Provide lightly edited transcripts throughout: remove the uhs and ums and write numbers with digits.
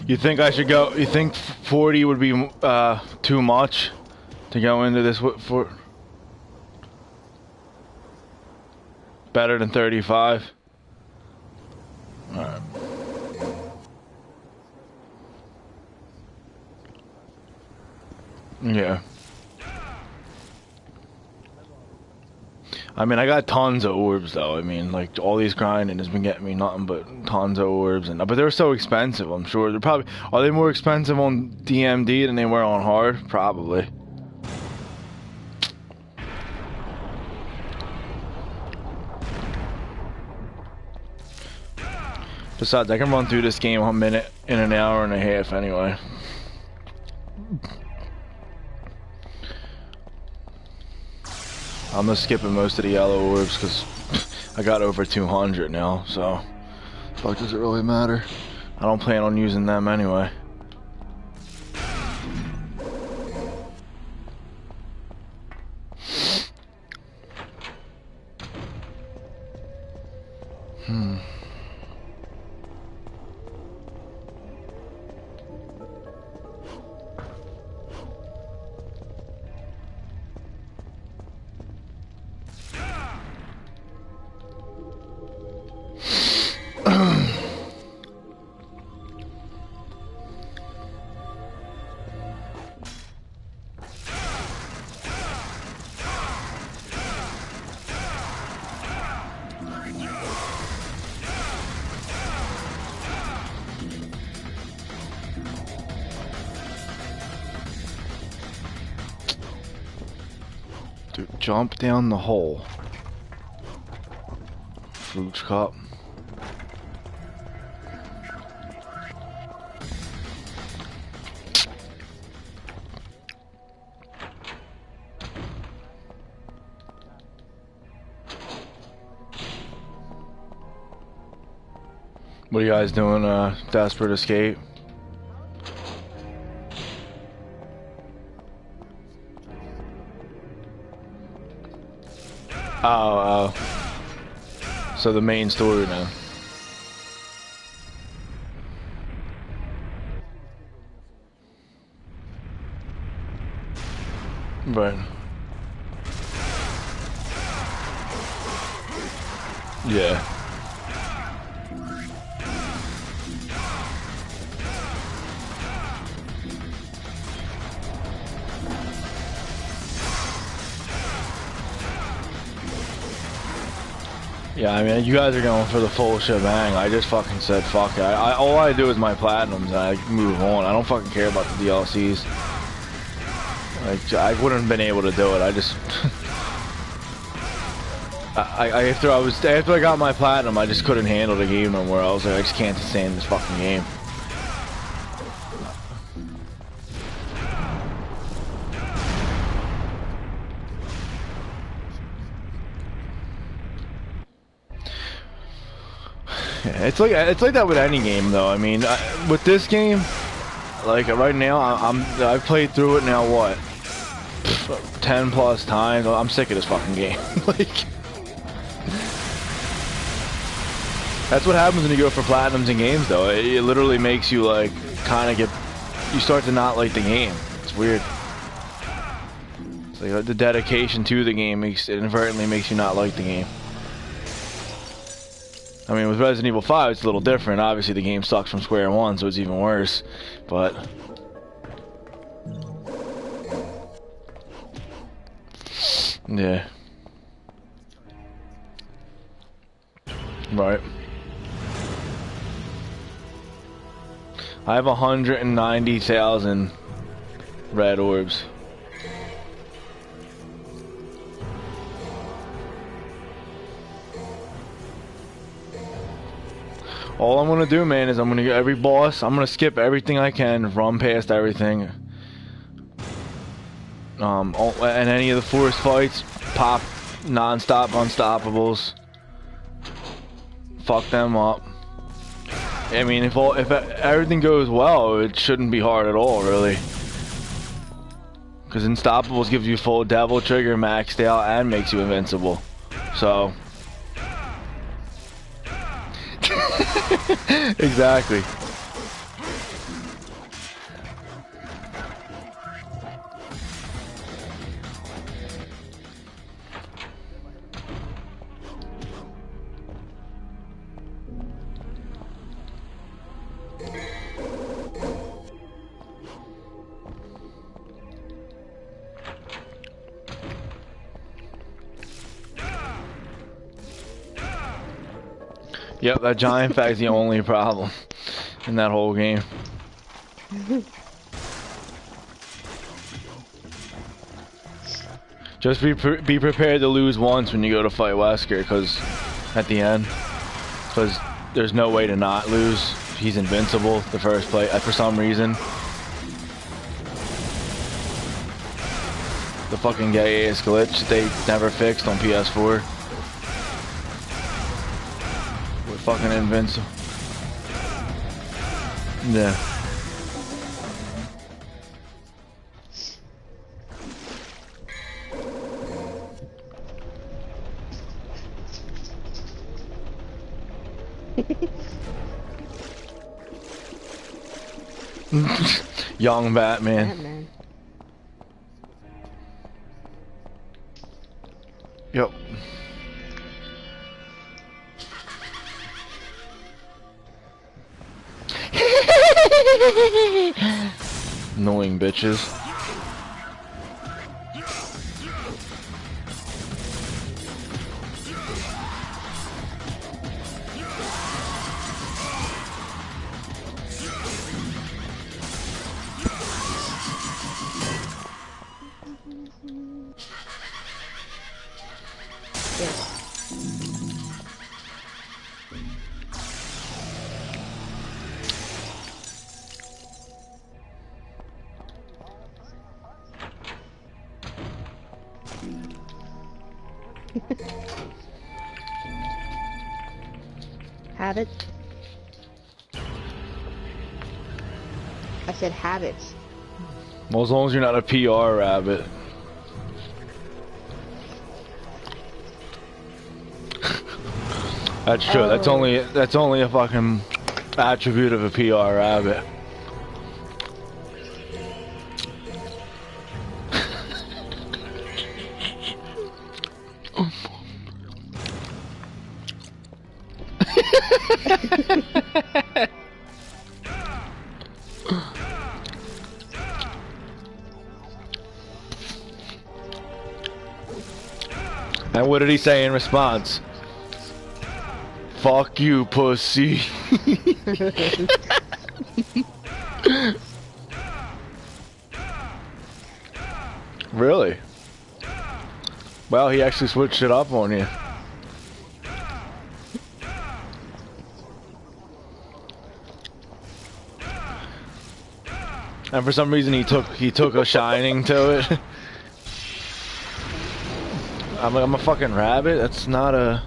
You think I should go? You think 40 would be too much to go into this for? Better than 35. All right. Yeah. I mean, I got tons of orbs though. I mean, like all these grinding has been getting me nothing but tons of orbs, but they're so expensive. I'm sure they're probably are they more expensive on DMD than they were on hard? Probably. Besides, I can run through this game a minute in an hour and a half anyway. I'm just skipping most of the yellow orbs because I got over 200 now, so fuck does it really matter? I don't plan on using them anyway. Dude, jump down the hole. Fruits cup. What are you guys doing, Desperate Escape? Oh, so the main story now. Right. Yeah. Yeah, I mean, you guys are going for the full shebang. I just fucking said fuck it. All I do is my platinums and I move on. I don't fucking care about the DLCs. Like, I wouldn't have been able to do it. I just... after I got my platinum, I just couldn't handle the game no more. I was like, I just can't sustain this fucking game. It's like that with any game though. I mean, with this game, like right now, I've played through it now what 10 plus times. I'm sick of this fucking game. Like, that's what happens when you go for platinums in games though. It literally makes you like kind of you start to not like the game. It's weird. It's like the dedication to the game inadvertently makes you not like the game. I mean, with Resident Evil 5, it's a little different. Obviously, the game sucks from square one, so it's even worse. But yeah, right. I have 190,000 red orbs. All I'm gonna do, man, is I'm gonna get every boss. I'm gonna skip everything I can, run past everything. And any of the forest fights, pop non-stop unstoppables. Fuck them up. I mean, if everything goes well, it shouldn't be hard at all, really. Because Unstoppables gives you full Devil Trigger maxed out and makes you invincible. So. Exactly. Yep, that giant fact is the only problem in that whole game. Just be prepared to lose once when you go to fight Wesker, because at the end, because there's no way to not lose. He's invincible the first play for some reason. The fucking gay ass glitch they never fixed on PS4. We're fucking invincible. Yeah. Young Batman. Yep. Annoying bitches. Habits? I said habits. Well, as long as you're not a PR rabbit. That's true. Oh. That's only a fucking attribute of a PR rabbit. And what did he say in response? Fuck you, pussy. Really? Well, he actually switched it up on you. And for some reason he took a shining to it. I'm a fucking rabbit. That's not a.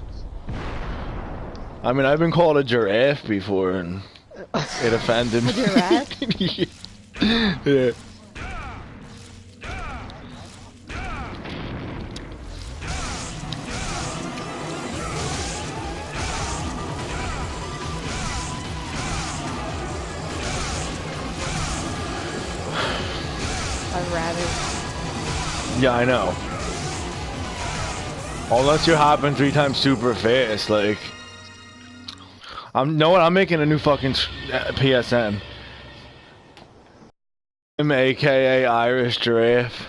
I mean, I've been called a giraffe before, and it offended me. A giraffe? Yeah. A rabbit. Yeah, I know. Unless you're hopping 3 times super fast, like. Know what? I'm making a new fucking PSN. I'm AKA Irish Giraffe.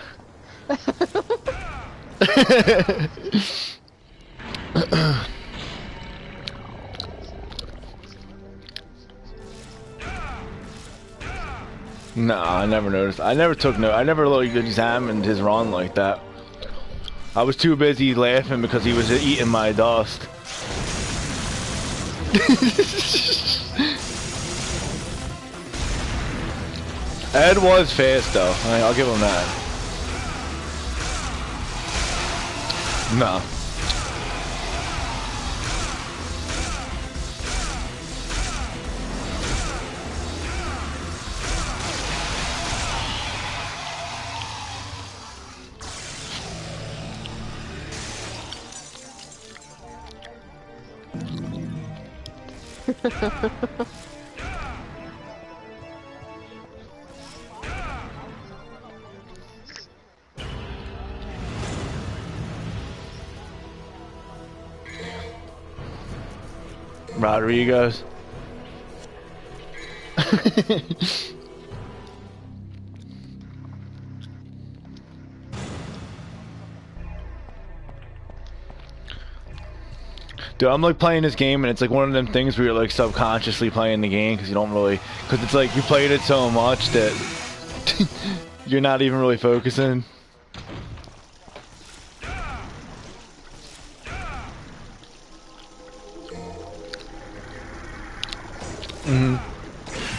No, I never noticed. I never took note. I never examined his run like that. I was too busy laughing because he was eating my dust. Ed was fast though. I'll give him that. No. Rodriguez. Dude, I'm like playing this game and it's like one of them things where you're like subconsciously playing the game because you don't really, because it's like you played it so much that you're not even really focusing.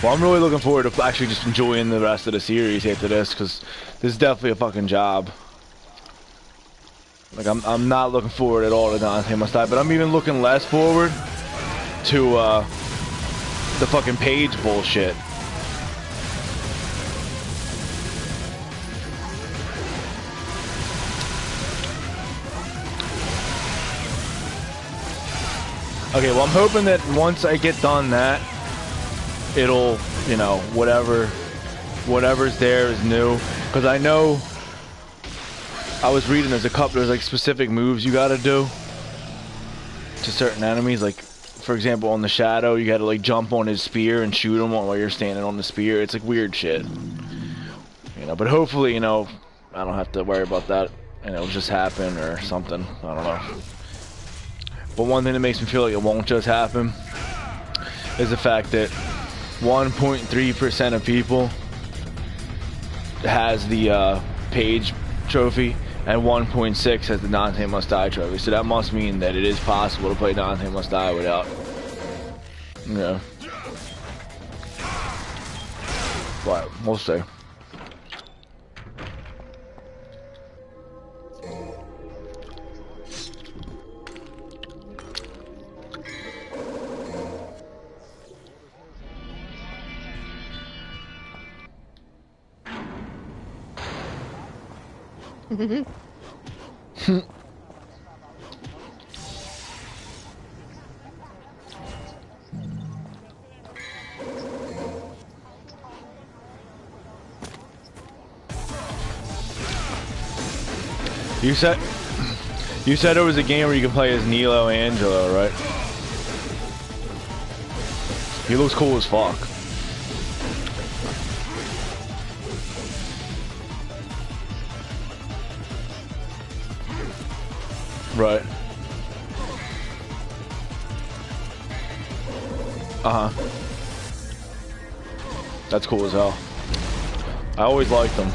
Well, I'm really looking forward to actually just enjoying the rest of the series after this because this is definitely a fucking job. Like, I'm not looking forward at all to Dante Must Die, but I'm even looking less forward to the fucking page bullshit. Okay, well, I'm hoping that once I get done that, it'll, you know, whatever's there is new. Because I know, I was reading there's like specific moves you gotta do to certain enemies. Like, for example, on the Shadow, you gotta like jump on his spear and shoot him while you're standing on the spear. It's like weird shit. You know, but hopefully, you know, I don't have to worry about that and it'll just happen or something. I don't know. But one thing that makes me feel like it won't just happen is the fact that 1.3% of people has the page trophy and 1.6 has the Dante Must Die trophy. So that must mean that it is possible to play Dante Must Die without, you know. But we'll see. You said it was a game where you can play as Nilo Angelo, right? He looks cool as fuck. Right. Uh-huh. That's cool as hell. I always liked them.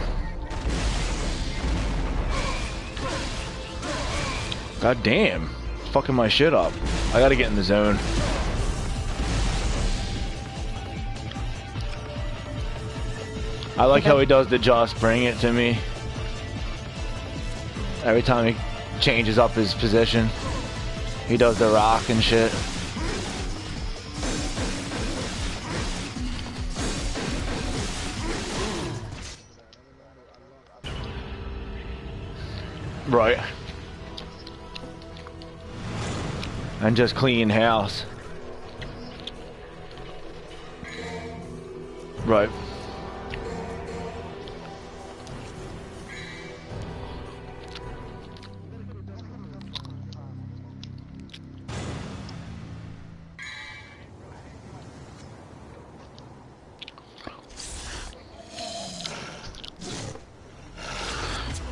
God damn. Fucking my shit up. I gotta get in the zone. I like how he does the just bring it to me. Every time he changes up his position, he does the rock and shit. Right. And just clean house. Right.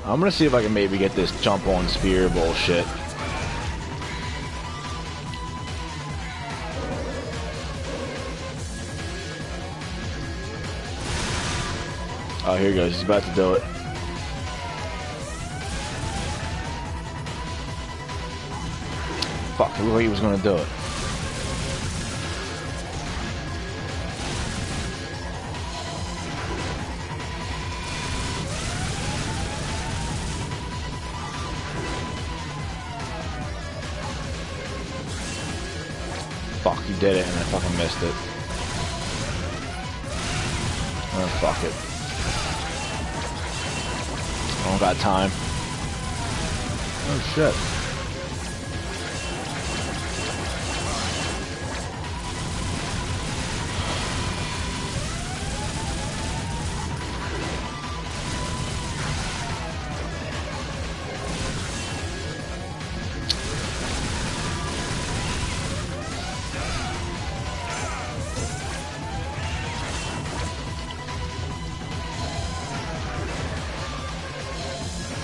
I'm gonna see if I can maybe get this jump on spear bullshit. Oh, here he goes. He's about to do it. Fuck, it looked like he was gonna do it. Fuck, he did it and I fucking missed it. Oh, fuck it. I don't got time. Oh, shit.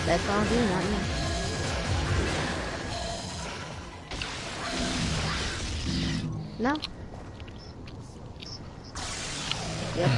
That's on you, not me. No. Yep.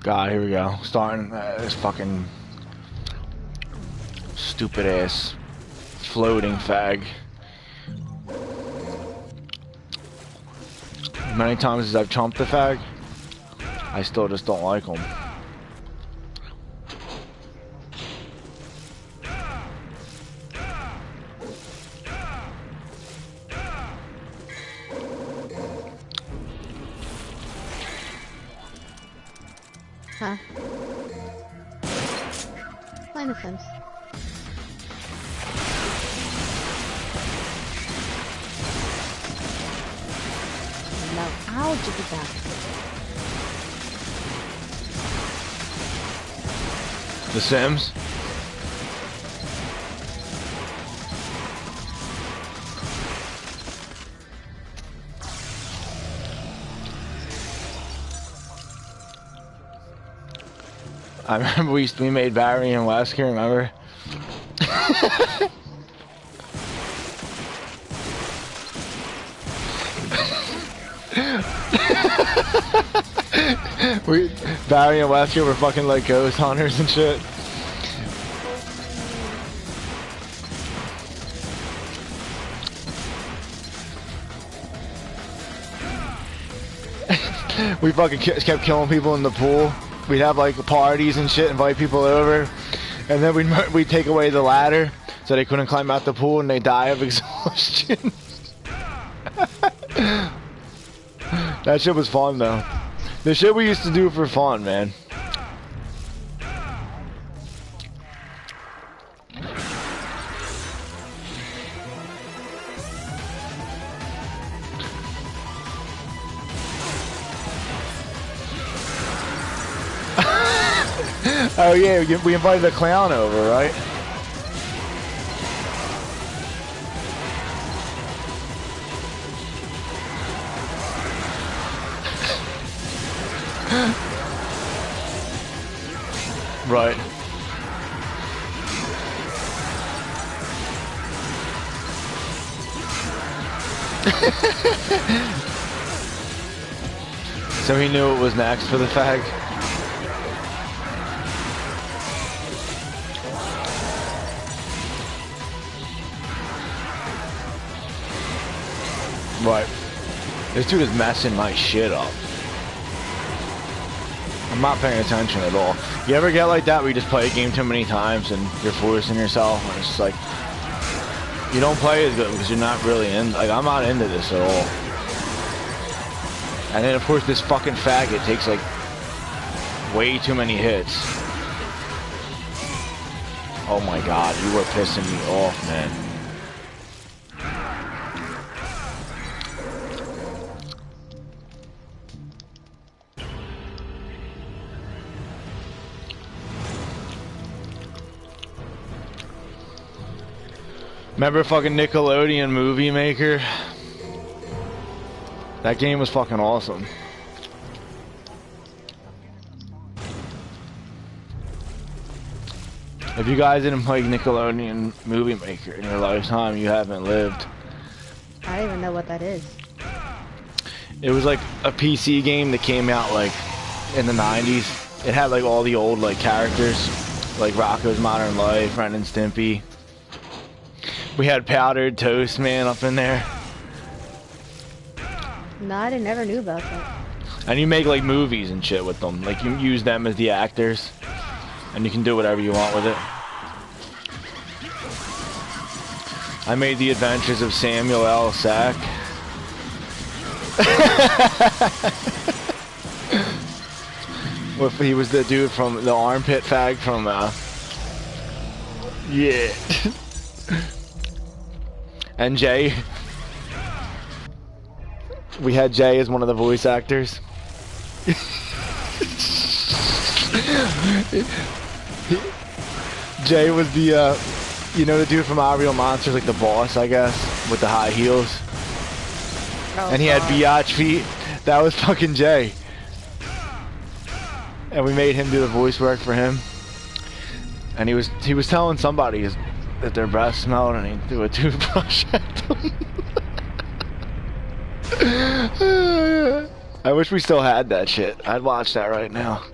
God, here we go. Starting this fucking stupid ass floating fag. Many times as I've chomped the fag, I still just don't like him. Huh? Line of fence. No. Ow, jiggy back. The Sims? I remember we made Barry and Wesker, remember? Barry and Wesker were fucking like ghost hunters and shit. We fucking kept killing people in the pool. We'd have like parties and shit, invite people over, and then we'd take away the ladder so they couldn't climb out the pool and they die of exhaustion. That shit was fun though. The shit we used to do for fun, man. Oh yeah, we invited a clown over, right? Right. So he knew it was next for the fag. Right. This dude is messing my shit up. I'm not paying attention at all. You ever get like that where you just play a game too many times and you're forcing yourself and it's just like you don't play as good because you're not really in, like I'm not into this at all. And then of course this fucking faggot takes like way too many hits. Oh my god, you were pissing me off, man. Remember fucking Nickelodeon Movie Maker? That game was fucking awesome. If you guys didn't play Nickelodeon Movie Maker in your lifetime, you haven't lived. I don't even know what that is. It was like a PC game that came out like in the 90s. It had like all the old like characters, like Rocko's Modern Life, Ren and Stimpy. We had Powdered Toast Man up in there. No, I never knew about that. And you make like movies and shit with them. Like you use them as the actors, and you can do whatever you want with it. I made The Adventures of Samuel L. Sack. He was the dude from the armpit fag from yeah. And Jay, we had Jay as one of the voice actors. Jay was the you know, the dude from Our Real Monsters, like the boss, I guess, with the high heels. Oh, and he had biatch feet. That was fucking Jay. And we made him do the voice work for him. And he was telling somebody that their breath smelled, and he threw a toothbrush at them. I wish we still had that shit. I'd watch that right now.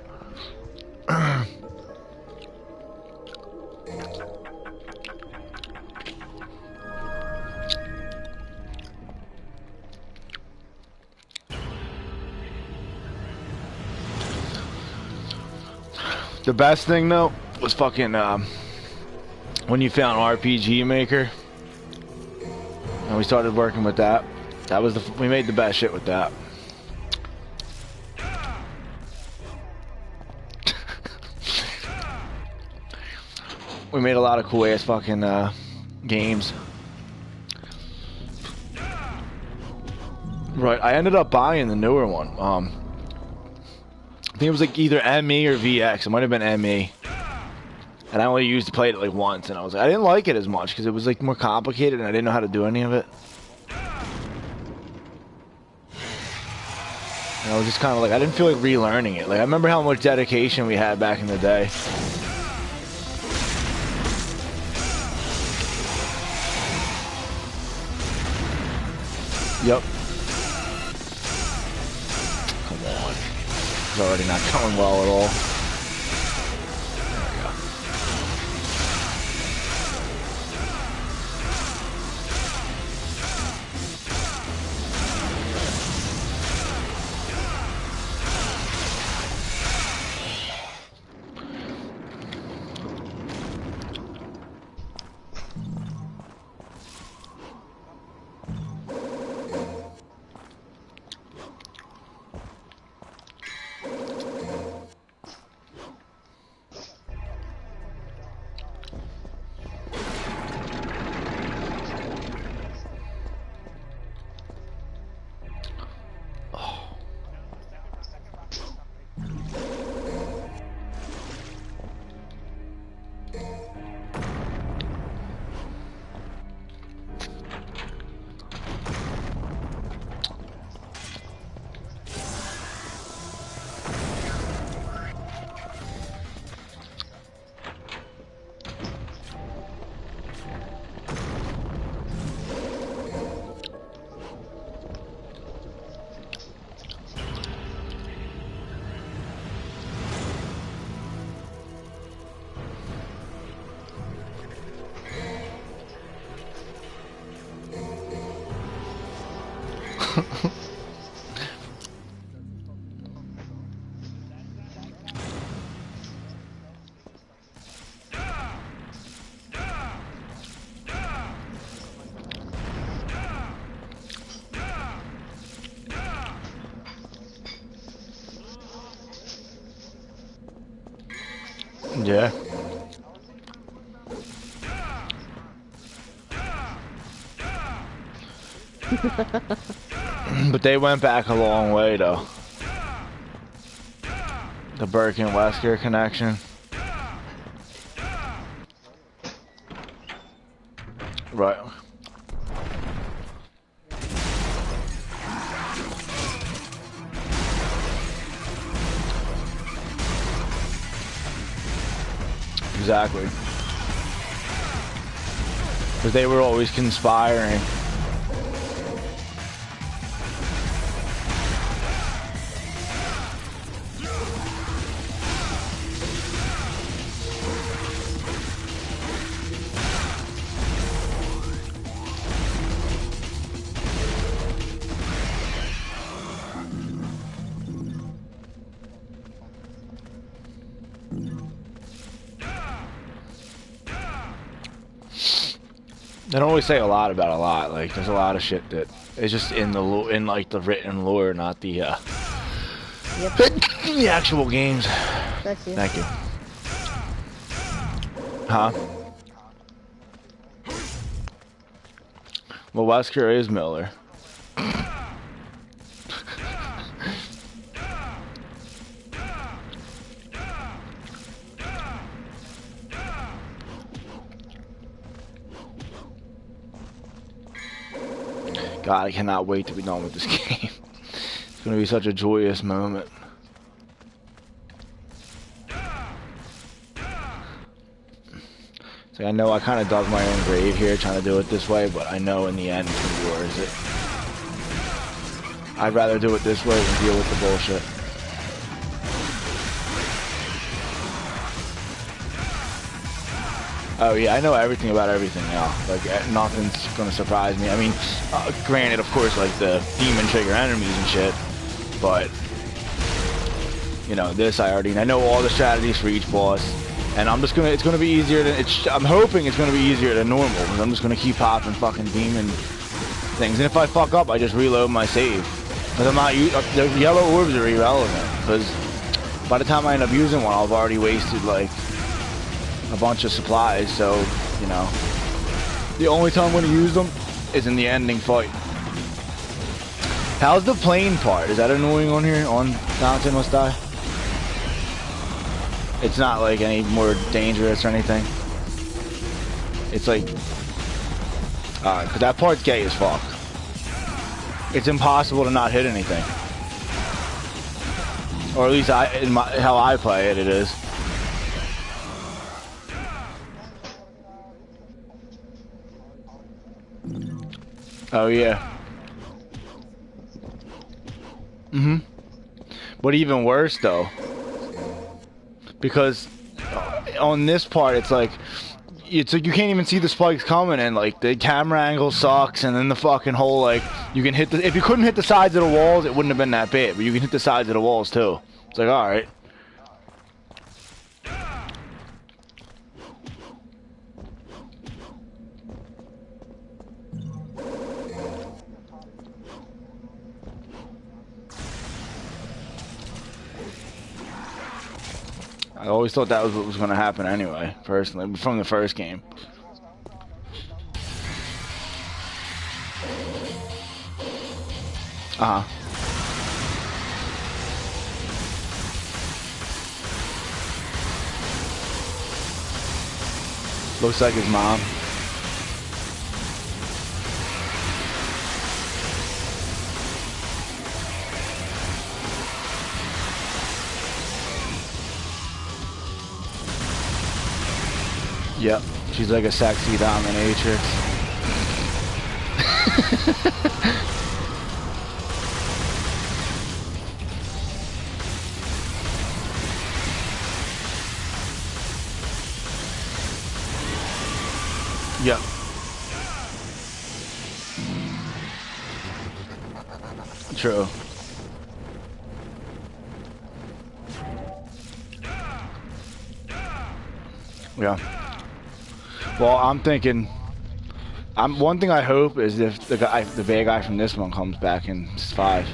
The best thing though was fucking when you found RPG Maker and we started working with that. That was we made the best shit with that. We made a lot of cool ass fucking games. Right, I ended up buying the newer one. I think it was like either ME or VX. It might have been ME. And I only played it like once, and I didn't like it as much because it was like more complicated and I didn't know how to do any of it. And I was just kind of like, I didn't feel like relearning it. Like I remember how much dedication we had back in the day. Yep. Come on. It's already not going well at all. Yeah. But they went back a long way though. The Burke and Wesker connection. Right. Exactly. Because they were always conspiring. They don't always say a lot about a lot. Like, there's a lot of shit that is just in the in like the written lore, not the Yep. the actual games. That's you. Thank you. Huh? Well, Wesker is Miller. God, I cannot wait to be done with this game. It's gonna be such a joyous moment. So I know I kind of dug my own grave here trying to do it this way, but I know in the end it's worth it. I'd rather do it this way than deal with the bullshit. Oh yeah, I know everything about everything now. Like, nothing's gonna surprise me. I mean, granted, of course, like the demon trigger enemies and shit, but you know, this I know all the strategies for each boss, and it's gonna be easier than I'm hoping it's gonna be easier than normal, because I'm just gonna keep popping fucking demon things, and if I fuck up, I just reload my save. Because I'm not the yellow orbs are irrelevant, because by the time I end up using one, I've already wasted like a bunch of supplies, so, you know, the only time I'm going to use them is in the ending fight. How's the plane part? Is that annoying on here? On Mountain Must Die? It's not like any more dangerous or anything. It's like, cause that part's gay as fuck. It's impossible to not hit anything. Or at least how I play it is. Oh yeah. But even worse though, because on this part it's like you can't even see the spikes coming, and like the camera angle sucks, and then the fucking whole, like, you can hit if you couldn't hit the sides of the walls, it wouldn't have been that bad, but you can hit the sides of the walls too. It's like, all right. I always thought that was what was going to happen anyway, personally, from the first game. Uh-huh. Looks like his mom. Yep, she's like a sexy dominatrix. Yep. True. Yeah. Well, I'm thinking. One thing I hope is if the bad guy from this one comes back in 5.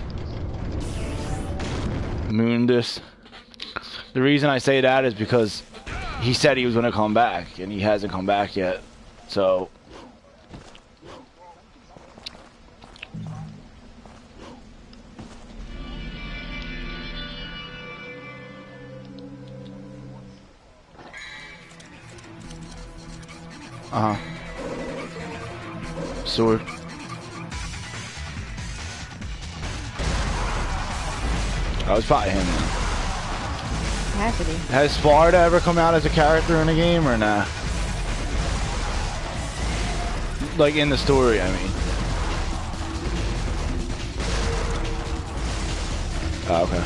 Mundus. The reason I say that is because he said he was going to come back, and he hasn't come back yet. So. Uh-huh. Sword. Oh, it's probably him. Has to be. Has Sparta ever come out as a character in a game or nah? Like in the story, I mean. Oh, okay.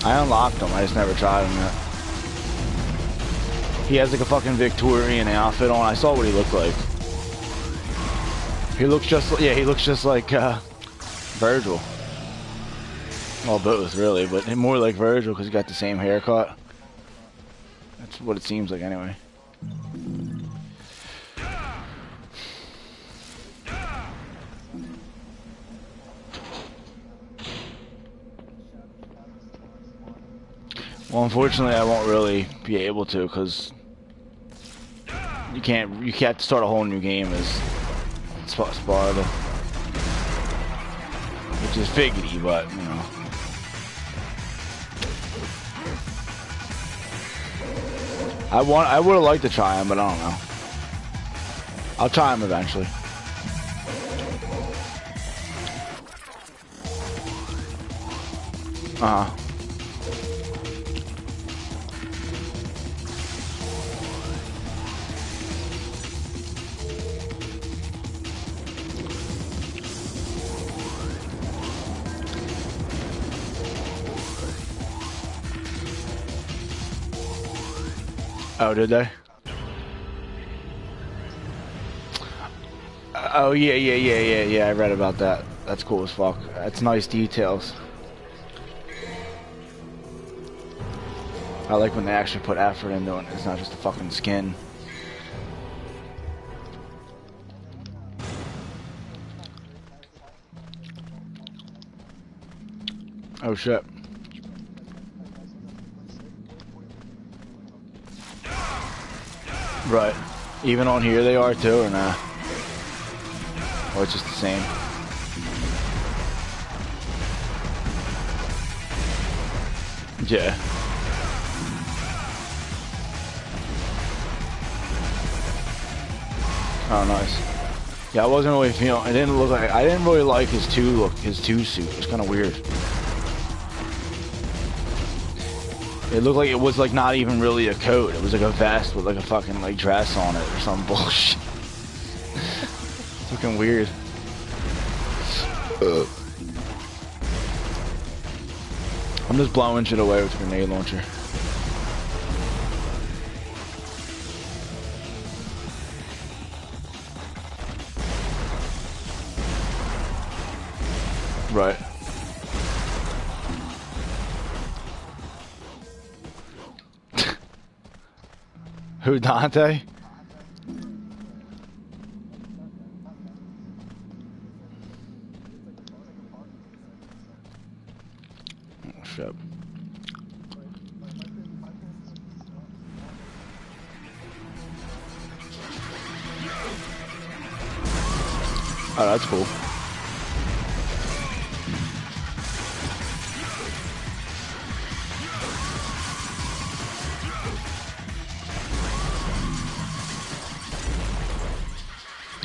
I unlocked him, I just never tried him yet. He has like a fucking Victorian outfit on. I saw what he looked like. He looks just, yeah, he looks just like Virgil. Well, both really, but more like Virgil because he got the same haircut. That's what it seems like anyway. Well, unfortunately, I won't really be able to because you can't start a whole new game as Sparta, which is figgity, but you know. I would have liked to try him, but I don't know. I'll try him eventually. Uh-huh. Oh, did they? Oh, yeah. I read about that. That's cool as fuck. That's nice details. I like when they actually put effort into it. It's not just a fucking skin. Oh, shit. Right. Even on here they are too, or nah? Or it's just the same? Yeah. Oh, nice. Yeah, I wasn't really feeling. It didn't look like. I didn't really like his two suit. It was kind of weird. It looked like it was like not even really a coat. It was like a vest with like a fucking like dress on it or some bullshit. It's looking weird. I'm just blowing shit away with a grenade launcher. Right. Who, Dante? Oh, shit. Oh, that's cool.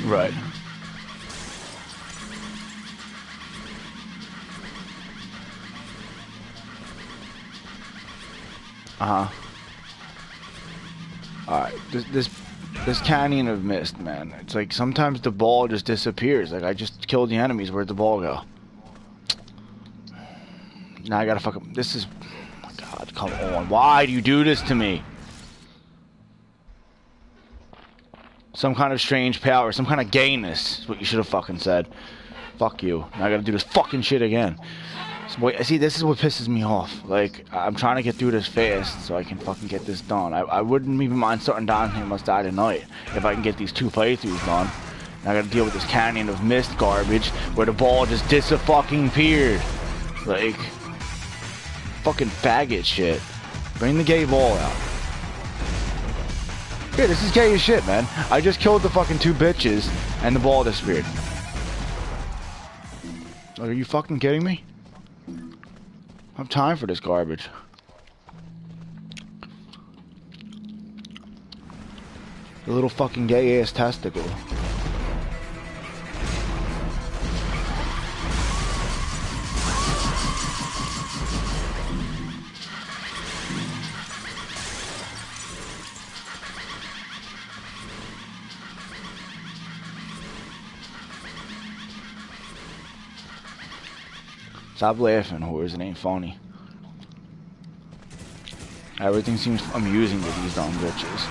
Right. Uh-huh. Alright, this canyon of mist, man. It's like sometimes the ball just disappears. Like I just killed the enemies. Where'd the ball go? Now I gotta fucking. This is. Oh my God, come on. Why do you do this to me? Some kind of strange power, some kind of gayness is what you should have fucking said. Fuck you. Now I gotta do this fucking shit again. So, wait, see, this is what pisses me off. Like, I'm trying to get through this fast so I can fucking get this done. I wouldn't even mind starting Dante Must Die Tonight if I can get these 2 playthroughs done. And I gotta deal with this canyon of mist garbage where the ball just disappeared. Like, fucking faggot shit. Bring the gay ball out. Yeah, this is gay as shit, man. I just killed the fucking 2 bitches and the ball disappeared. Are you fucking kidding me? I have time for this garbage. The little fucking gay ass testicle. Stop laughing, whores. It ain't funny. Everything seems amusing to these dumb bitches.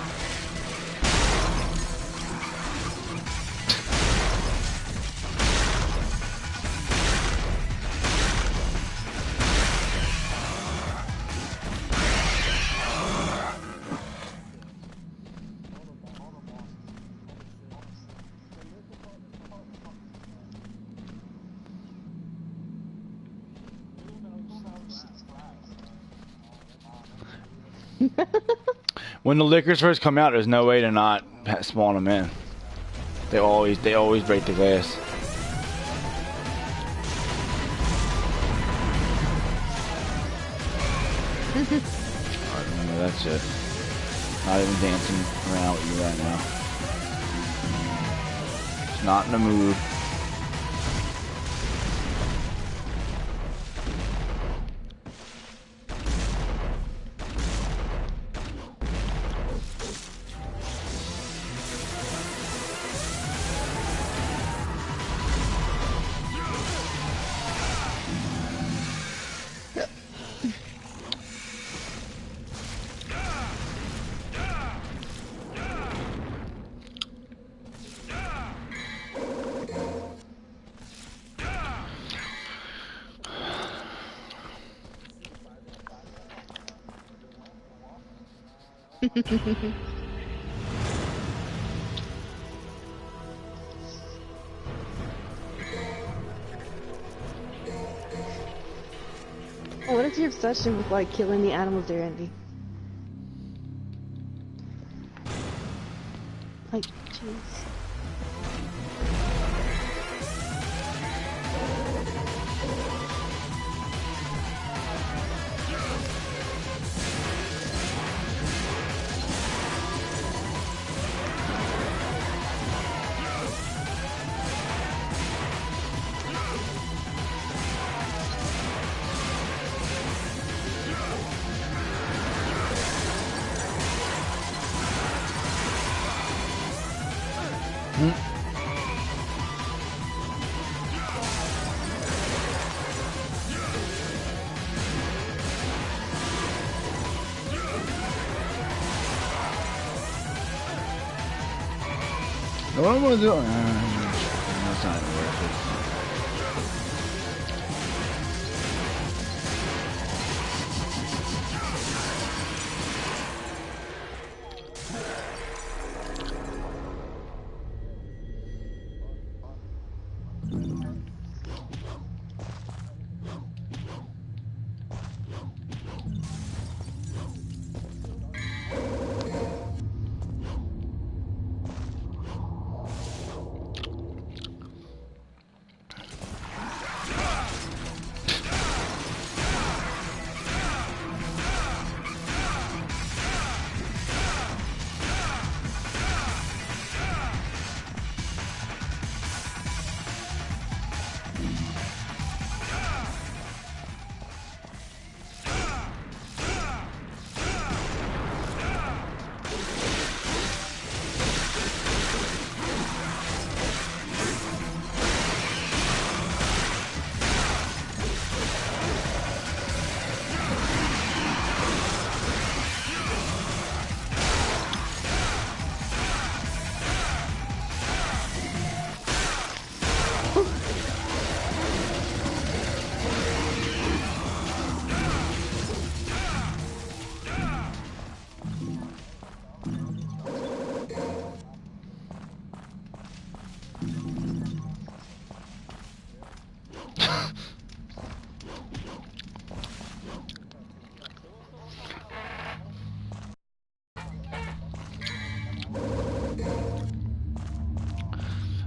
When the liquors first come out, there's no way to not spawn them in. They always break the glass. Alright, remember, that's it. Not even dancing around with you right now. Just not in the mood. What is your obsession with like killing the animals there, Andy? Like, jeez. What am I doing? That's not worth it.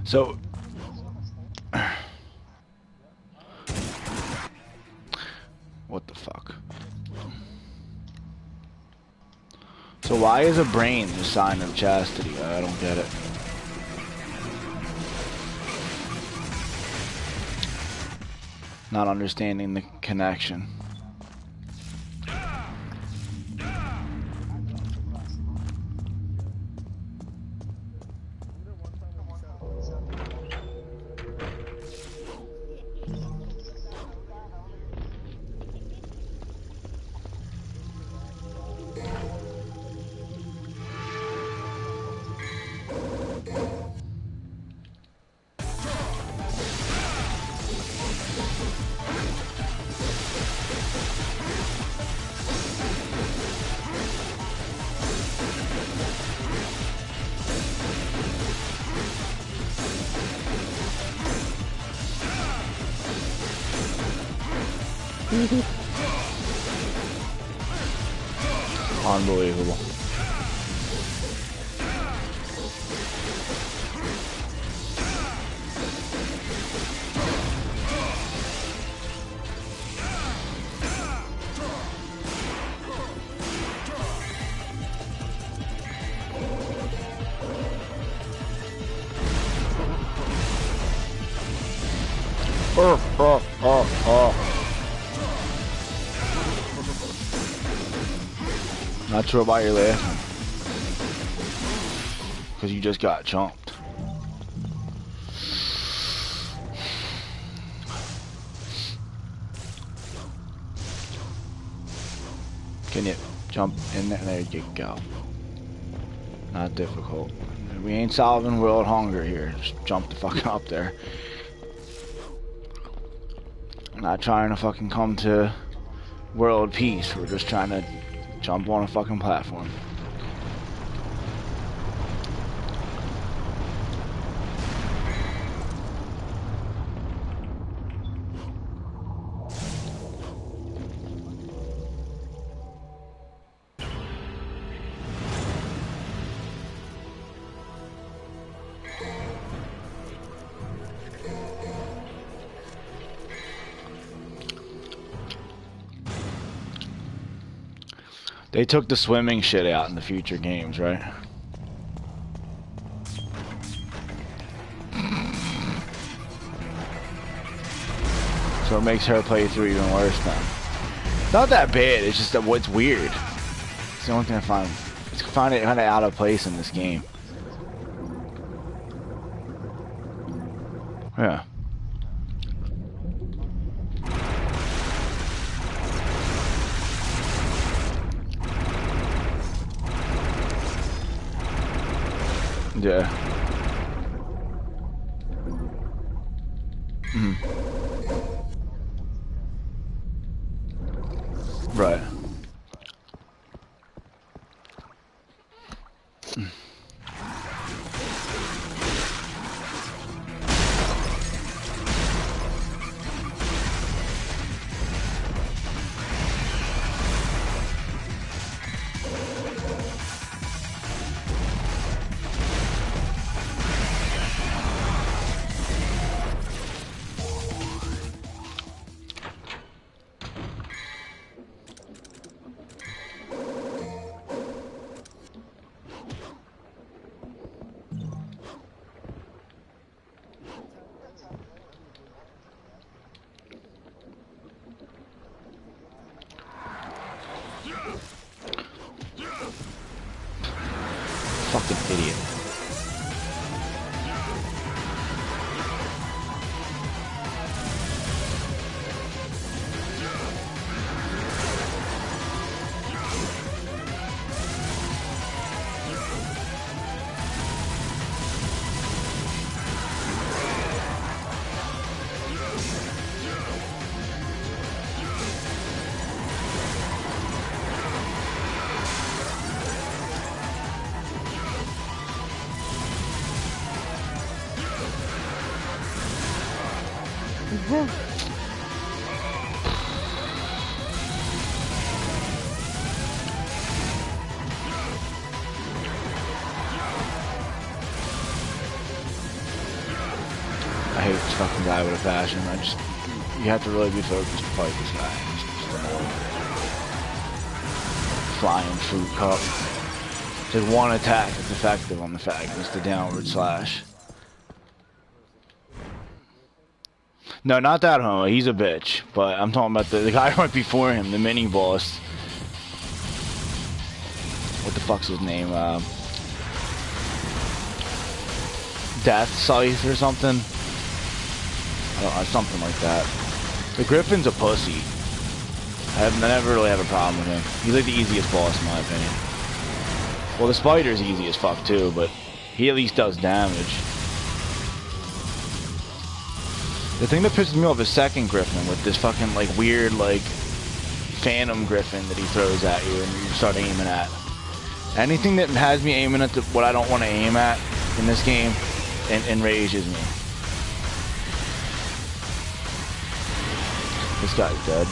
So, what the fuck? So why is a brain the sign of chastity? I don't get it. Not understanding the connection. Oh unbelievable. Not sure why you're laughing. Because you just got jumped. Can you jump in there? There you go. Not difficult. We ain't solving world hunger here. Just jump the fuck up there. I'm not trying to fucking come to world peace. We're just trying to jump on a fucking platform. They took the swimming shit out in the future games, right? So it makes her play through even worse now. Not that bad, it's just that what's weird. It's the only thing I find it kind of out of place in this game. Yeah. Yeah. Mm. Right. Fucking idiot. I hate this fucking guy with a passion. You have to really be focused to fight this guy. It's just annoying. Flying fruit cup. Just one attack that's effective on the fact. It's the downward slash. No, not that homo. He's a bitch. But I'm talking about the guy right before him, the mini boss. What the fuck's his name? Death Scythe or something? I don't know, something like that. The Griffin's a pussy. I never really have a problem with him. He's like the easiest boss in my opinion. Well, the Spider's easy as fuck too, but he at least does damage. The thing that pisses me off is second Griffin with this fucking like weird like phantom Griffin that he throws at you and you start aiming at. Anything that has me aiming at what I don't want to aim at in this game enrages me. This guy's dead.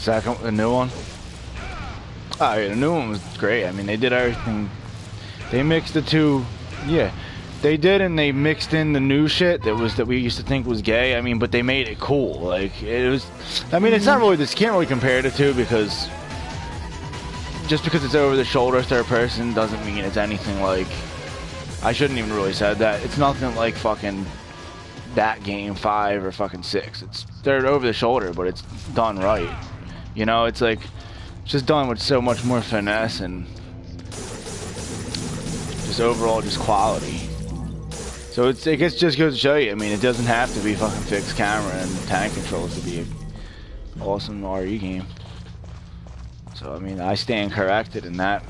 The new one. Oh yeah, the new one was great. I mean, they did everything. They mixed the two. Yeah, they did, and they mixed in the new shit that we used to think was gay. I mean, but they made it cool. Like it was. I mean, it's not really. This can't really compare the two because just because it's over the shoulder third person doesn't mean it's anything like. I shouldn't even really said that. It's nothing like fucking that game 5 or fucking 6. They're over the shoulder, but it's done right. You know, it's like it's just done with so much more finesse and just overall just quality. So it just goes to show you. I mean, it doesn't have to be fucking fixed camera and tank controls to be an awesome RE game. So I mean, I stand corrected in that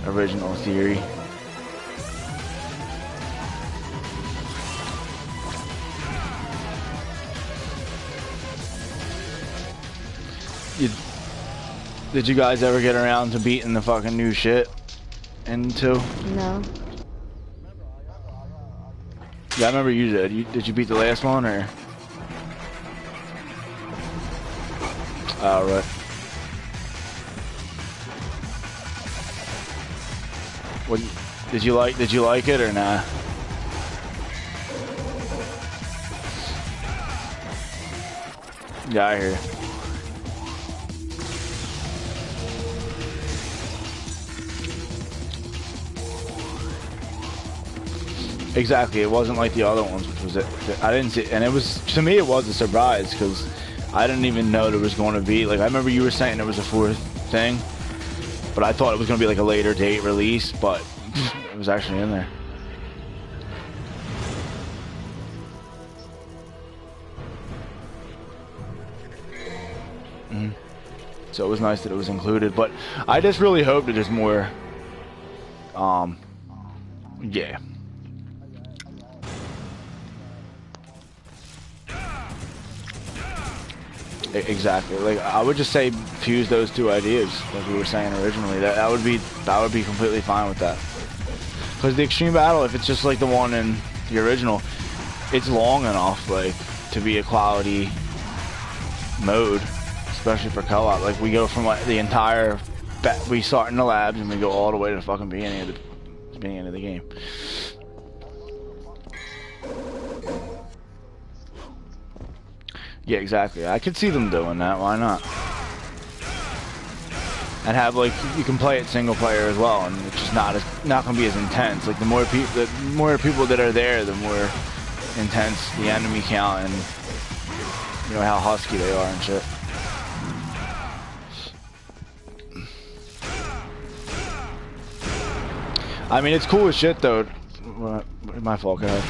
original theory. Did you guys ever get around to beating the fucking new shit into? No. Yeah, I remember you did. Did you beat the last one or? Oh, right. What did you like it or nah? Yeah, I hear you. Exactly, it wasn't like the other ones, which was it. I didn't see, and it was, to me, it was a surprise because I didn't even know there was going to be, like, I remember you were saying there was a 4th thing, but I thought it was going to be like a later date release, but it was actually in there. So it was nice that it was included, but I just really hope that there's more, yeah. Exactly. Like I would just say fuse those two ideas, like we were saying originally. That would be completely fine with that. Because the extreme battle, if it's just like the one in the original, it's long enough like to be a quality mode, especially for co-op. Like we go from like the entire we start in the labs and we go all the way to the fucking beginning of the game. Yeah, exactly. I could see them doing that. Why not? And have like you can play it single player as well, and it's just not going to be as intense. Like the more people that are there, the more intense the enemy count, and you know how husky they are and shit. I mean, it's cool as shit though. My fault, go ahead.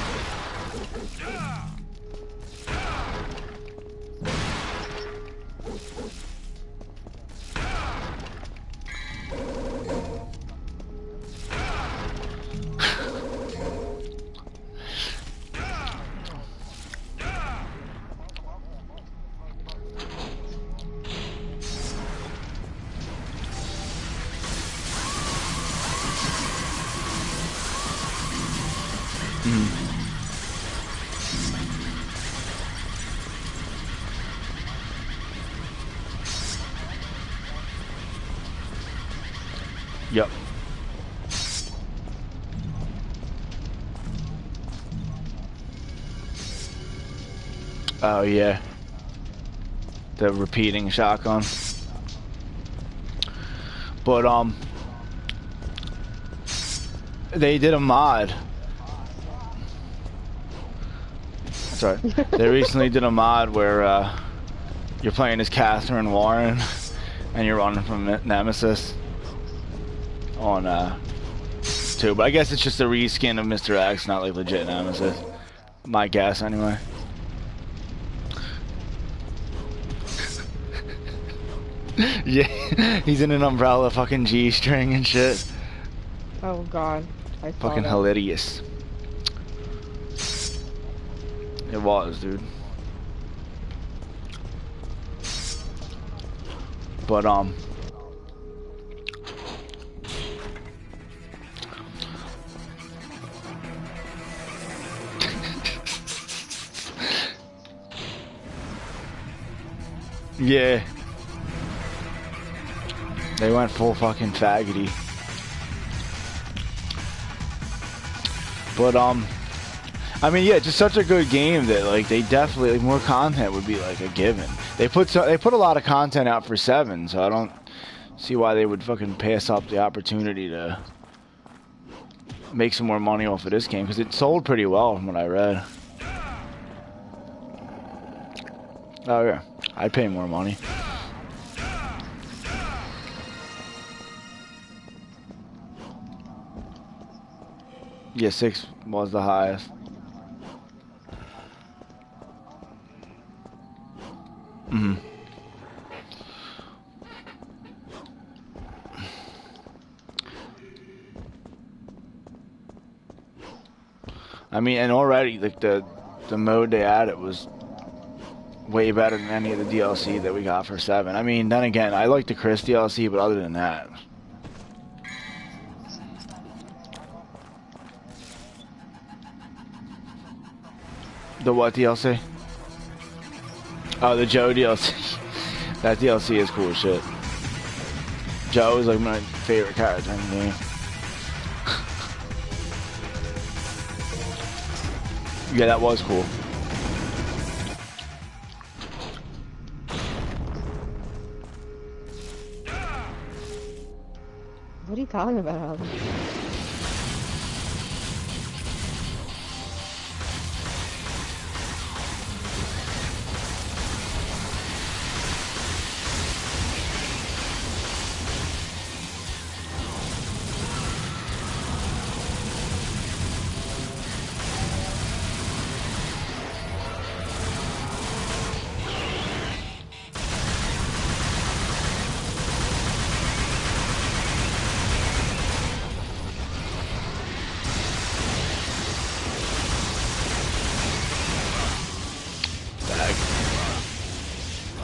Yep. Oh yeah. The repeating shotgun. But they did a mod. Sorry. They recently did a mod where you're playing as Catherine Warren and you're running from Nemesis on 2, but I guess it's just a reskin of Mr. X, not like legit Nemesis. My guess, anyway. Yeah, he's in an umbrella, fucking G-string and shit. Oh god, I saw fucking that. hilarious. It was, dude. But yeah. They went full fucking faggoty. But I mean, yeah, just such a good game that like they definitely like, more content would be like a given. They put a lot of content out for 7, so I don't see why they would fucking pass up the opportunity to make some more money off of this game because it sold pretty well from what I read. Oh yeah, I'd pay more money. Yeah, 6 was the highest. Mm-hmm. I mean, and already like the mode they added was way better than any of the DLC that we got for 7. I mean, then again, I like the Chris DLC, but other than that, the what DLC? Oh, the Joe DLC. That DLC is cool as shit. Joe is like my favorite character in the game. Yeah, that was cool. What are you talking about, Alvin?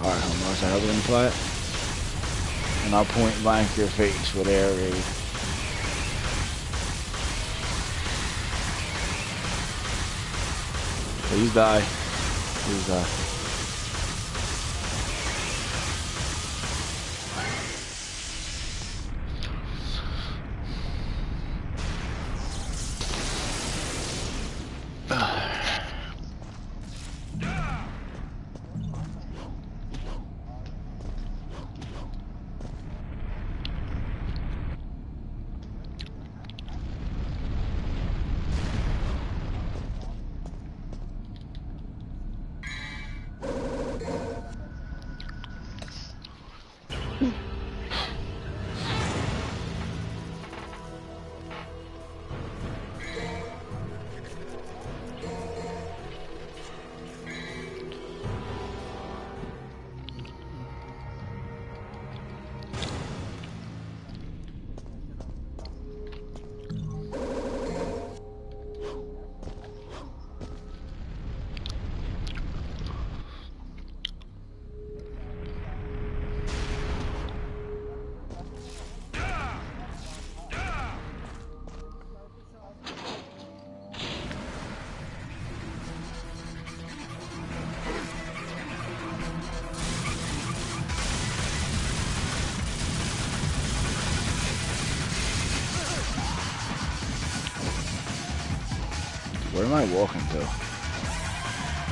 Alright, homo, so how are we gonna play it? And I'll point blank your face with air raid. Please die. Please die. Where am I walking to?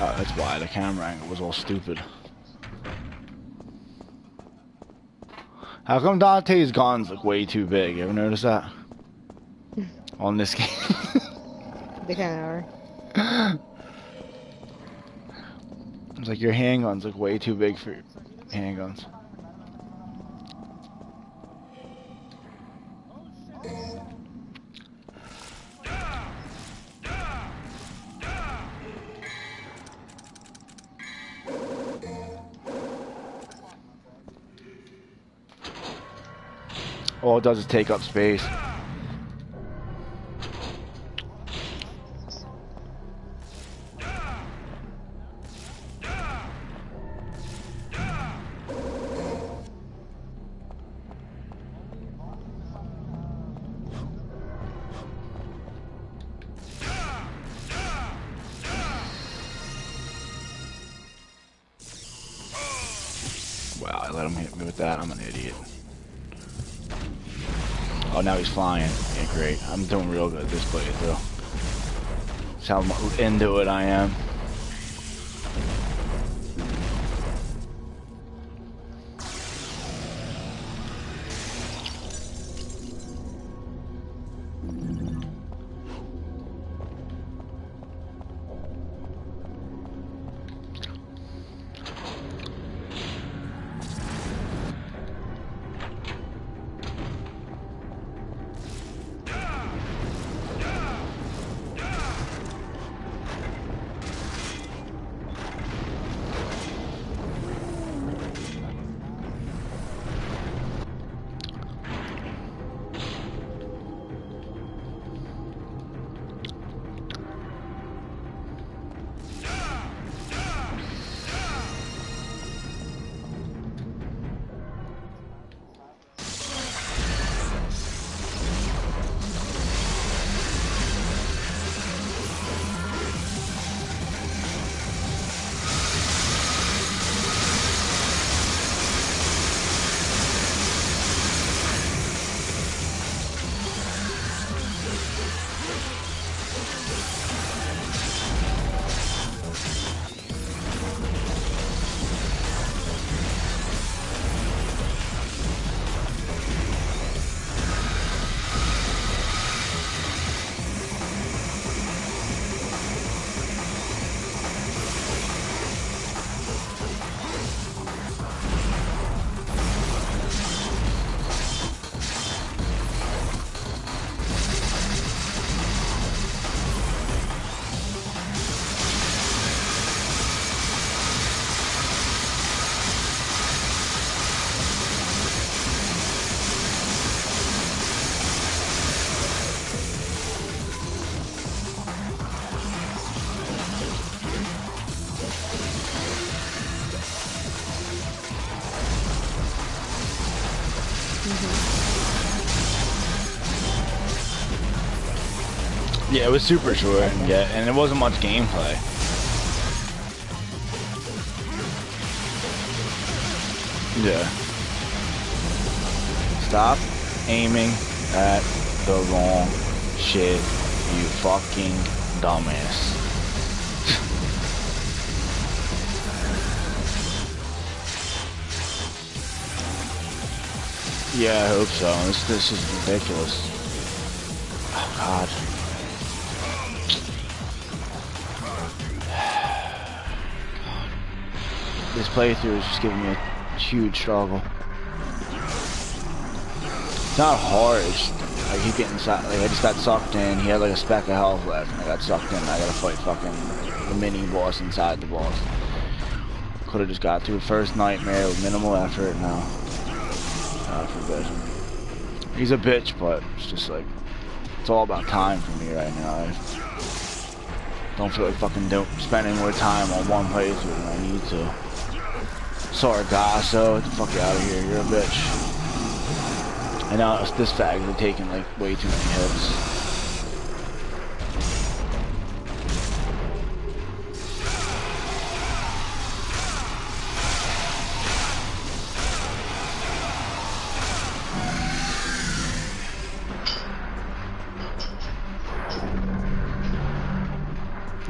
Oh, that's why the camera angle was all stupid. How come Dante's guns look way too big? You ever notice that? On this game? They kind of are. It's like your handguns look way too big for your handguns. All it does is take up space. Wow, I let him hit me with that. I'm an idiot. Oh, now he's flying. Yeah, great. I'm doing real good this playthrough. That's how into it I am. Yeah, it was super short, and it wasn't much gameplay. Yeah. Stop aiming at the wrong shit, you fucking dumbass. Yeah, I hope so. This is ridiculous. Oh God. This playthrough is just giving me a huge struggle. It's not hard, it's just, I keep getting like I just got sucked in, he had like a speck of health left, and I got sucked in, and I gotta fight fucking the mini boss inside the boss. Could've just got through the first nightmare with minimal effort, no. God forbid. He's a bitch, but it's just like, it's all about time for me right now. I don't feel like fucking spending more time on one playthrough than I need to. Sargasso, get the fuck out of here, you're a bitch. And now it's this fag are taking like way too many hits.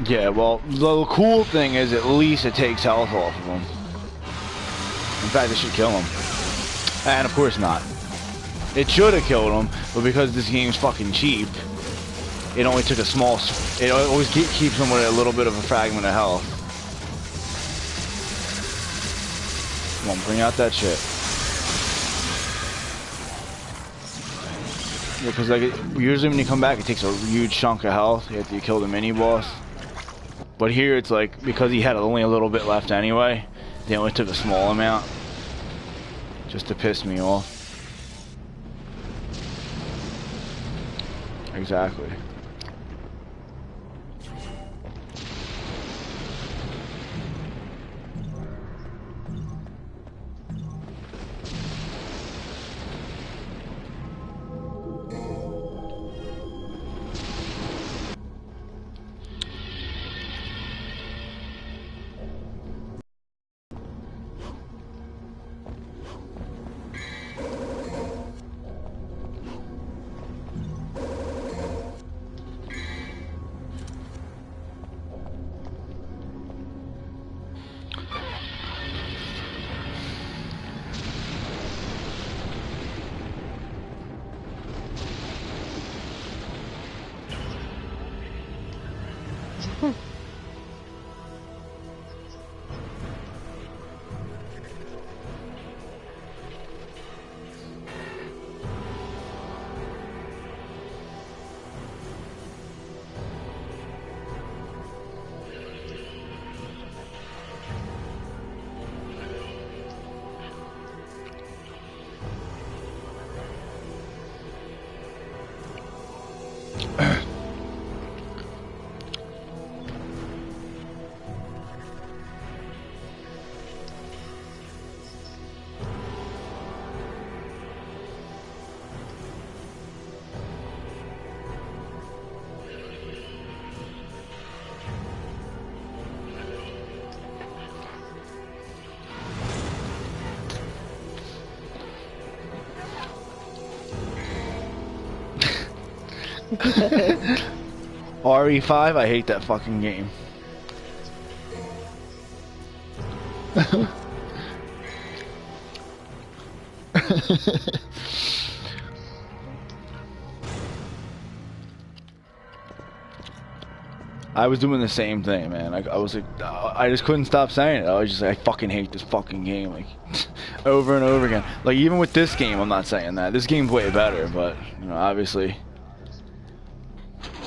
Yeah, well, the cool thing is at least it takes health off of him. In fact, it should kill him. And of course not. It should have killed him, but because this game's fucking cheap, it only took a small... It always keeps him with a little bit of a fragment of health. Come on, bring out that shit. Yeah, because like, usually when you come back, it takes a huge chunk of health after you kill the mini-boss. But here, it's like, because he had only a little bit left anyway, they only took a small amount. Just to piss me off. Exactly. RE5, I hate that fucking game. I was doing the same thing, man. I was like, I just couldn't stop saying it. I was just like, I fucking hate this fucking game, like, over and over again. Like, even with this game, I'm not saying that. This game's way better, but, you know, obviously,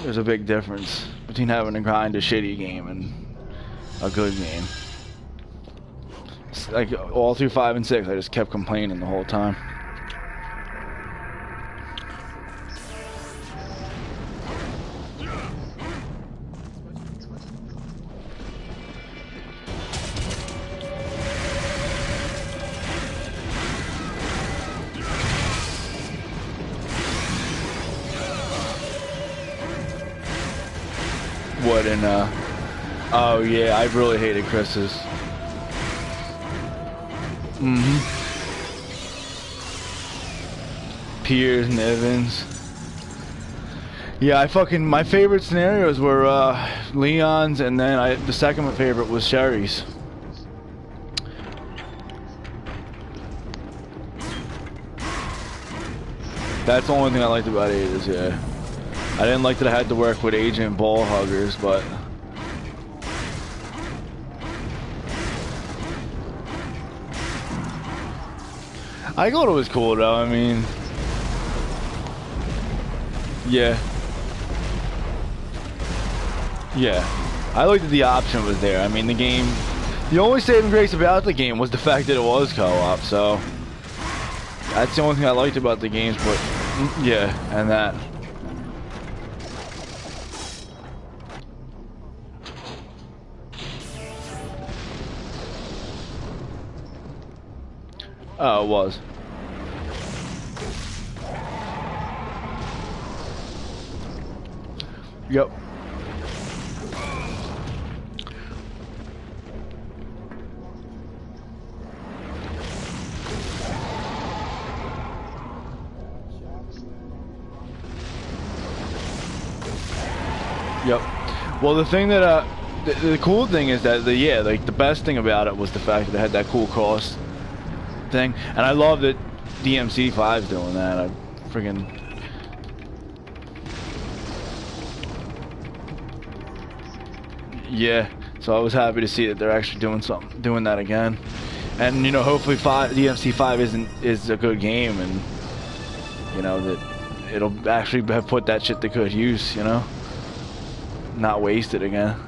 there's a big difference between having to grind a shitty game and a good game. It's like, all through 5 and 6, I just kept complaining the whole time. What in oh yeah, I really hated Chris's. Piers and Evans. Yeah, my favorite scenarios were Leon's, and then the second favorite was Sherry's. That's the only thing I liked about it is, yeah. I didn't like that I had to work with agent ball huggers, but I thought it was cool though. I mean, yeah, I liked that the option was there. I mean, the game, the only saving grace about the game was the fact that it was co-op. So that's the only thing I liked about the games. But yeah, and that. Oh, it was. Yep. Yep. Well, the thing that the cool thing is that like the best thing about it was the fact that it had that cool cross thing, and I love that DMC5's doing that. I friggin' yeah. So I was happy to see that they're actually doing that again, and you know, hopefully DMC5 is a good game, and you know that it'll actually have put that shit to good use. You know, not wasted again.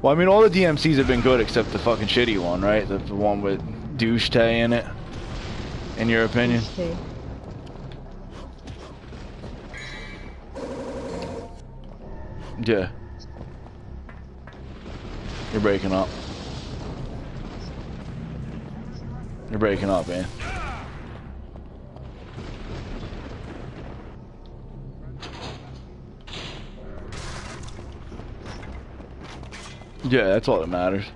Well, I mean, all the DMCs have been good except the fucking shitty one, right? The one with douche tay in it, in your opinion? Yeah. You're breaking up. You're breaking up, man. Yeah, that's all that matters.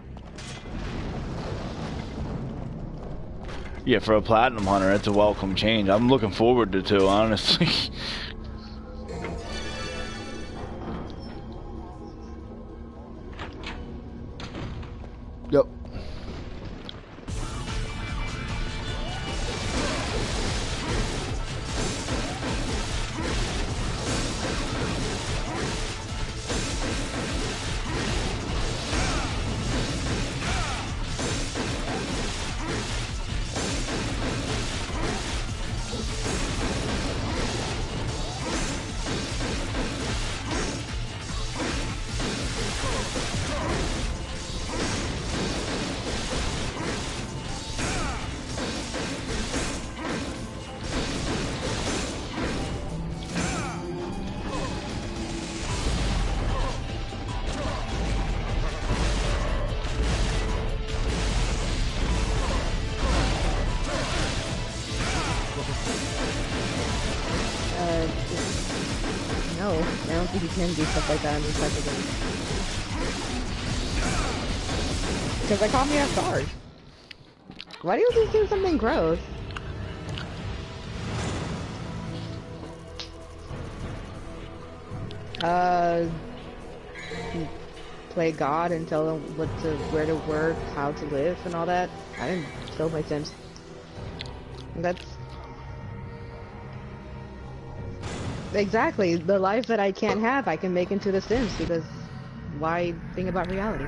Yeah, for a platinum hunter, it's a welcome change. I'm looking forward to 2, honestly. Yep. No, I don't think you can do stuff like that in this type of game. Because that caught me off guard. Why do you just do something gross? Play God and tell them where to work, how to live, and all that. I didn't kill my Sims. That's exactly the life that I can't have. I can make into The Sims because why think about reality?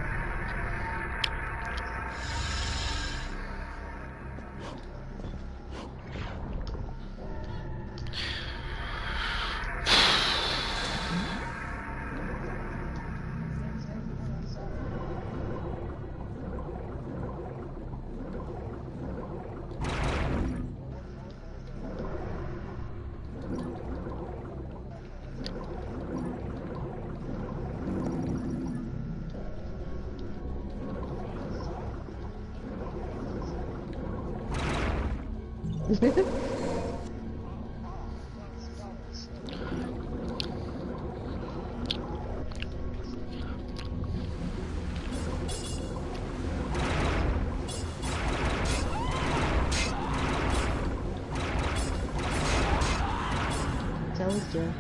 Told you.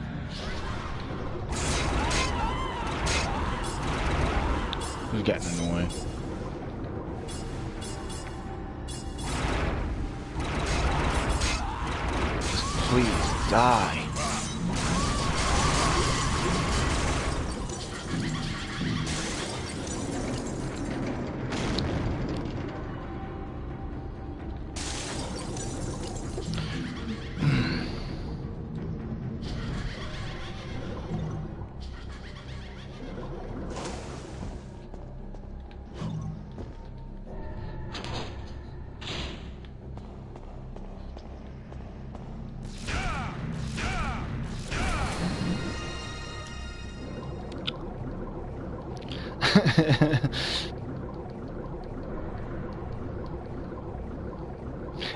It's getting annoying. Please die.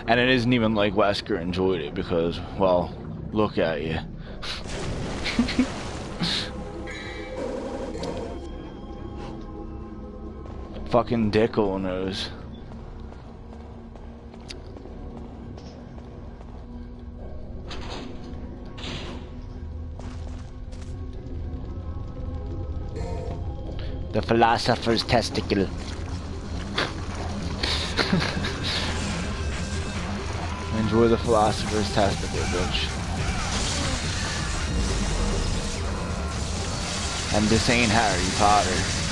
And it isn't even like Wesker enjoyed it because, well, look at you. Fucking dickhole knows. The philosopher's testicle. Enjoy the philosopher's testicle, bitch. And this ain't Harry Potter.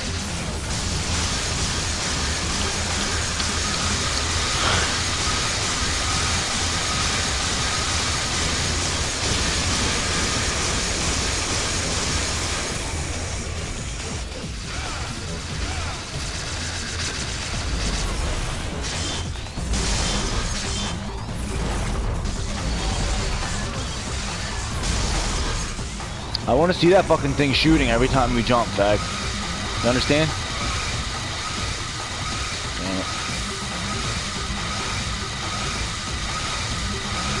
I want to see that fucking thing shooting every time we jump, fag. You understand? Damn it.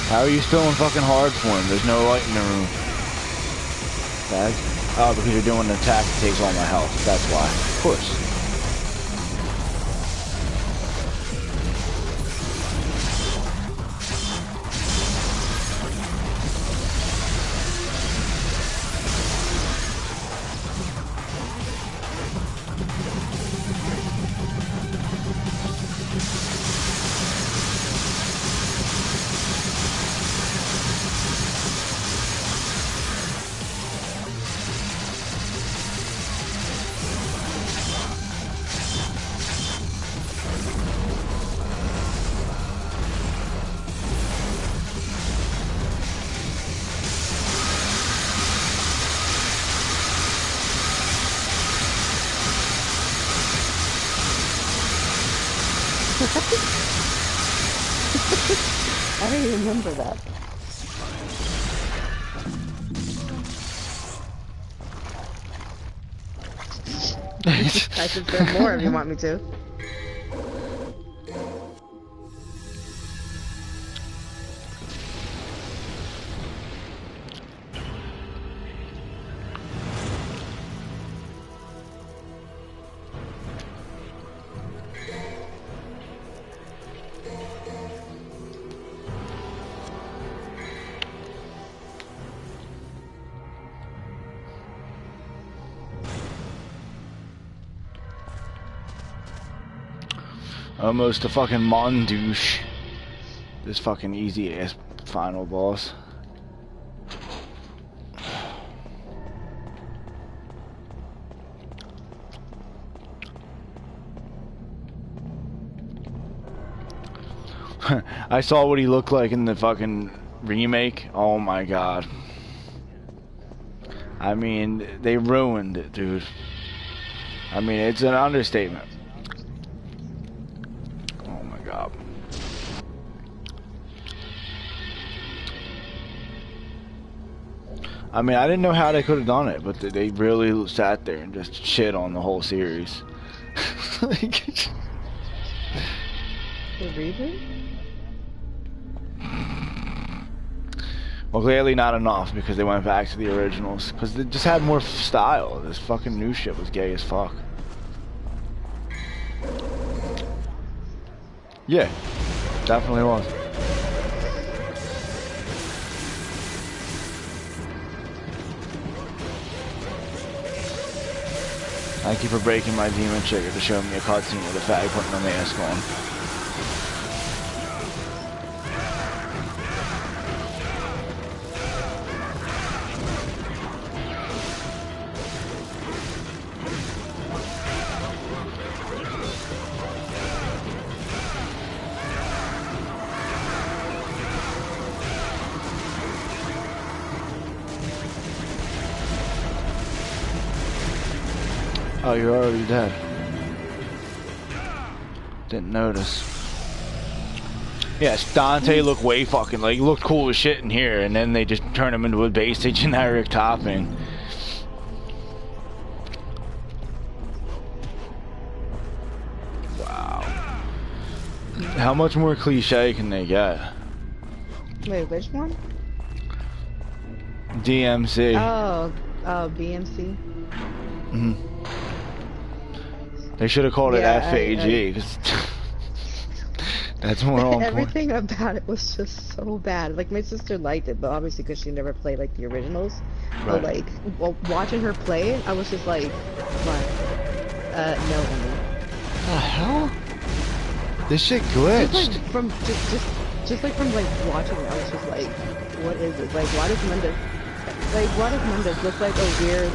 How are you still in fucking hard form? There's no light in the room. Fag? Oh, because you're doing an attack that takes all my health. That's why. Of course. I don't even remember that. I should say more if you want me to. Almost a fucking Mondouche. This fucking easy ass final boss. I saw what he looked like in the fucking remake. Oh my god. I mean, they ruined it, dude. I mean, it's an understatement. Oh my god. I mean, I didn't know how they could have done it, but they really sat there and just shit on the whole series. Like, The reboot? well, clearly not enough because they went back to the originals. Because they just had more style. This fucking new shit was gay as fuck. Yeah, definitely was. Thank you for breaking my demon trigger to show me a cutscene with a fag putting a mask on. Oh, you're already dead. Didn't notice. Yes, Dante looked way fucking, like, he looked cool as shit in here, and then they just turn him into a basic generic topping. Wow. How much more cliche can they get? Wait, which one? DMC. Oh, BMC. Mm-hmm. They should have called it FAG, because that's more on point. Everything about it was just so bad. Like, my sister liked it, but obviously because she never played, like, the originals. Right. But, like, watching her play it, I was just like, what? No, Emily. The hell? This shit glitched. Just like from like watching it, I was just like, what is this? Like, why does Mundus look like a weird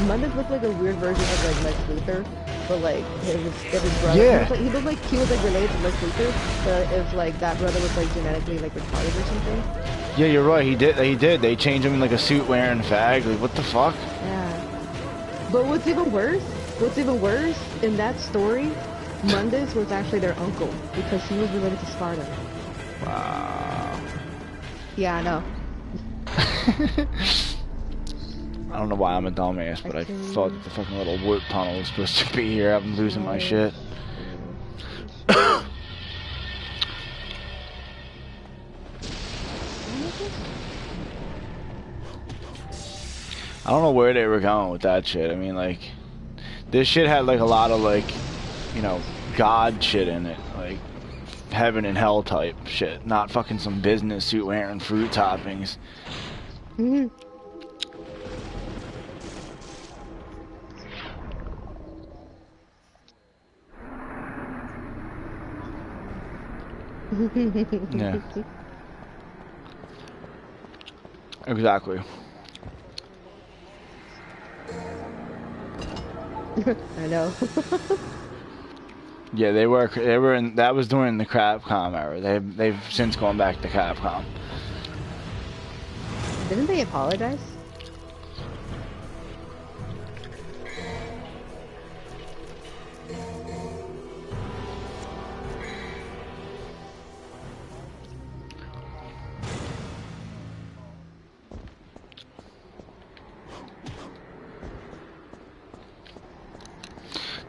Mundus looked like a weird version of like Lex Luthor, but like his brother. Yeah. He looked like related to Lex Luthor, but if like that brother was like genetically like retarded or something. Yeah, you're right. He did. They changed him in like a suit wearing fag. Like, what the fuck? Yeah. But what's even worse in that story, Mundus was actually their uncle because he was related to Sparta. Wow. Yeah, I know. I don't know why I'm a dumbass, but I thought that the fucking little warp tunnel was supposed to be here. I'm losing my shit. I don't know where they were going with that shit. I mean, like, this shit had like a lot of like, you know, God shit in it, like heaven and hell type shit, not fucking some business suit wearing fruit toppings. Mm-hmm. Yeah. Exactly. I know. Yeah, they were in, that was during the Capcom era. They've since gone back to Capcom. Didn't they apologize?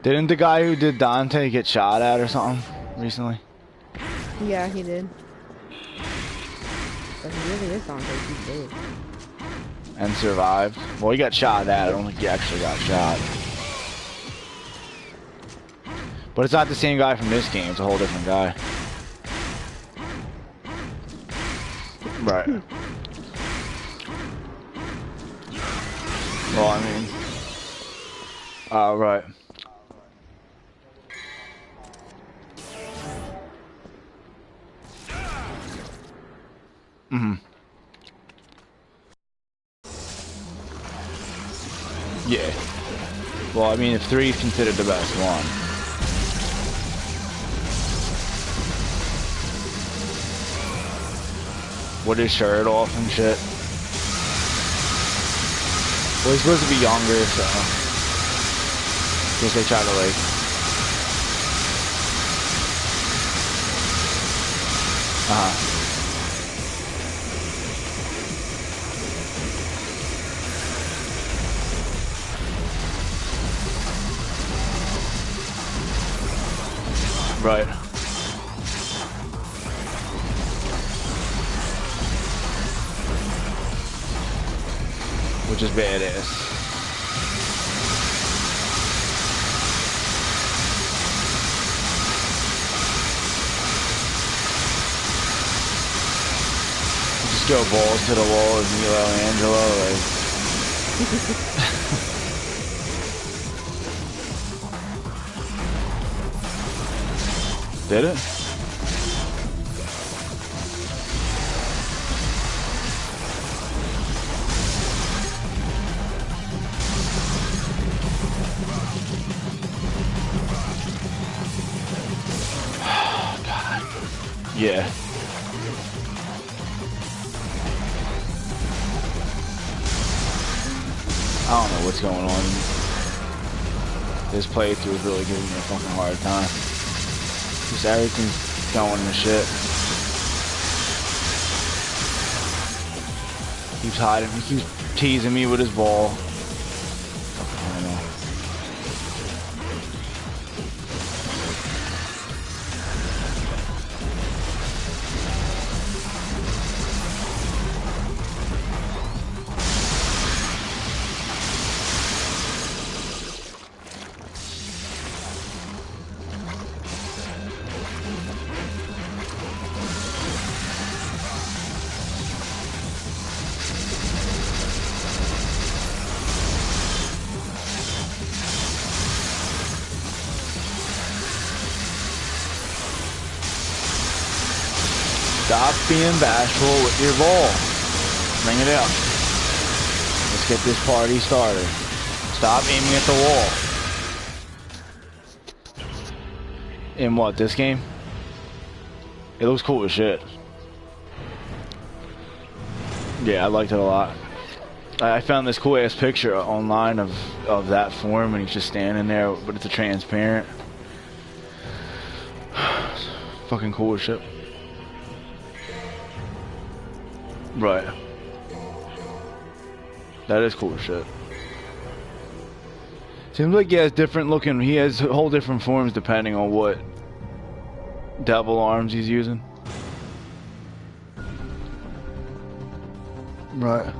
Didn't the guy who did Dante get shot at or something recently? Yeah, he did. But he really is Dante. He's big. And survived. Well, he got shot at. I don't think he actually got shot. But it's not the same guy from this game. It's a whole different guy. Right. Well, I mean... right. Mm-hmm. Yeah. Well, I mean, if 3 is considered the best one. With his shirt off and shit. Well, he's supposed to be younger, so I guess they try to like. Right. Which is badass. Just go balls to the wall as Michelangelo, like. Did it? Yeah. I don't know what's going on. This playthrough is really giving me a fucking hard time. Just everything's going to shit. Keeps hiding. He keeps teasing me with his ball. Fucking I don't know. Stop being bashful with your ball. Bring it out. Let's get this party started. Stop aiming at the wall. In what, this game? It looks cool as shit. Yeah, I liked it a lot. I found this cool ass picture online of that form and he's just standing there, but it's a transparent. Fucking cool as shit. Right. That is cool as shit. Seems like he has different looking, he has whole different forms depending on what devil arms he's using. Right.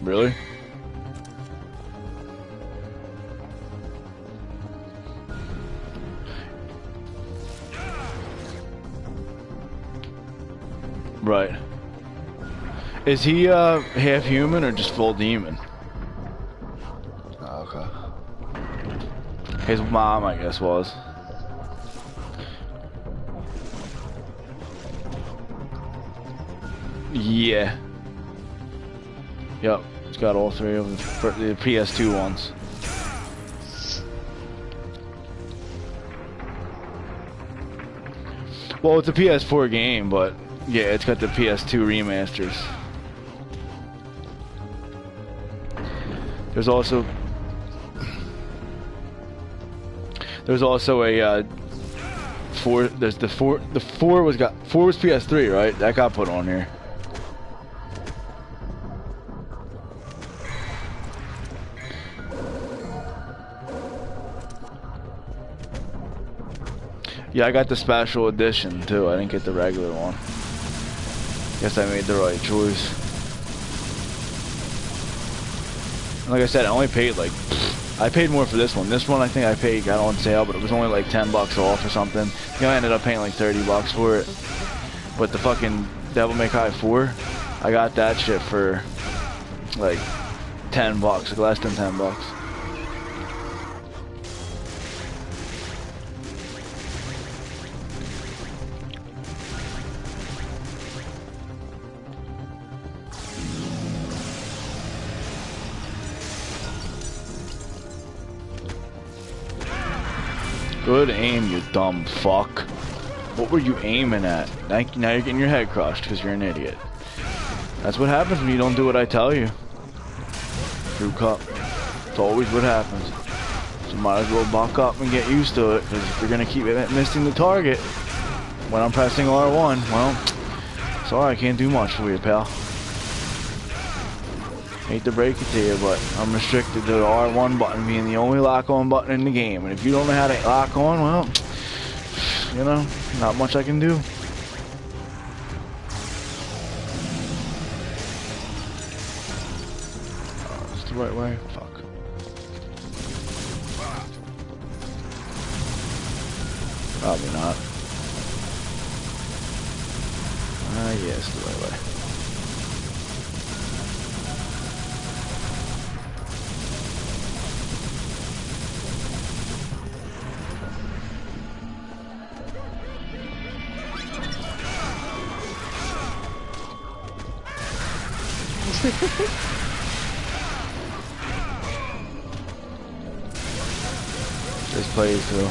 Really? Right. Is he half human or just full demon? Oh, okay. His mom, I guess, was. Yeah. Yep. It's got all three of them for the PS2 ones. Well, it's a PS4 game, but yeah, it's got the PS2 remasters. There's also a 4. There's the 4. The 4 was PS3, right? That got put on here. Yeah, I got the special edition too. I didn't get the regular one. Guess I made the right choice. Like I said, I only paid like, I paid more for this one. This one I think I paid, got on sale, but it was only like 10 bucks off or something. You know, I ended up paying like 30 bucks for it. But the fucking Devil May Cry 4, I got that shit for Like $10, like less than $10. Good aim, you dumb fuck. What were you aiming at? Now you're getting your head crushed because you're an idiot. That's what happens when you don't do what I tell you. True cup. It's always what happens. So might as well buck up and get used to it, because if you're gonna keep missing the target when I'm pressing R1, well, sorry, I can't do much for you, pal. Hate to break it to you, but I'm restricted to the R1 button being the only lock-on button in the game. And if you don't know how to lock on, well, you know, not much I can do. It's the right way. Fuck. Probably not. Yeah, it's the right way. This plays too.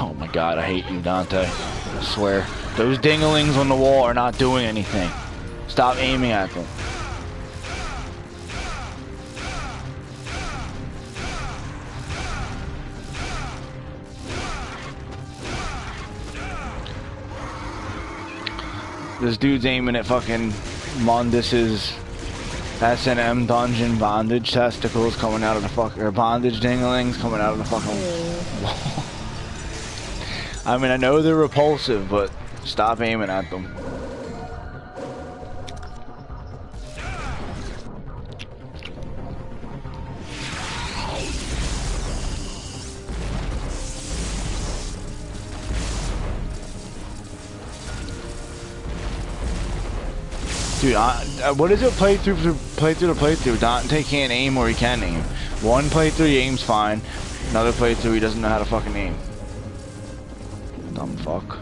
Oh my god, I hate you, Dante. I swear. Those dinglings on the wall are not doing anything. Stop aiming at them. This dude's aiming at fucking Mundus's S&M dungeon bondage testicles coming out of the fucking, or bondage dinglings coming out of the fucking wall. I mean, I know they're repulsive, but stop aiming at them. Dude, what is it playthrough to playthrough? Dante can't aim or he can aim. One playthrough he aims fine. Another playthrough he doesn't know how to fucking aim. Dumb fuck.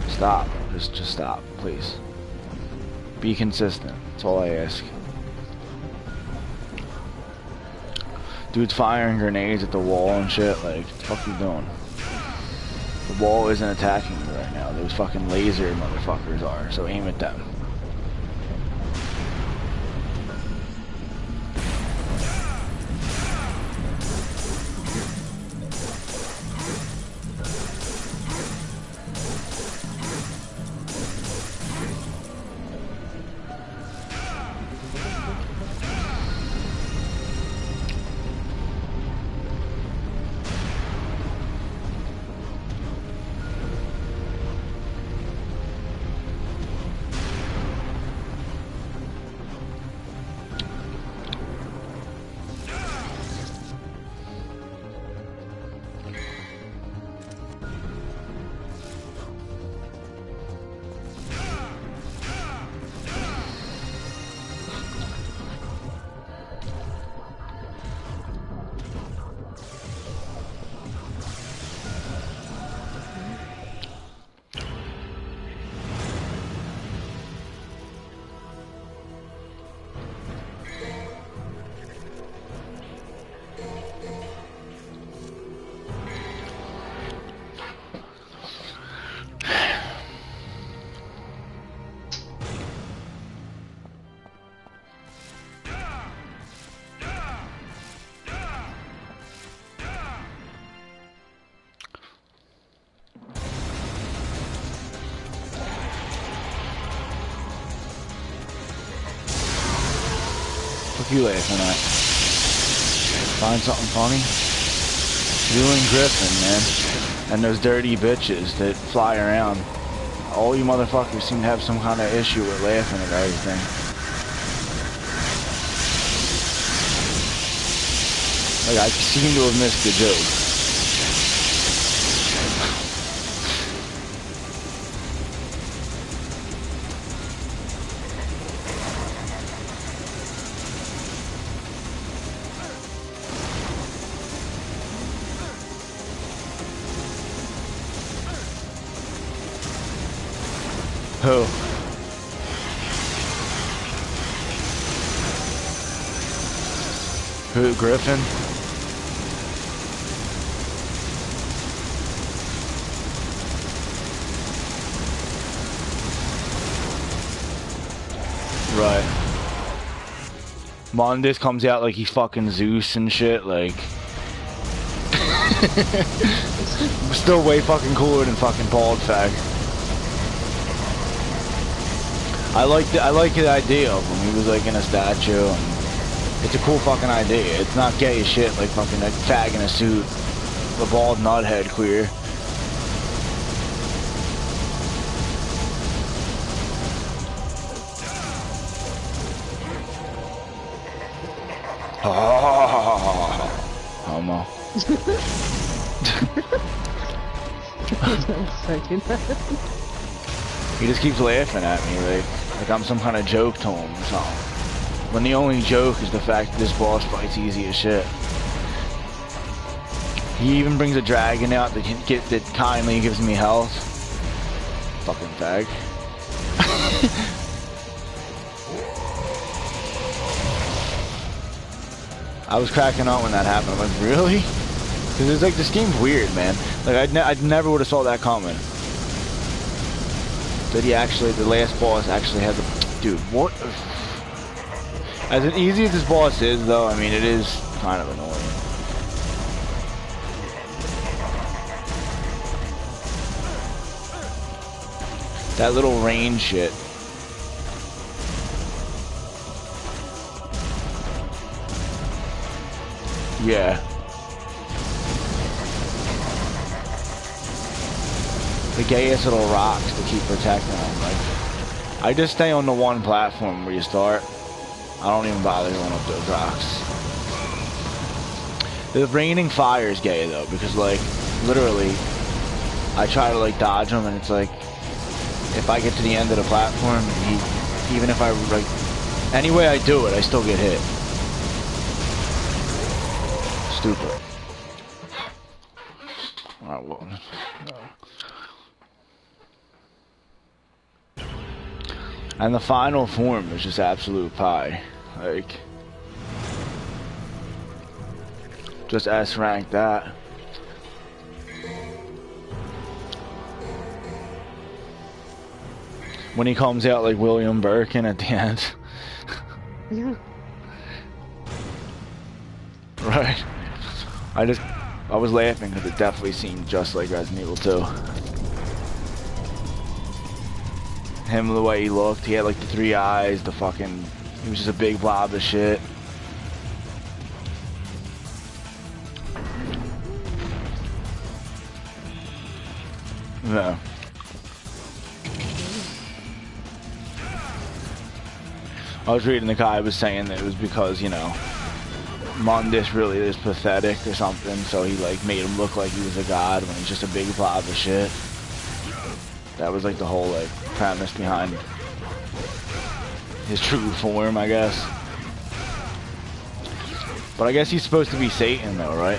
Stop. Just stop, please. Be consistent. That's all I ask. Dude's firing grenades at the wall and shit. Like, what the fuck you doing? The wall isn't attacking you right now. Those fucking laser motherfuckers are. So aim at them. What you laughing at? Find something funny? You and Griffin, man. And those dirty bitches that fly around. All you motherfuckers seem to have some kind of issue with laughing at everything. Like, I seem to have missed the joke. Who? Who? Griffin? Right. Mondes comes out like he's fucking Zeus and shit, like... Still way fucking cooler than fucking Bald Fag. I like the idea of him. He was like in a statue. And it's a cool fucking idea. It's not gay as shit like fucking a fag in a suit. The bald nuthead queer. Homo. He just keeps laughing at me like I'm some kind of joke to him or something. When the only joke is the fact that this boss fight's easy as shit. He even brings a dragon out that kindly gives me health. Fucking fag. I was cracking up when that happened. I'm like, really? Because it's like, this game's weird, man. Like, I never would have saw that coming. That he actually, the last boss actually had the... Dude, what? As easy as this boss is, though, I mean, it is kind of annoying. That little range shit. Yeah. The gayest little rocks to keep protecting them. Like, I just stay on the one platform where you start. I don't even bother going up those rocks. The raining fire is gay though, because like, literally, I try to like dodge them, and it's like, if I get to the end of the platform, and even if I like, any way I do it, I still get hit. Stupid. Alright, well. And the final form is just absolute pie. Like, just S rank that. When he comes out like William Birkin at the end. Yeah. Right. I was laughing because it definitely seemed just like Resident Evil 2. Him, the way he looked, he had like the 3 eyes, the fucking, he was just a big blob of shit. No. I was reading the guy was saying that it was because, you know, Mundus really is pathetic or something, so he like made him look like he was a god when he's just a big blob of shit. That was like the whole like premise behind his true form, I guess. But I guess he's supposed to be Satan though, right?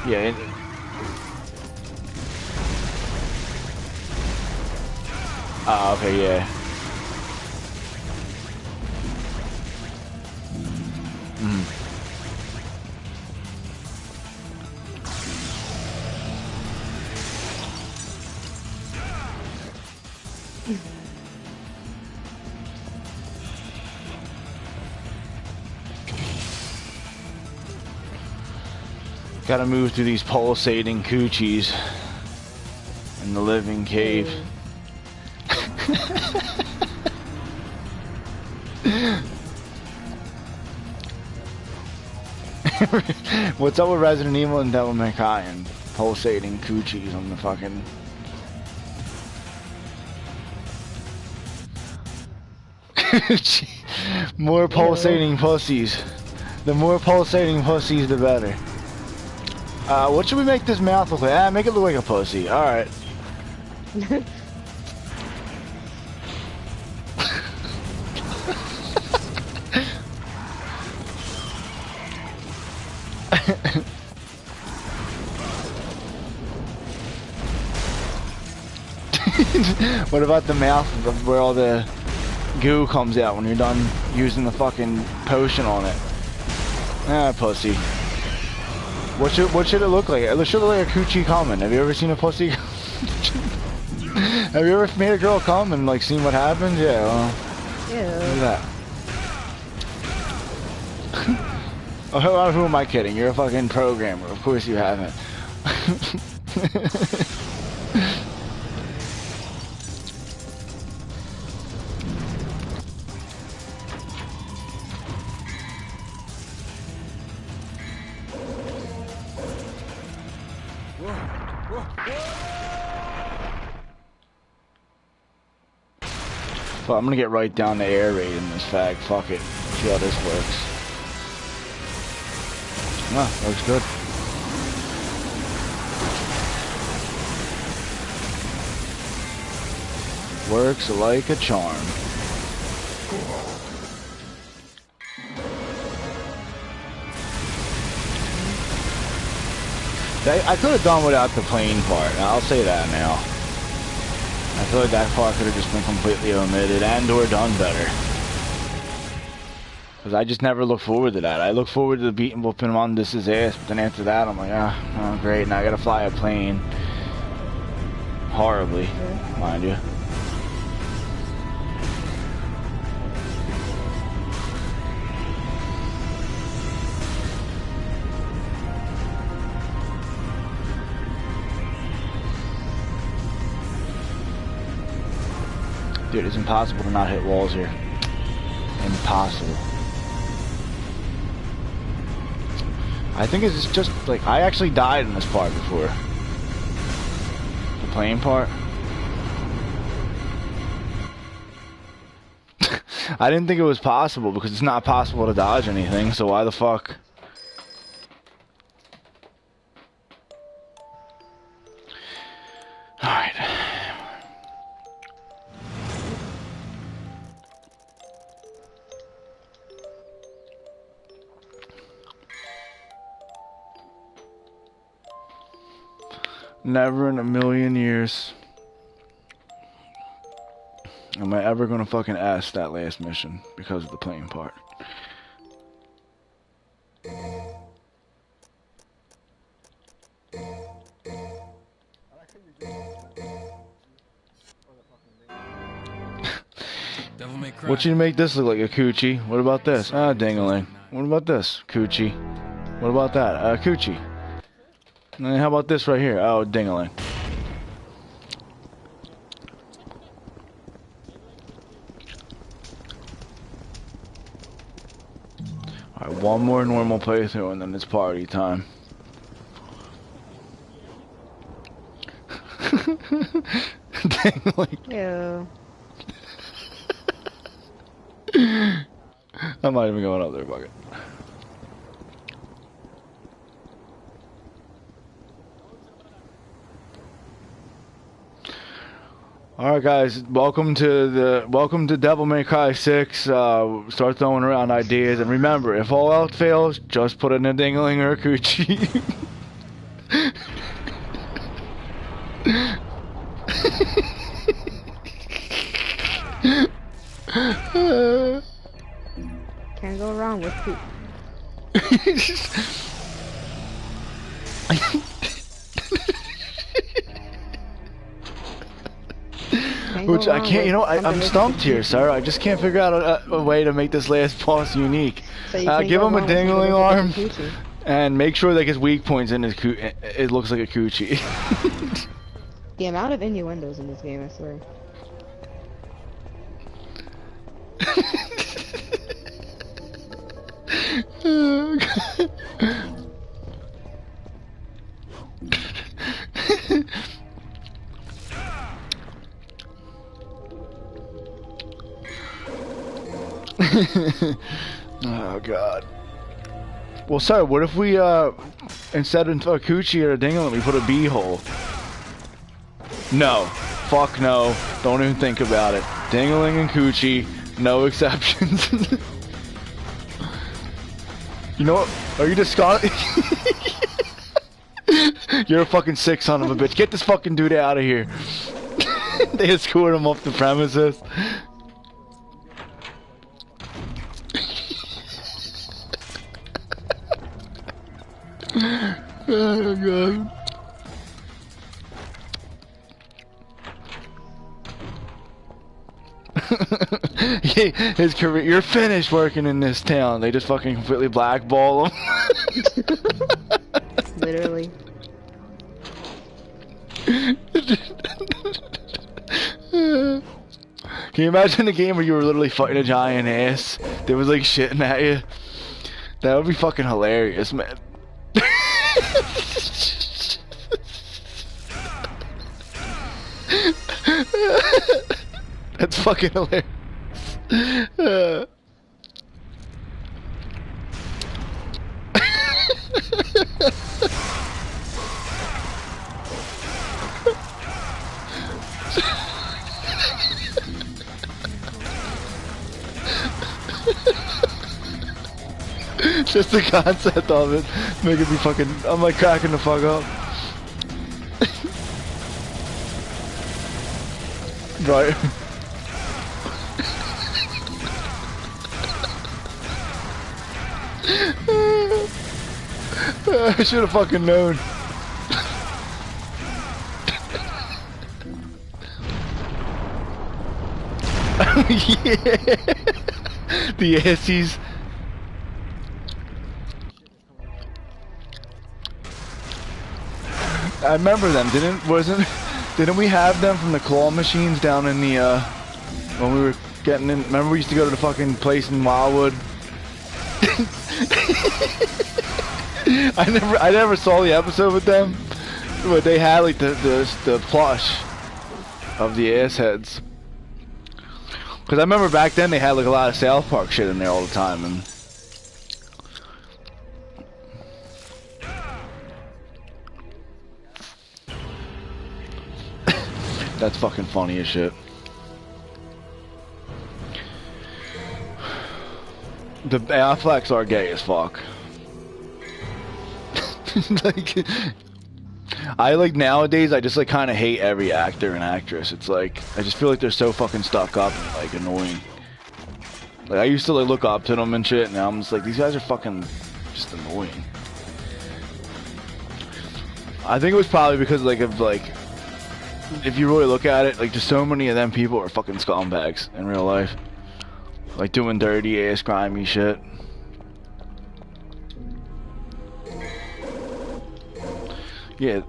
Yeah. Oh, okay, yeah. Gotta move through these pulsating coochies in the living cave. What's up with Resident Evil and Devil May Cry and pulsating coochies on the fucking... More pulsating pussies. The more pulsating pussies, the better. What should we make this mouth look like? Make it look like a pussy. Alright. What about the mouth where all the goo comes out when you're done using the fucking potion on it? Ah, pussy. What should it look like? It should look like a coochie coming. Have you ever seen a pussy? Have you ever made a girl come and like seen what happens? Yeah, well, look at that. Who am I kidding? You're a fucking programmer. Of course you haven't. But I'm gonna get right down to air raid in this fag. Fuck it. See how this works. Ah, looks good. Works like a charm. I could have done without the plane part. I'll say that now. I feel like that part could have just been completely omitted and or done better. Because I just never look forward to that. I look forward to the beating whooping him on this is ass, but then after that I'm like, oh great, now I gotta fly a plane. Horribly, mind you. Dude, it's impossible to not hit walls here. Impossible. I think it's just like I actually died in this part before. The plane part. I didn't think it was possible because it's not possible to dodge anything, so why the fuck? Alright. Never in a million years am I ever gonna fucking ask that last mission because of the plane part. What you make this look like a coochie? What about this? Ah, dingling. What about this? Coochie. What about that? Coochie. And how about this right here? Oh, dingling. Alright, one more normal playthrough and then it's party time. Dingling. Ew. I'm not even going up there, fuck it. Alright guys, welcome to Devil May Cry 6. Start throwing around ideas, and remember, if all else fails, just put in a dingling or a coochie. Can't go wrong with poop. Which I can't, you know, I'm stumped here, sir. I just can't figure out a way to make this last boss unique. So give him a dingling arm, and make sure like his weak points in his it looks like a coochie. The amount of innuendos in this game, I swear. Oh, God. Oh God. Well, sir, what if we instead of a coochie or a dingling, we put a bee-hole? No. Fuck no. Don't even think about it. Dingling and coochie, no exceptions. You know what? Are you disgusted? You're a fucking sick son of a bitch. Get this fucking dude out of here. They escort him off the premises. Oh god. His career, you're finished working in this town. They just fucking completely blackball him. Literally. Can you imagine a game where you were literally fighting a giant ass that was like shitting at you? That would be fucking hilarious, man. That's fucking hilarious. Just the concept of it making me fucking, I'm like cracking the fuck up. Right. I should have fucking known. Yeah. The assies. I remember them. Didn't we have them from the claw machines down in the when we were getting in? Remember we used to go to the fucking place in Wildwood. I never saw the episode with them, but they had like the plush of the ass heads. Cause I remember back then they had like a lot of South Park shit in there all the time, and that's fucking funny as shit. The Afflecks are gay as fuck. Like, I like nowadays I just like kind of hate every actor and actress. It's like I just feel like they're so fucking stuck up and like annoying. Like I used to like look up to them and shit, and now I'm just like these guys are fucking just annoying. I think it was probably because like of like if you really look at it, like just so many of them people are fucking scumbags in real life, like doing dirty ass grimy shit. Yeah.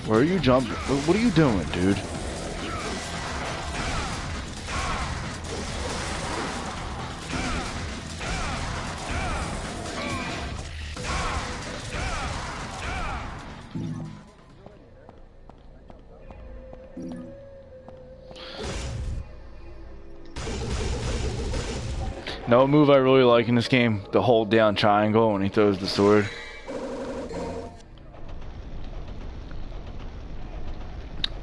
Where are you jumping? What are you doing, dude? No move I really like in this game, the hold down triangle when he throws the sword.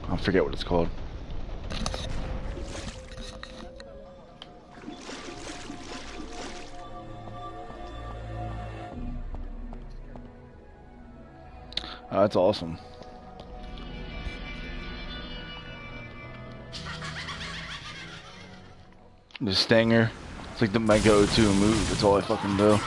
I forget what it's called. Oh, that's awesome. The stinger. It's like my go-to move. That's all I fucking do.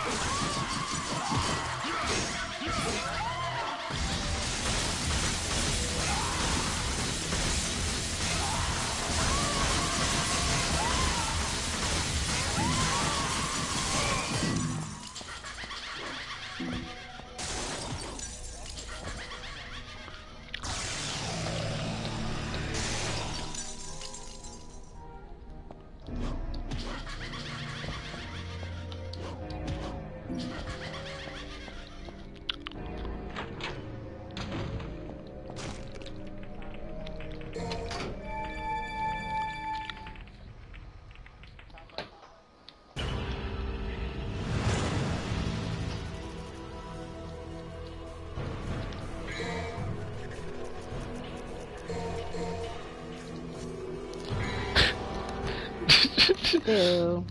Ew.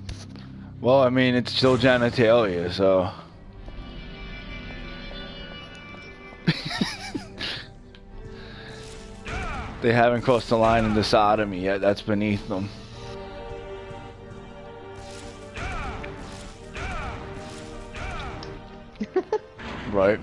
Well, I mean, it's still genitalia, so. They haven't crossed the line into sodomy yet. That's beneath them. Right.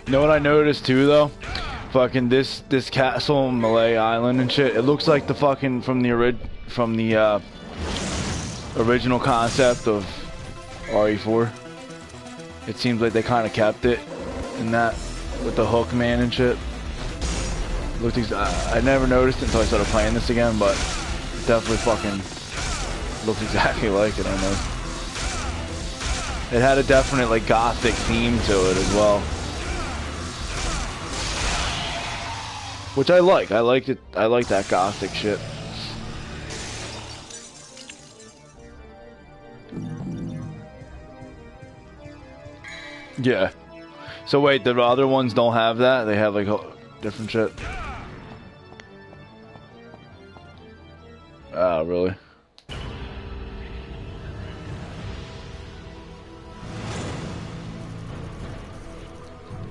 You know what I noticed too, though? Fucking this castle on Malay Island and shit. It looks like the fucking from the original concept of RE4. It seems like they kind of kept it in that with the hook man and shit. Looked I never noticed it until I started playing this again, but it definitely fucking looks exactly like it almost. It had a definite like gothic theme to it as well. Which I like. I like it. I like that gothic shit. Yeah. So wait, the other ones don't have that? They have like different shit? Oh, really?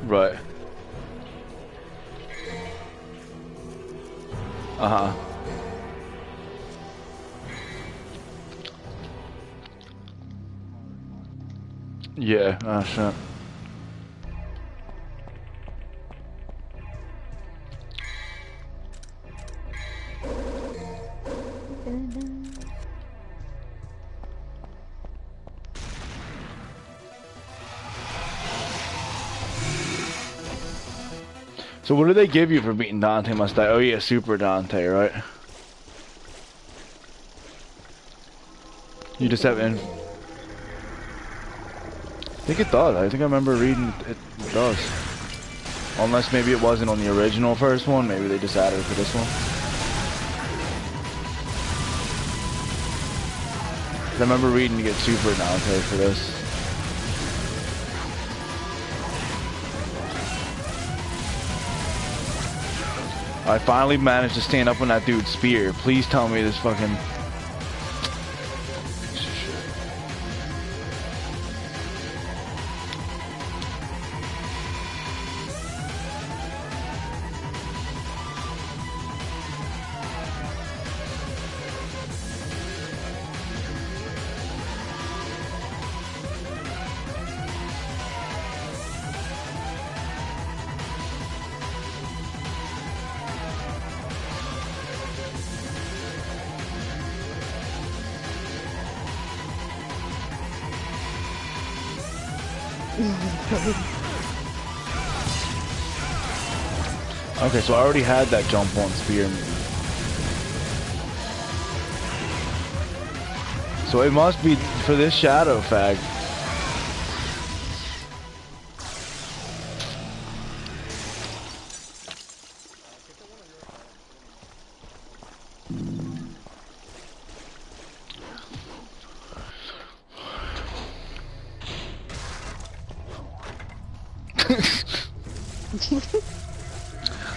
Right. Uh-huh. Yeah, oh shit. So what do they give you for beating Dante Must Die? Oh yeah, Super Dante, right? You just have in. I think it does. I think I remember reading it does. Unless maybe it wasn't on the original first one. Maybe they just added it for this one. I remember reading to get Super Dante for this. I finally managed to stand up on that dude's spear. Please tell me this fucking... Okay, so I already had that jump on spear. So it must be for this shadow fag.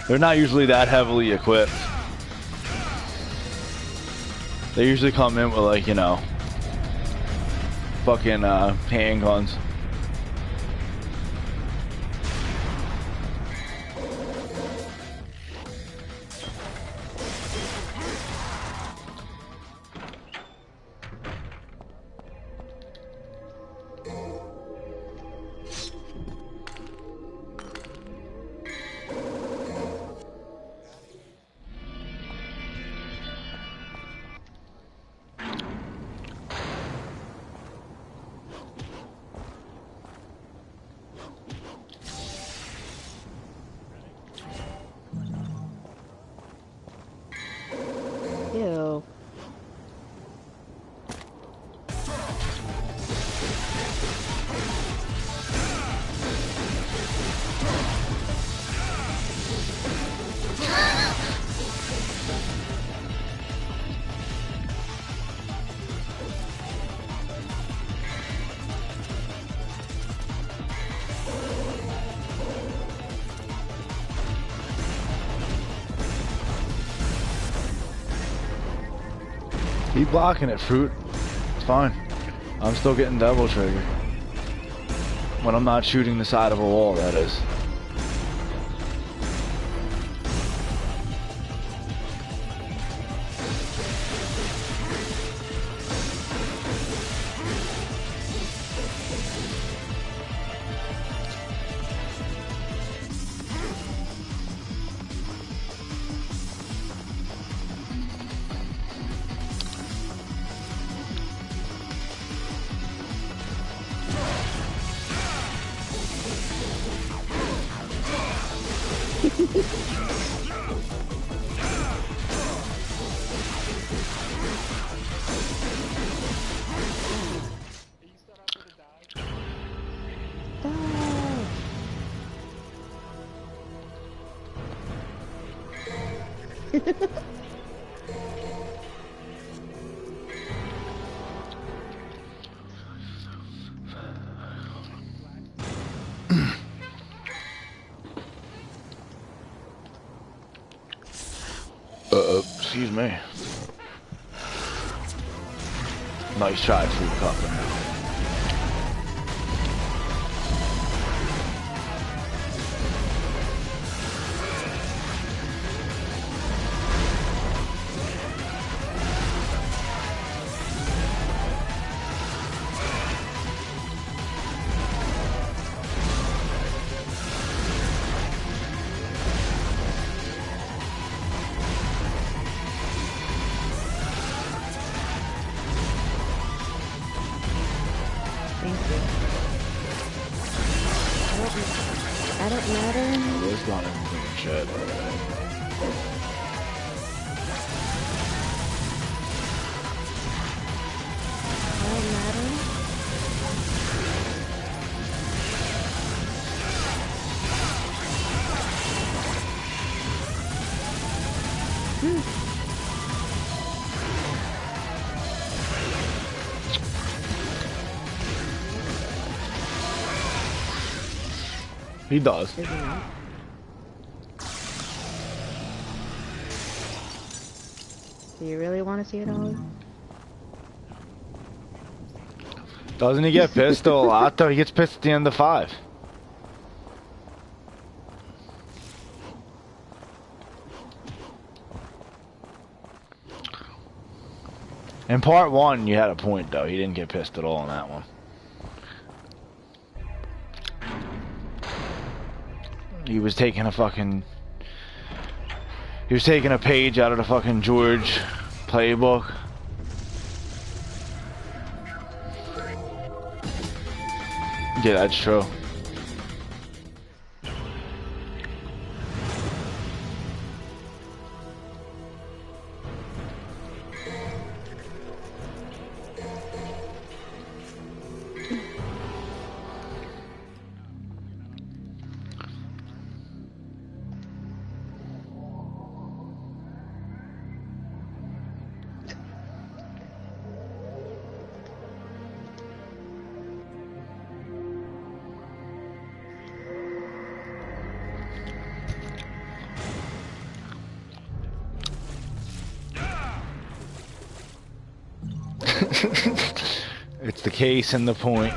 They're not usually that heavily equipped. They usually come in with like, you know, fucking handguns. Ew. Keep blocking it, Fruit. It's fine. I'm still getting double trigger. When I'm not shooting the side of a wall, that is. Excuse me. Nice try, Fruit Cup. Thank you. I don't matter. It's not even shit. I don't matter. He does. Does he not? Do you really want to see it all? Doesn't he get pissed a lot though? He gets pissed at the end of 5. In part 1, you had a point though. He didn't get pissed at all in that one. He was taking a fucking... He was taking a page out of the fucking George playbook. Yeah, that's true. It's the case and the point.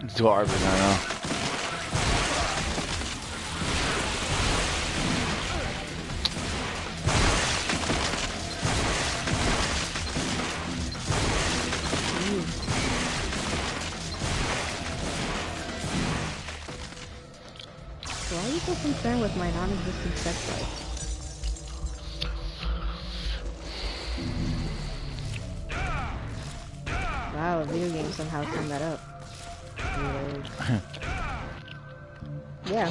It's garbage, I know. Why are you so concerned with my non-existent sex life? Wow, a video game somehow summed that up. Yeah,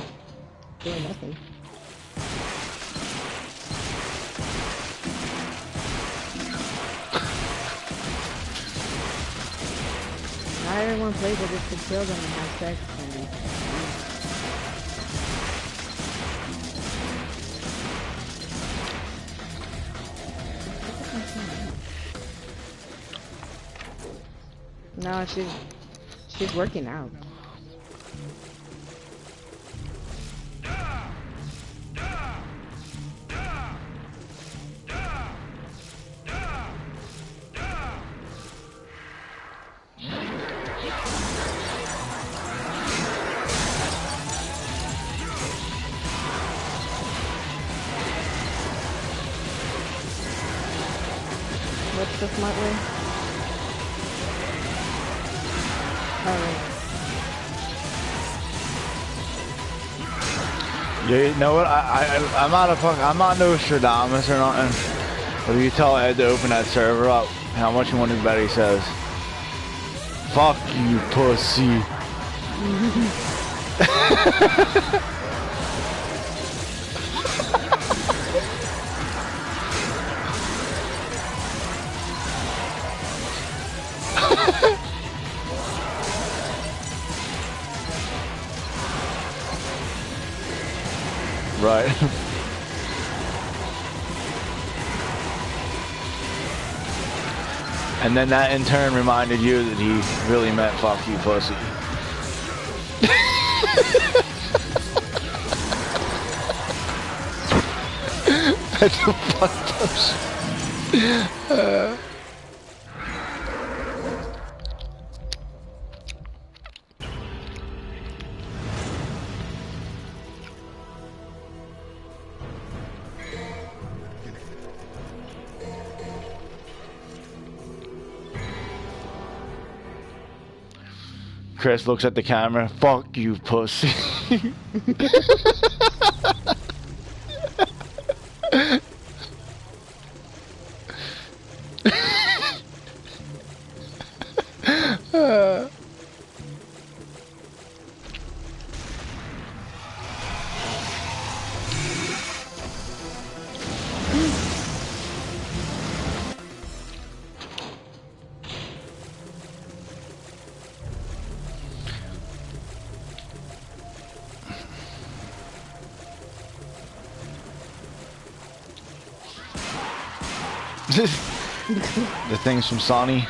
doing nothing. Not everyone plays it just to kill them and have sex and... No, she's working out. What's the smart way? Alright. Yeah, you know what? I'm not Nostradamus or nothing. But if you tell Ed to open that server up, how much you want to bet he says? Fuck you, pussy. Right. And then that in turn reminded you that he really meant fuck you, pussy. That's a fucked up shit. Chris looks at the camera. Fuck you, pussy. The things from Sony.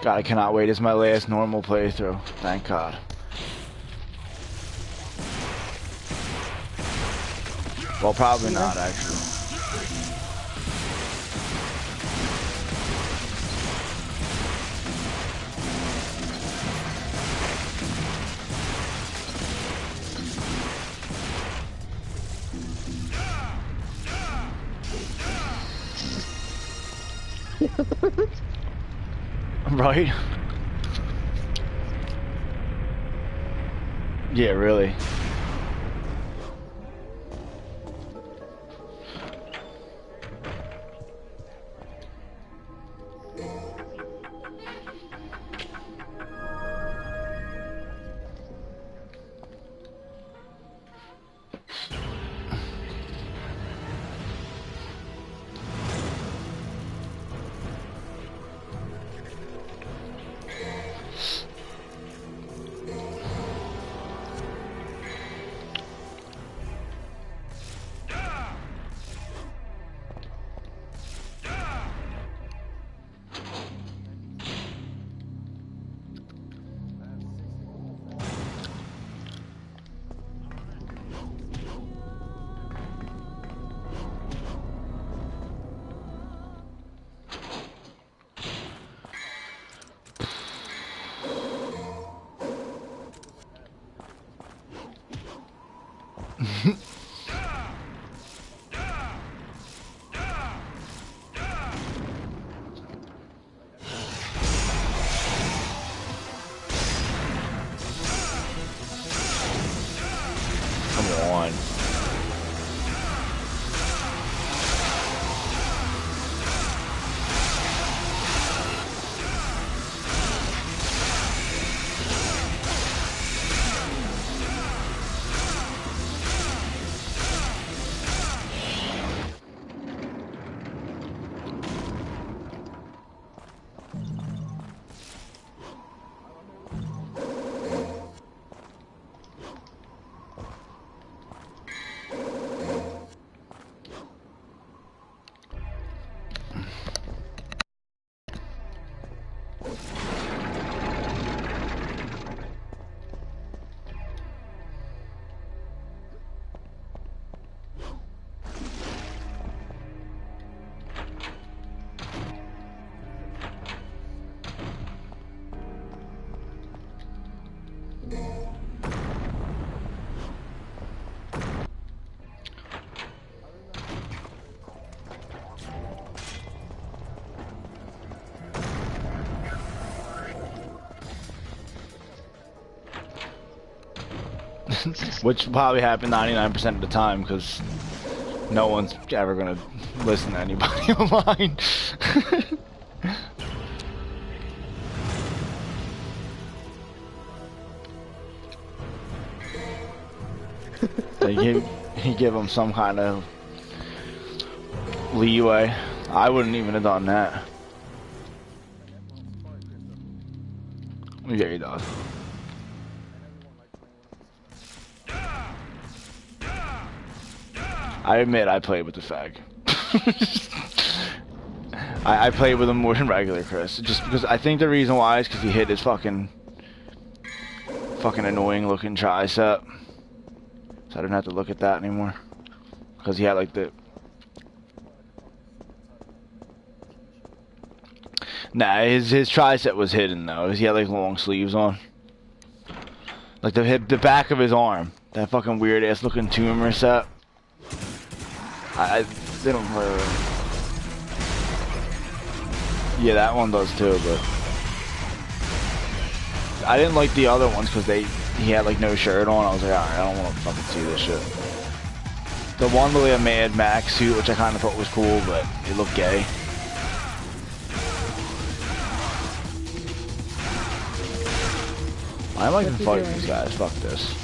God, I cannot wait. It's my last normal playthrough. Thank God. Well, probably not, actually. Right? Yeah, really. Which probably happened 99% of the time because no one's ever gonna listen to anybody online. He give him some kind of leeway. I wouldn't even have done that. Yeah, he does. I admit I played with the fag. I played with him more than regular Chris. Just because I think the reason why is because he hit his fucking annoying looking tricep. So I didn't have to look at that anymore. Because he had like the... Nah, his tricep was hidden though. He had like long sleeves on. Like the back of his arm. That fucking weird ass looking tumor set. They don't play with it. Yeah, that one does too, but I didn't like the other ones because he had like no shirt on. I was like, alright, I don't want to fucking see this shit. The one with like a Mad Max suit, which I kind of thought was cool, but it looked gay. Why am I even fighting these guys? Fuck this.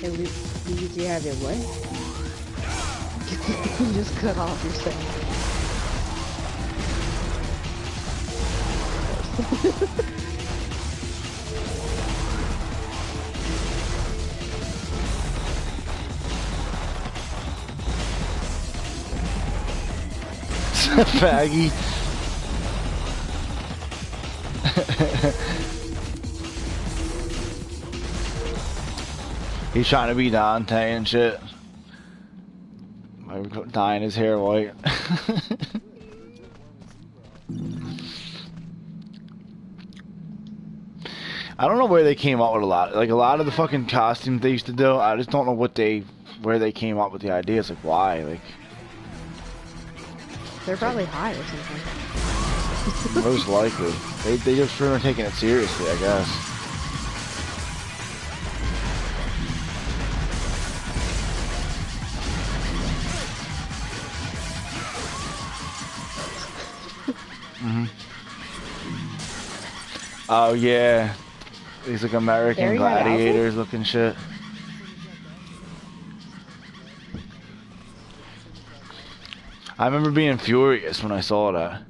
At least you have it what? You just cut off your sound. Faggy. He's trying to be Dante and shit. Dyeing his hair white. I don't know where they came up with a lot of the fucking costumes they used to do. I just don't know where they came up with the ideas. Like why? Like they're probably high or something. Most likely. They just weren't taking it seriously, I guess. Oh yeah. These like American gladiators looking shit. I remember being furious when I saw that.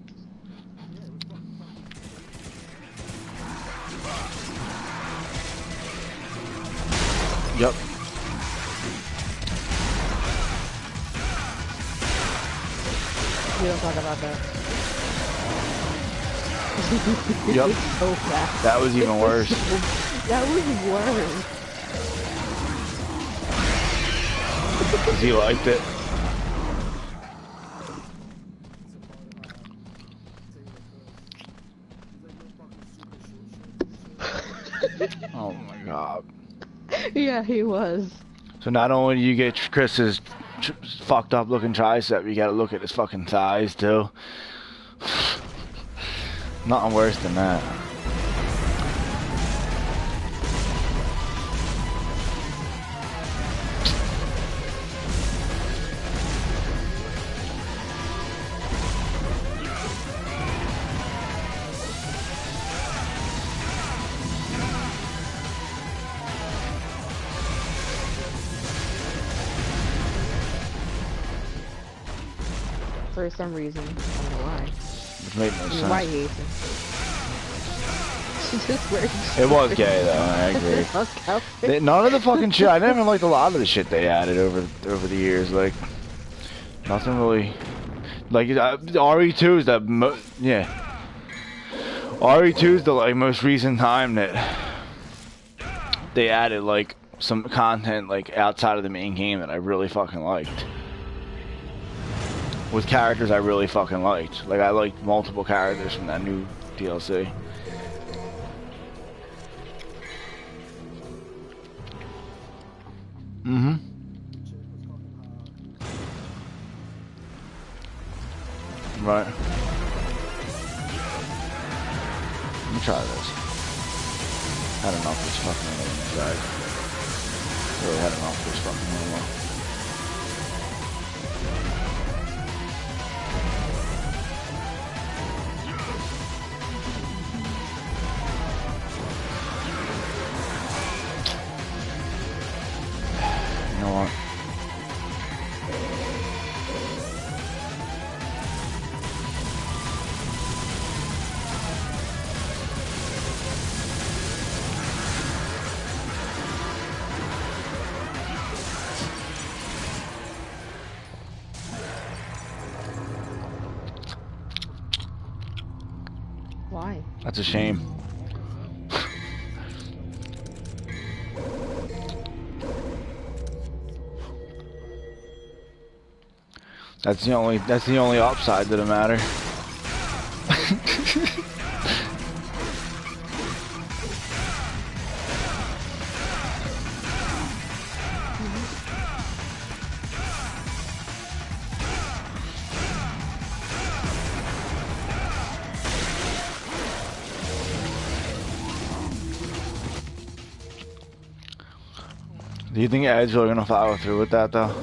Yep. We don't talk about that. Yep. So fast. That was even worse. That was worse. Cause he liked it. Oh my god. Yeah, he was. So not only do you get Chris's fucked up looking tricep, you gotta look at his fucking thighs too. Nothing worse than that. For some reason. I don't know why. Which made no sense. Why he hates him. She just wears. It was gay though, I agree. None of the fucking shit, I never liked a lot of the shit they added over the years, like, nothing really, like, RE2 is yeah. RE2 is the, like, most recent time that they added, like, some content, like, outside of the main game that I really fucking liked. With characters I really fucking liked. Like, I liked multiple characters from that new DLC. Mm-hmm. Right. Let me try this. Had enough of this fucking animal, guys. Really had enough of this fucking animal. You know what? Why? That's a shame. That's the only upside to the matter. Do you think Ed's really gonna follow through with that though?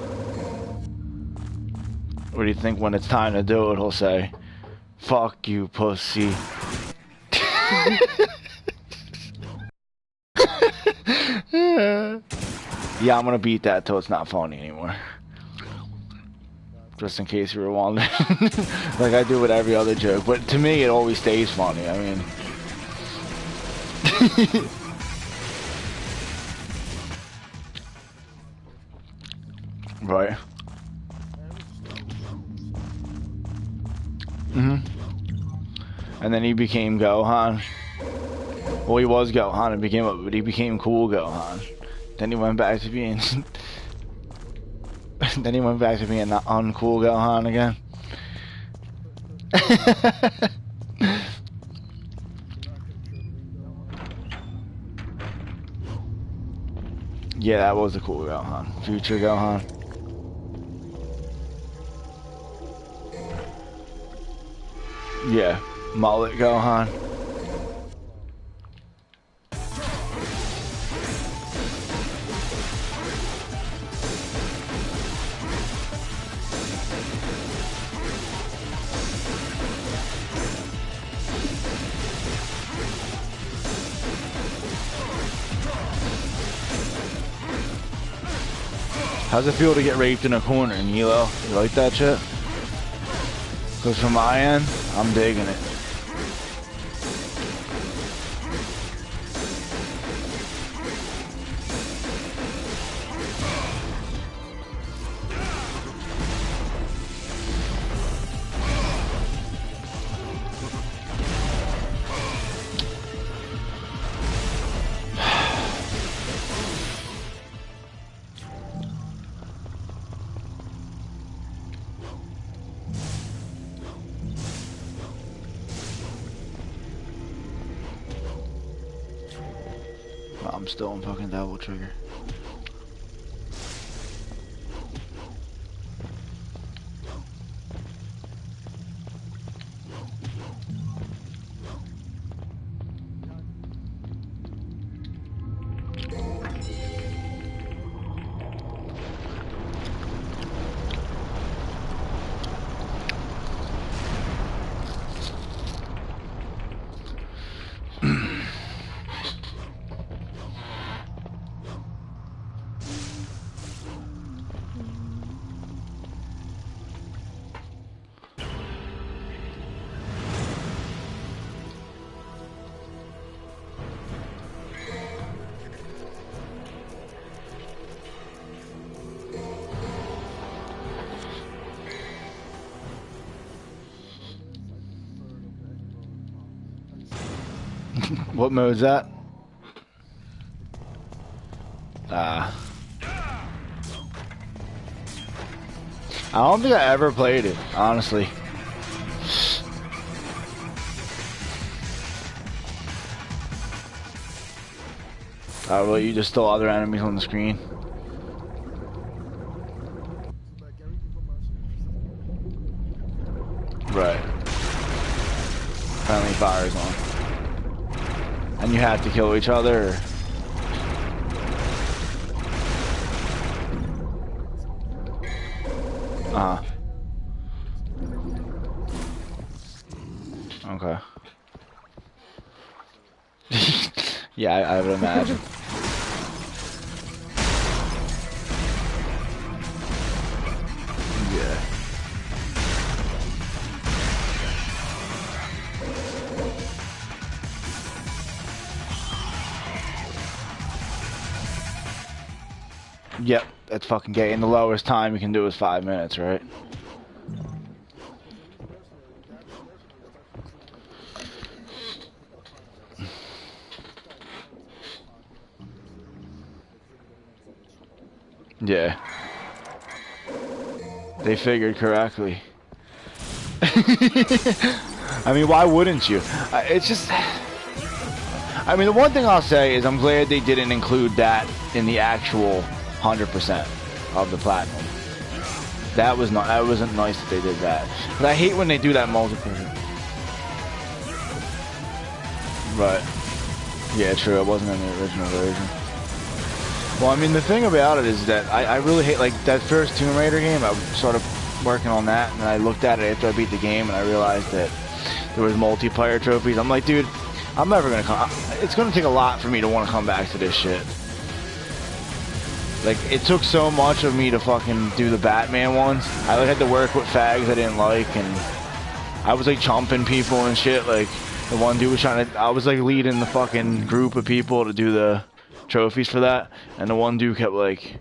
Or do you think when it's time to do it, he'll say, "Fuck you, pussy"? Yeah, I'm gonna beat that till it's not funny anymore. Just in case you were wondering. Like I do with every other joke. But to me, it always stays funny. I mean... Right. And then he became Gohan. Well, he was Gohan and but he became Cool Gohan. Then he went back to being... then he went back to being the uncool Gohan again. Yeah, that was the cool Gohan. Future Gohan. Yeah, mullet Gohan. How's it feel to get raped in a corner, Nilo? You like that shit? Because from my end, I'm digging it. I'm still on fucking double trigger. What mode is that? I don't think I ever played it, honestly. Oh, well, you just stole other enemies on the screen. Right. Friendly fire's on. And you have to kill each other, or? Okay. Yeah, I would imagine. Yeah. Yep, that's fucking gay. And the lowest time you can do is 5 minutes, right? Yeah. They figured correctly. I mean, why wouldn't you? It's just... I mean, the one thing I'll say is I'm glad they didn't include that in the actual 100% of the platinum. That was not. That wasn't nice that they did that. But I hate when they do that multiplayer. Right. Yeah, true. It wasn't in the original version. Well, I mean, the thing about it is that I really hate, like, that first Tomb Raider game. I was sort of working on that, and I looked at it after I beat the game, and I realized that there was multiplayer trophies. I'm like, dude, I'm never gonna come. It's gonna take a lot for me to want to come back to this shit. Like, it took so much of me to fucking do the Batman ones. I like had to work with fags I didn't like, and I was like chomping people and shit. Like, the one dude was trying to, I was like leading the fucking group of people to do the trophies for that, and the one dude kept like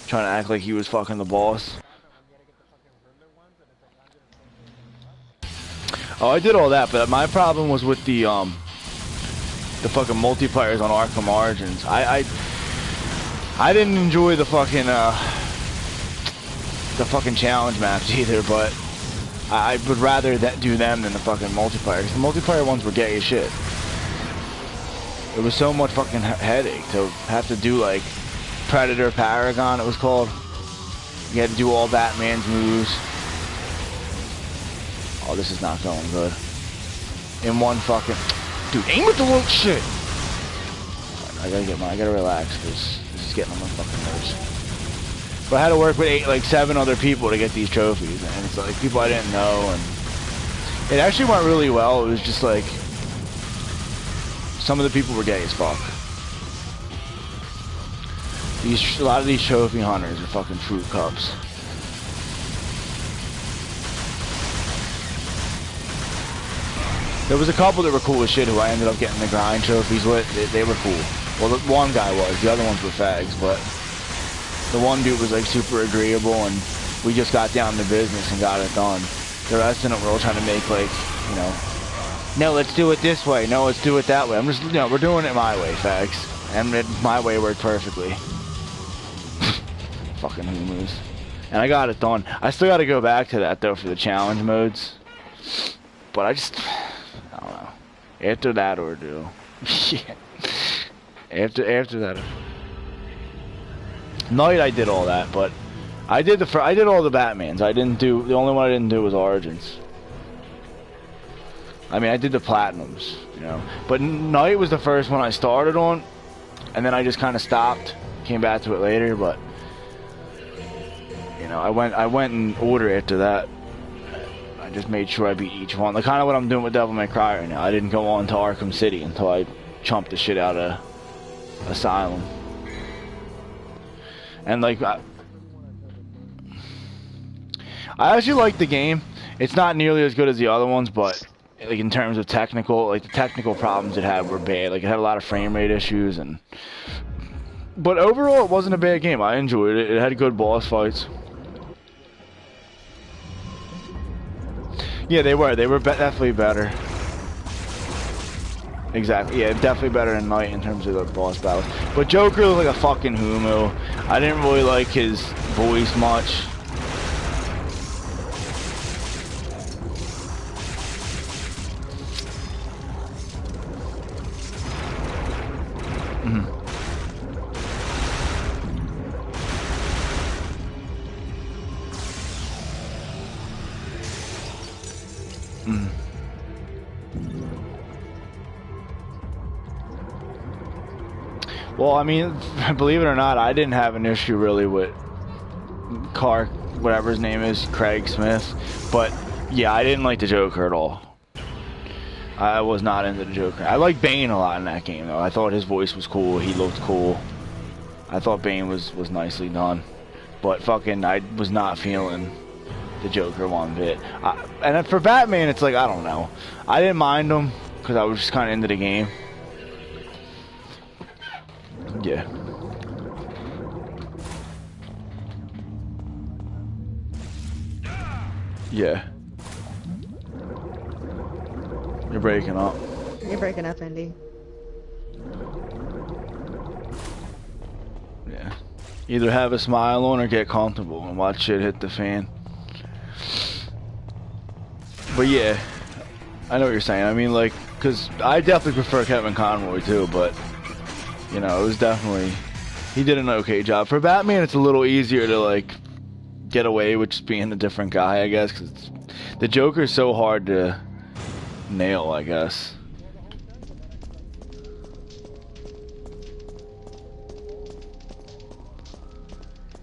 trying to act like he was fucking the boss. Oh, I did all that, but my problem was with the fucking multiplayers on Arkham Origins. I didn't enjoy the fucking challenge maps either, but I would rather do them than the fucking multiplayer. 'Cause the multiplayer ones were gay as shit. It was so much fucking headache to have to do like Predator Paragon, it was called. You had to do all Batman's moves. Oh, this is not going good. In one fucking... Dude, aim with the little shit! I gotta relax, because this is getting on my fucking nerves. But I had to work with 7 other people to get these trophies, and it's like people I didn't know, and... It actually went really well. It was just like... Some of the people were gay as fuck. A lot of these trophy hunters are fucking fruit cups. There was a couple that were cool as shit who I ended up getting the grind trophies with. They were cool. Well, the one guy was. The other ones were fags, but the one dude was like super agreeable, and we just got down to business and got it done. The rest of them were all trying to make like, you know, no, let's do it this way. No, let's do it that way. I'm just, you know, we're doing it my way, fags. And my way worked perfectly. Fucking humus. And I got it done. I still got to go back to that though for the challenge modes. But I don't know. After that ordeal. Yeah. After that. Night I did all that, but I did all the Batmans. The only one I didn't do was Origins. I mean, I did the Platinums, you know. But Night was the first one I started on, and then I just kind of stopped. Came back to it later, but you know, I went in order after that. I just made sure I beat each one. Like kind of what I'm doing with Devil May Cry right now. I didn't go on to Arkham City until I chomped the shit out of Asylum. And like, I actually like the game. It's not nearly as good as the other ones, but like in terms of the technical problems it had were bad. Like it had a lot of frame rate issues, but overall it wasn't a bad game. I enjoyed it. It had good boss fights. Yeah, they were definitely better. Exactly. Yeah, definitely better than Night in terms of the boss battles. But Joker was like a fucking humo. I didn't really like his voice much. Well, I mean, believe it or not, I didn't have an issue really with whatever his name is, Craig Smith. But yeah, I didn't like the Joker at all. I was not into the Joker. I liked Bane a lot in that game, though. I thought his voice was cool. He looked cool. I thought Bane was nicely done. But fucking, I was not feeling the Joker one bit. And for Batman, it's like, I don't know. I didn't mind him because I was just kind of into the game. Yeah. Yeah. You're breaking up. You're breaking up, Andy. Yeah. Either have a smile on or get comfortable and watch shit hit the fan. But yeah, I know what you're saying. I mean, like, because I definitely prefer Kevin Conroy too, but you know, it was definitely, he did an okay job. For Batman, it's a little easier to like get away with just being a different guy, I guess, because the Joker is so hard to nail, I guess.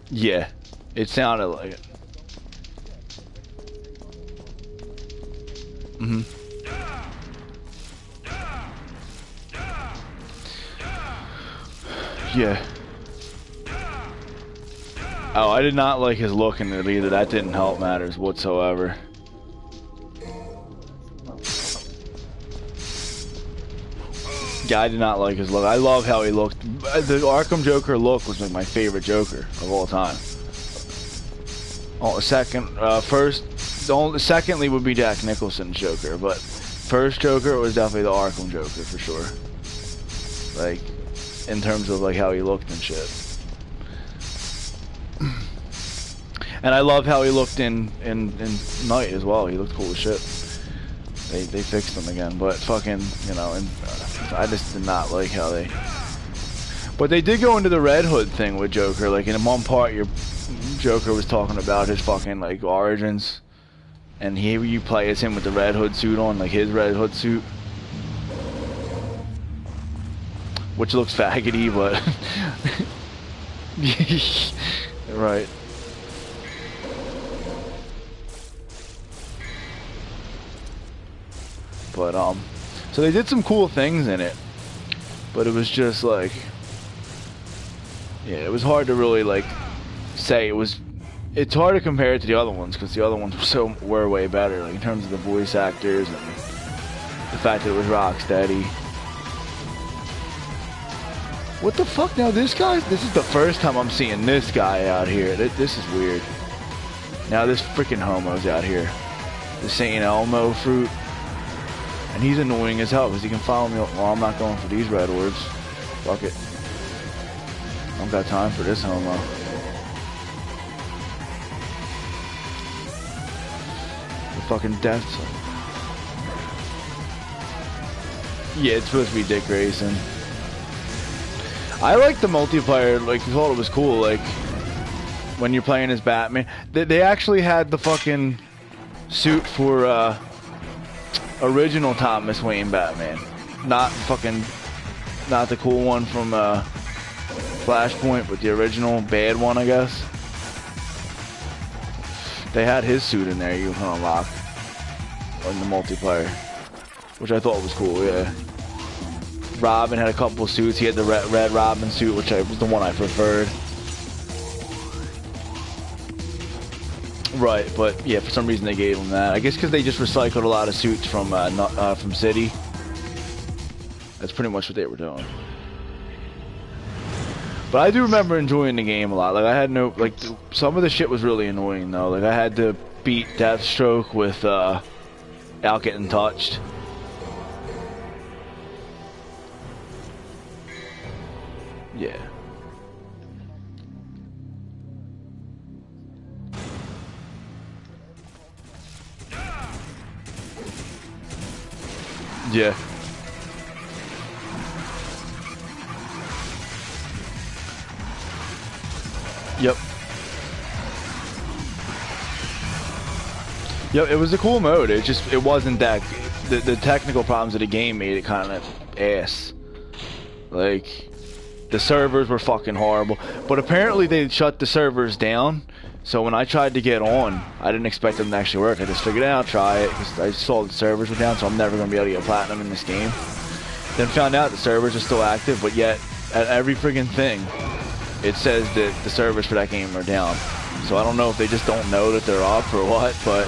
Yeah, it sounded like it. Yeah. Oh, I did not like his look in it either. That didn't help matters whatsoever. Yeah, I did not like his look. I love how he looked. The Arkham Joker look was like my favorite Joker of all time. Oh, secondly would be Jack Nicholson's Joker, but first Joker was definitely the Arkham Joker for sure. Like, in terms of like how he looked and shit. And I love how he looked in Night as well. He looked cool as shit. They fixed him again, but fucking, you know, and I just did not like how they. But they did go into the Red Hood thing with Joker. Like in one part, your Joker was talking about his fucking like origins, and you play as him with the Red Hood suit on, like his Red Hood suit, which looks faggoty, but right. But so they did some cool things in it, but it was just like, yeah, it was hard to really like say it was. It's hard to compare it to the other ones because the other ones were way better, like in terms of the voice actors and the fact that it was Rocksteady. What the fuck now? This is the first time I'm seeing this guy out here. This is weird. Now this freaking homo's out here. The Saint Elmo fruit. And he's annoying as hell because he can follow me. Well, I'm not going for these red orbs. Fuck it. I don't got time for this homo. The fucking death zone. Yeah, it's supposed to be Dick Grayson. I like the multiplayer. Like, I thought it was cool. Like, when you're playing as Batman. They actually had the fucking suit for, original Thomas Wayne Batman, not the cool one from Flashpoint, but the original bad one, I guess. They had his suit in there you can unlock in the multiplayer, which I thought was cool. Yeah. Robin had a couple suits. He had the red Robin suit, which was the one I preferred. Right, but yeah, for some reason they gave him that. I guess because they just recycled a lot of suits from City. That's pretty much what they were doing. But I do remember enjoying the game a lot. Like I had some of the shit was really annoying though. Like I had to beat Deathstroke without getting touched. Yeah. Yeah. Yep. Yep, it was a cool mode. It wasn't that. The technical problems of the game made it kind of ass. Like, the servers were fucking horrible. But apparently they shut the servers down. So when I tried to get on, I didn't expect them to actually work. I just figured out, try it, because I saw the servers were down, so I'm never going to be able to get platinum in this game. Then found out the servers are still active, but yet, at every friggin' thing, it says that the servers for that game are down. So I don't know if they just don't know that they're up or what, but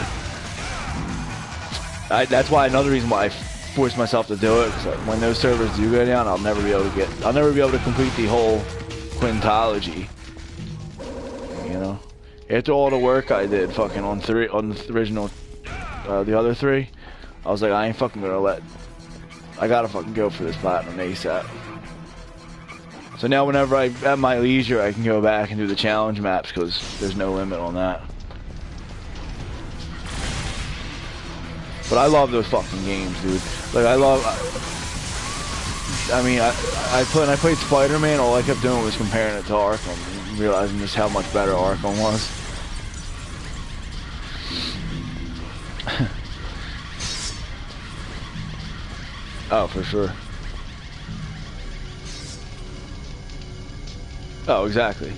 that's why another reason why I forced myself to do it, because when those servers do go down, I'll never be able to complete the whole quintology. You know? After all the work I did fucking on the original, the other three, I was like, I ain't fucking gonna I gotta fucking go for this platinum ASAP. So now whenever at my leisure, I can go back and do the challenge maps, because there's no limit on that. But I love those fucking games, dude. Like, when I played Spider-Man, all I kept doing was comparing it to Arkham, and realizing just how much better Arkham was. Oh, for sure. Oh, exactly.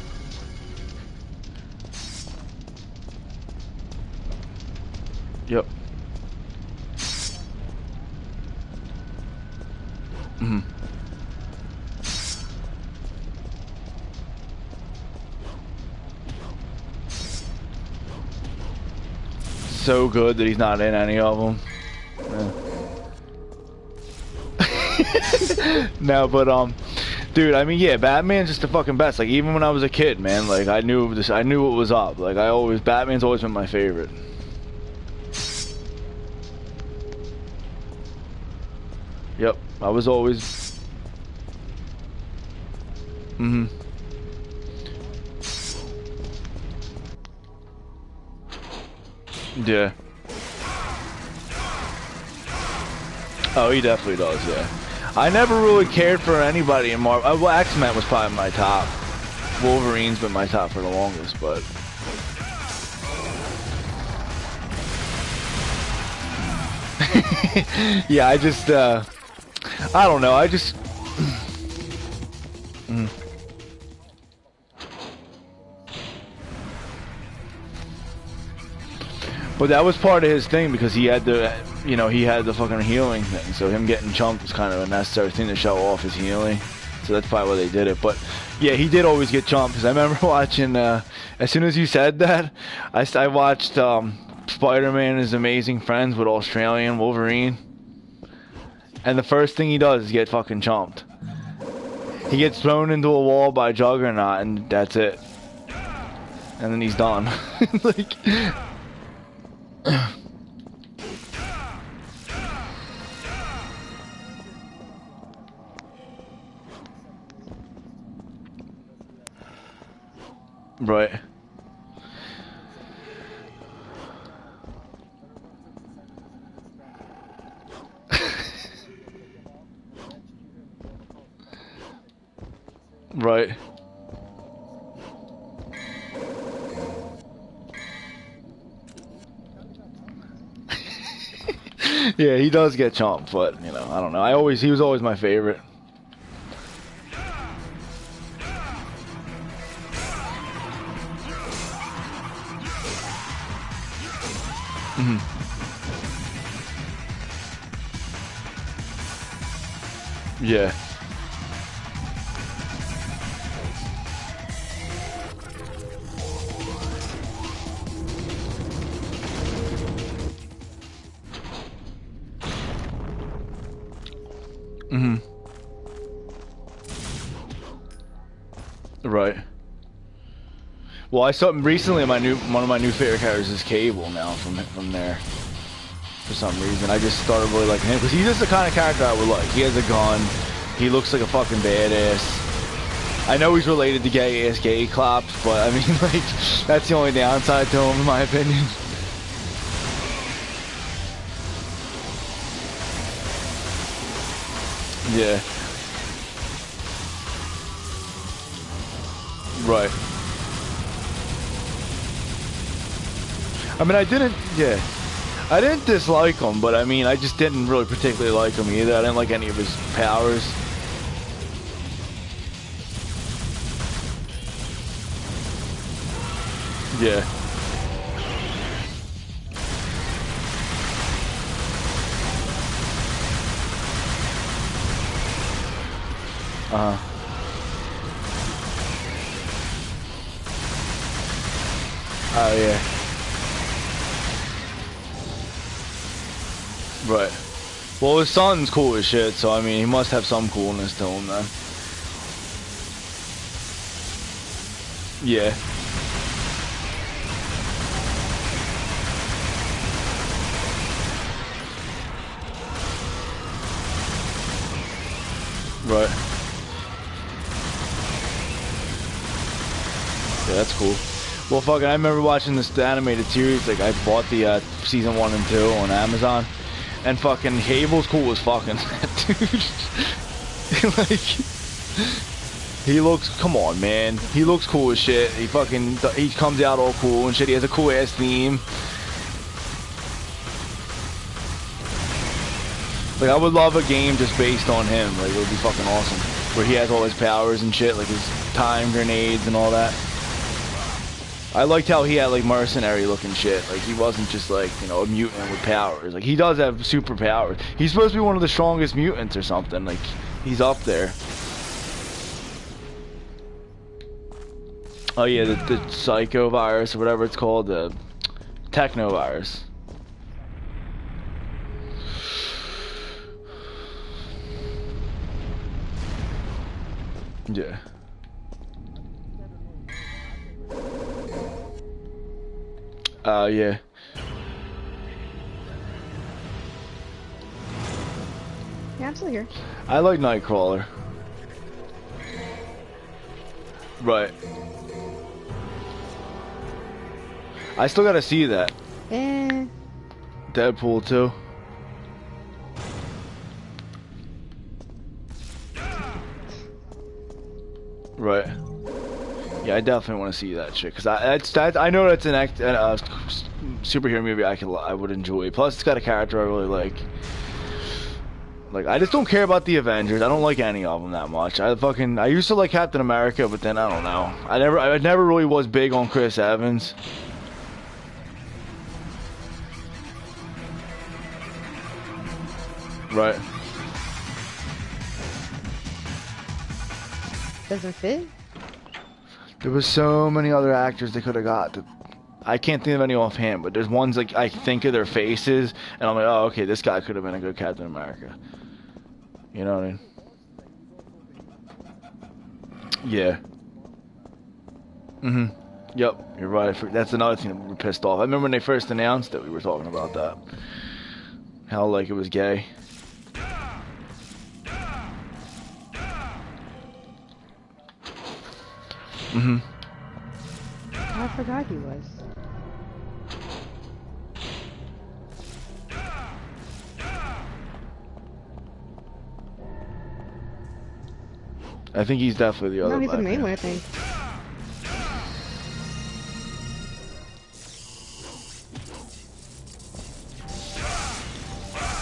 Yep. Mm-hmm. so good that he's not in any of them. Yeah. No, but dude, I mean, yeah, Batman's just the fucking best. Like even when I was a kid, man, like I knew this, I knew what was up. Like Batman's always been my favorite. Yep, I was always. Mhm. Yeah. Oh, he definitely does, yeah. I never really cared for anybody in Marvel. Well, X-Men was probably my top. Wolverine's been my top for the longest, but... yeah, I just, I don't know, I just... mm. But that was part of his thing because he had the, you know, he had the fucking healing thing. So him getting chumped was kind of a necessary thing to show off his healing. So that's probably why they did it. But yeah, he did always get chumped. Because I remember watching, as soon as you said that, I watched Spider-Man and His Amazing Friends with Australian Wolverine. And the first thing he does is get fucking chumped. He gets thrown into a wall by Juggernaut and that's it. And then he's done. Like... Right. Right. Yeah, he does get chomped, but you know, I don't know. He was always my favorite. Mm-hmm. Yeah. Mm-hmm. Right. Well, I saw recently one of my new favorite characters is Cable now from there. For some reason, I just started really liking him because he's just the kind of character I would like. He has a gun. He looks like a fucking badass. I know he's related to gay-ass gay clops, but I mean, like, that's the only downside to him, in my opinion. Yeah. Right. I mean, I didn't dislike him, but I mean, I just didn't really particularly like him either. I didn't like any of his powers. Yeah. Uh-huh. Oh, yeah. Right. Well, his son's cool as shit, so I mean, he must have some coolness to him then. Yeah. Right. Yeah, that's cool. Well, fucking, I remember watching the animated series. Like, I bought the season 1 and 2 on Amazon, and fucking Cable's cool as fucking dude. Like, he looks. Come on, man. He looks cool as shit. He comes out all cool and shit. He has a cool ass theme. Like, I would love a game just based on him. Like, it would be fucking awesome. Where he has all his powers and shit, like his time grenades and all that. I liked how he had, like, mercenary looking shit. Like, he wasn't just, like, you know, a mutant with powers. Like, he does have superpowers. He's supposed to be one of the strongest mutants or something. Like, he's up there. Oh, yeah, the psycho virus or whatever it's called. The techno virus. Yeah. Yeah. Yeah, I'm still here. I like Nightcrawler. Right. I still gotta see that. Eh. Deadpool too. Right. Yeah, I definitely want to see that shit because I know that's an superhero movie I would enjoy. Plus, it's got a character I really like. Like, I just don't care about the Avengers. I don't like any of them that much. I used to like Captain America, but then I don't know. I never really was big on Chris Evans. Right. Doesn't fit? There was so many other actors they could have got. That I can't think of any offhand, but there's ones like I think of their faces, and I'm like, oh, okay, this guy could have been a good Captain America. You know what I mean? Yeah. Yep, you're right. That's another thing that we were pissed off. I remember when they first announced it, we were talking about that. How, like, it was gay. I forgot he was. I think he's definitely the other No, he's the black main man. one, I think.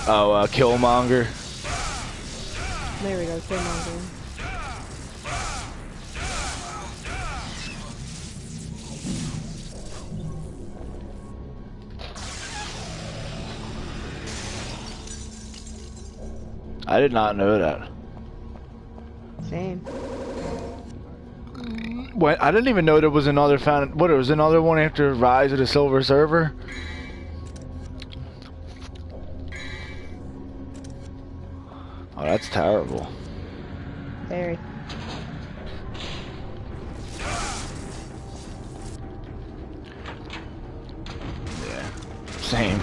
Oh, Killmonger. There we go, Killmonger. I did not know that. Same. What? I didn't even know there was another found. What? It was another one after Rise of the Silver Surfer. Oh, that's terrible. Very. Yeah. Same.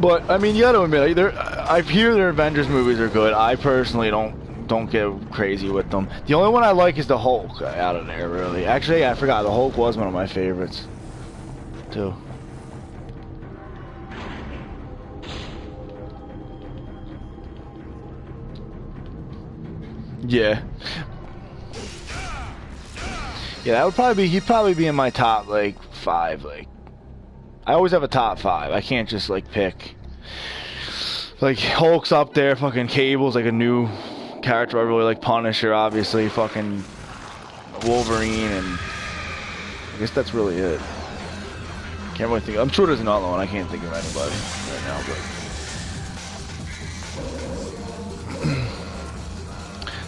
But I mean, you gotta admit, I hear their Avengers movies are good. I personally don't get crazy with them. The only one I like is the Hulk out of there, really. Actually, yeah, I forgot. The Hulk was one of my favorites, too. Yeah. Yeah, that would probably be, he'd probably be in my top, like, 5, like. I always have a top 5. I can't just, like, pick. Like, Hulk's up there, fucking Cable's, like, a new character I really like. Punisher, obviously, fucking Wolverine, and I guess that's really it. Can't really think. I'm sure there's another one. I can't think of anybody right now, but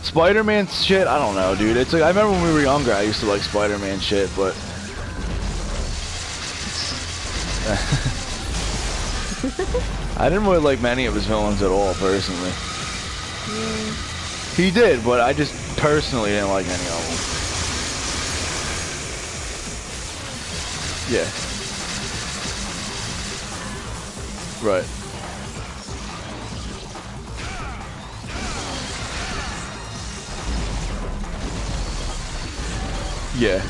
Spider-Man shit, I don't know, dude. It's like I remember when we were younger, I used to like Spider-Man shit, but I didn't really like many of his villains at all, personally. He did, but I just personally didn't like any of them. Yeah. Right. Yeah.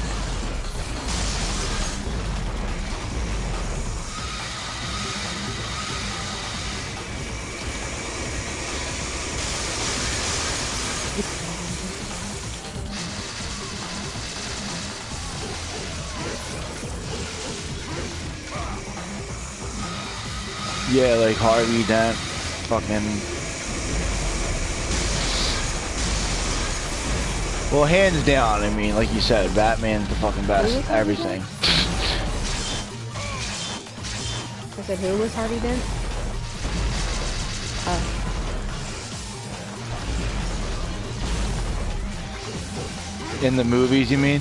Yeah, like Harvey Dent, fucking. Well, hands down, I mean, like you said, Batman's the fucking best, everything. I said, who was Harvey Dent? In the movies, you mean?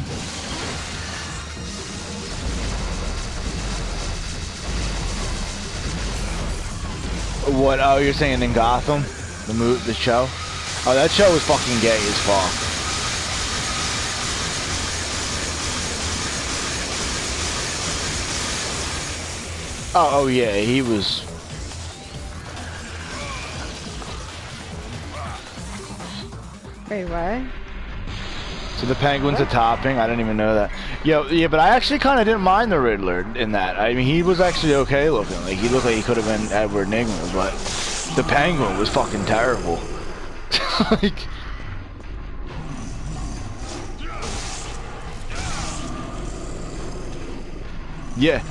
What? Oh, you're saying in Gotham, the show? Oh, that show was fucking gay as fuck. Oh yeah, he was. Wait, what? So the Penguin's a topping. I didn't even know that. Yeah, but I actually kind of didn't mind the Riddler in that. I mean, he was actually okay looking. Like he looked like he could have been Edward Nygma, but the Penguin was fucking terrible. Like. Yeah.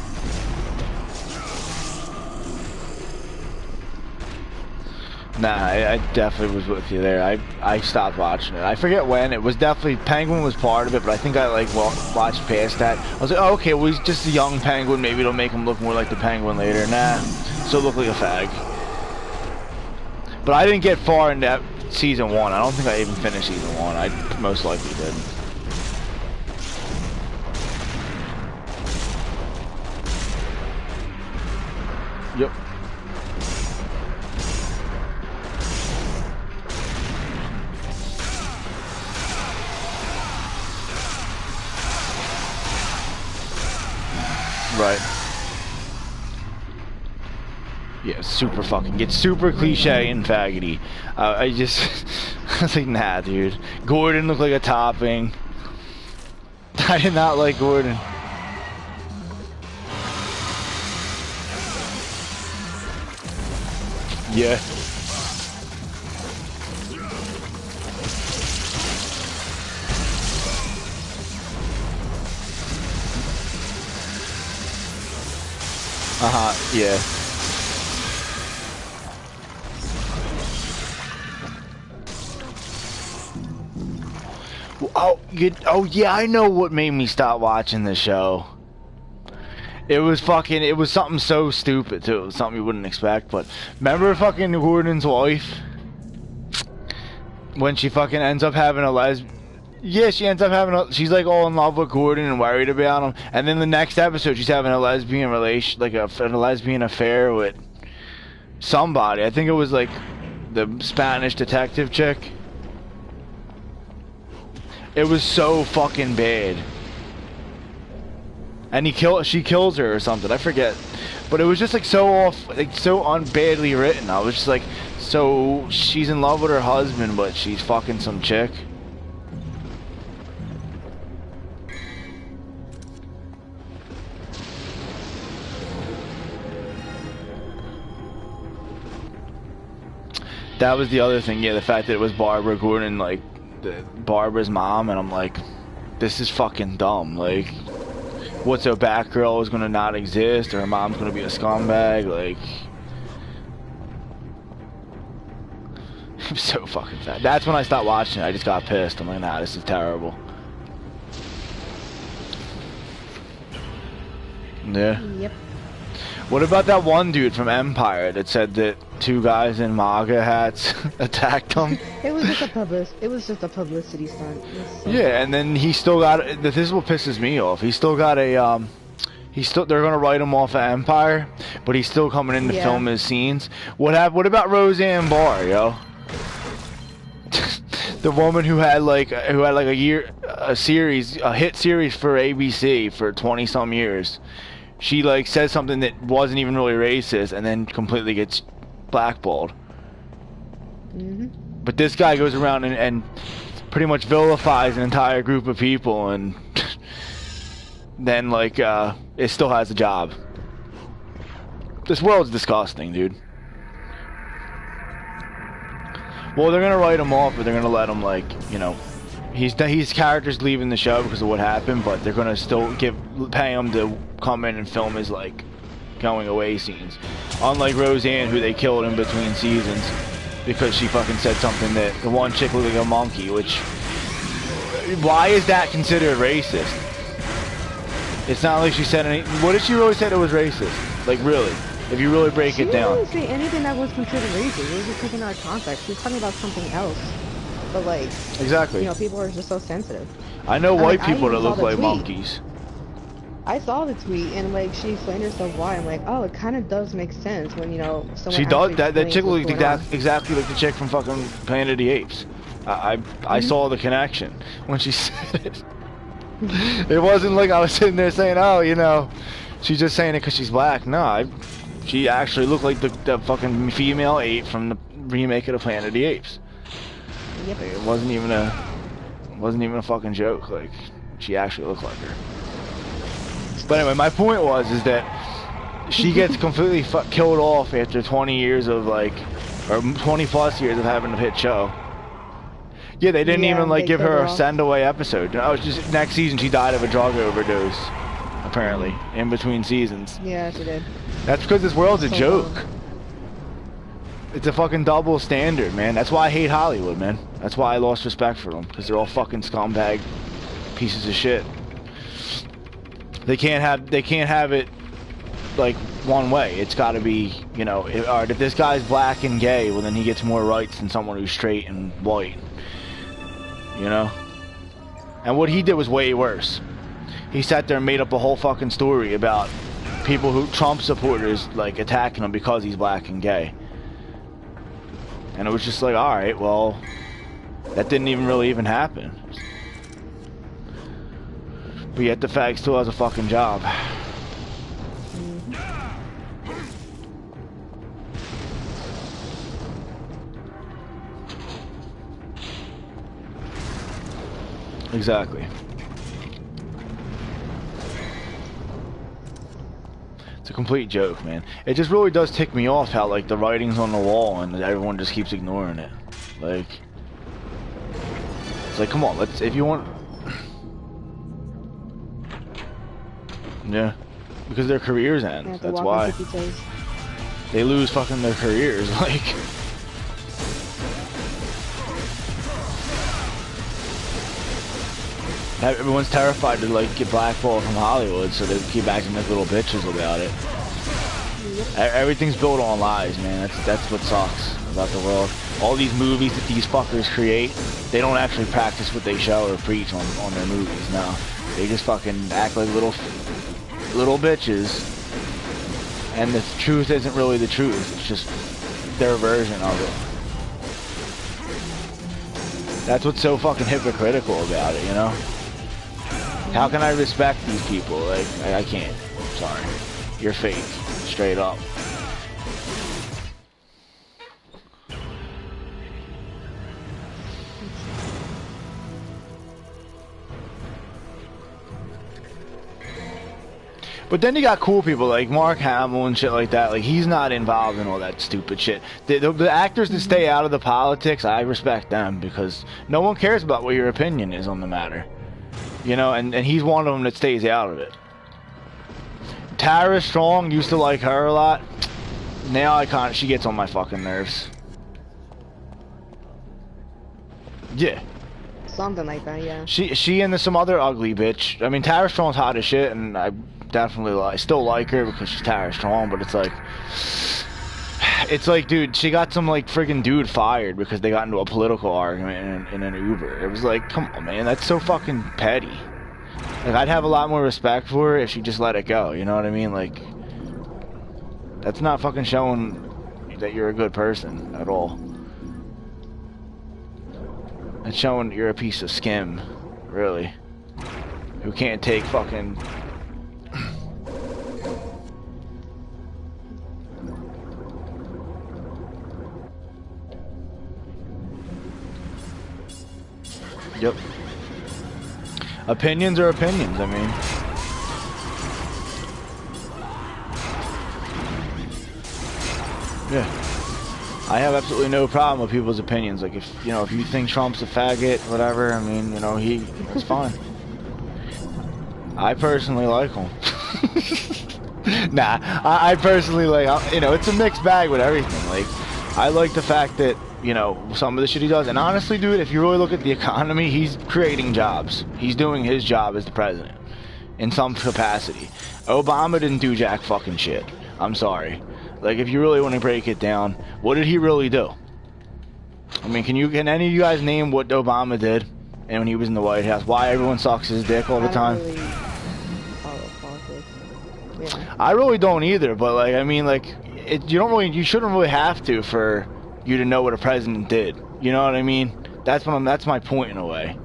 Nah, I definitely was with you there. I stopped watching it. I forget when. It was definitely Penguin was part of it, but I think I like watched past that. I was like, oh, okay, well he's just a young Penguin. Maybe it'll make him look more like the Penguin later. Nah, still look like a fag. But I didn't get far into season 1. I don't think I even finished season 1. I most likely did. Yep. Right. Yeah, super fucking. It's super cliche and faggoty. I just. I was like, nah, dude. Gordon looked like a topping. I did not like Gordon. Yeah. Yeah. Oh yeah, I know what made me stop watching the show. It was something so stupid too. It was something you wouldn't expect, but remember fucking Gordon's wife? When she fucking ends up having a yeah, she ends up having she's like all in love with Gordon and worried about him, and then the next episode she's having a lesbian relation, like a lesbian affair with somebody. I think it was like the Spanish detective chick. It was so fucking bad. And she kills her or something. I forget. But it was just like so off, like so unbadly written. I was just like, so she's in love with her husband, but she's fucking some chick. That was the other thing, yeah, the fact that it was Barbara Gordon, like, Barbara's mom, and I'm like, this is fucking dumb. Like, what's a Batgirl is gonna not exist, or her mom's gonna be a scumbag, like... I'm so fucking fat. That's when I stopped watching it. I just got pissed. I'm like, nah, this is terrible. Yeah. Yep. What about that one dude from Empire that said that 2 guys in MAGA hats attacked him? It was just a publicity stunt. Yeah, and then he still got. This is what pisses me off. He still got a. They're gonna write him off of Empire, but he's still coming in to film his scenes. What about Roseanne Barr, yo? The woman who had like a hit series for ABC for 20-some years. She like says something that wasn't even really racist, and then completely gets blackballed. But this guy goes around and pretty much vilifies an entire group of people, and then like it still has a job. This world's disgusting, dude. Well, they're gonna write him off, but they're gonna let him, like, you know, his character's leaving the show because of what happened, but they're gonna still pay him to come in and film his like going away scenes. Unlike Roseanne, who they killed in between seasons because she fucking said something that the one chick looked like a monkey, which, why is that considered racist? It's not like she said any. What did she really say that was racist? Like, really? If you really break it down. She didn't say anything that was considered racist. It was just taken out of context. She was talking about something else. But like, exactly. You know, people are just so sensitive. I know white people that look like monkeys. I saw the tweet and like she explained herself why. I'm like, oh, it kind of does make sense when, you know, someone. She does. That chick looked exactly like the chick from fucking Planet of the Apes. I saw the connection when she said it. It wasn't like I was sitting there saying, oh, you know, She's just saying it because she's black. No, she actually looked like the fucking female ape from the remake of the Planet of the Apes. Yep. Like, it wasn't even a fucking joke. Like, she actually looked like her. But anyway, my point is that she gets completely killed off after 20 years of like, or 20 plus years of having a hit show. Yeah, they didn't even like give her a send-away episode. No, it's just next season she died of a drug overdose, apparently, in between seasons. Yeah, she did. That's because this world's a joke. It's a fucking double standard, man. That's why I hate Hollywood, man. That's why I lost respect for them, because they're all fucking scumbag pieces of shit. They can't have it like one way. It's got to be, you know, alright, if this guy's black and gay, well then he gets more rights than someone who's straight and white. You know? And what he did was way worse. He sat there and made up a whole fucking story about people Trump supporters, like, attacking him because he's black and gay. And it was just like, alright, well, that didn't even really happen. But yet the fag still has a fucking job. Exactly. It's a complete joke, man. It just really does tick me off how, like, the writing's on the wall and everyone just keeps ignoring it. Like, it's like, come on, if you want... Yeah, because their careers end. That's why. They lose fucking their careers, like... Everyone's terrified to, like, get blackballed from Hollywood, so they keep acting like little bitches about it. Everything's built on lies, man. That's what sucks about the world. All these movies that these fuckers create, they don't actually practice what they show or preach on their movies, no. They just fucking act like little bitches, and the truth isn't really the truth. It's just their version of it. That's what's so fucking hypocritical about it, you know? How can I respect these people? Like, I can't. Sorry. You're fake. Straight up. But then you got cool people like Mark Hamill and shit like that. Like, he's not involved in all that stupid shit. The actors that stay out of the politics, I respect them because no one cares about what your opinion is on the matter. You know, and he's one of them that stays out of it. Tara Strong, used to like her a lot. Now she gets on my fucking nerves. Yeah. Something like that, yeah. She and some other ugly bitch. I mean, Tara Strong's hot as shit, and I definitely still like her because she's Tara Strong, but it's like, dude, she got some, like, friggin' dude fired because they got into a political argument in an Uber. It was like, come on, man, that's so fucking petty. Like, I'd have a lot more respect for her if she just let it go, you know what I mean? Like, that's not fucking showing that you're a good person at all. It's showing you're a piece of skim, really, who can't take fucking... Yep. Opinions are opinions, I mean. Yeah. I have absolutely no problem with people's opinions. Like, if you think Trump's a faggot, whatever, I mean, it's fine. I personally like him. Nah, I personally like, it's a mixed bag with everything. Like, I like the fact that, some of the shit he does. And honestly, dude, if you really look at the economy, he's creating jobs. He's doing his job as the president in some capacity. Obama didn't do jack fucking shit. I'm sorry. Like, if you really want to break it down, what did he really do? I mean, can any of you guys name what Obama did and when he was in the White House? Why everyone sucks his dick all the time? I don't really follow politics. Yeah. I really don't either, but, like, I mean, like, you shouldn't really have to for you to know what a president did. You know what I mean? That's my point in a way.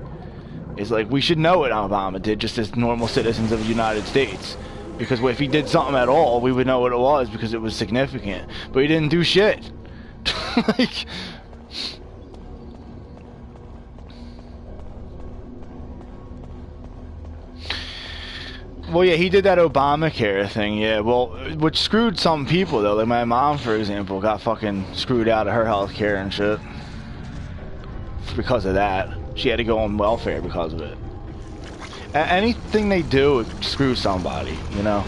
It's like, we should know what Obama did just as normal citizens of the United States. Because if he did something at all, we would know what it was because it was significant. But he didn't do shit. Like, well, yeah, he did that Obamacare thing, yeah. Well, which screwed some people, though. Like my mom, for example, got fucking screwed out of her health care and shit. Because of that. She had to go on welfare because of it. Anything they do screws somebody, you know?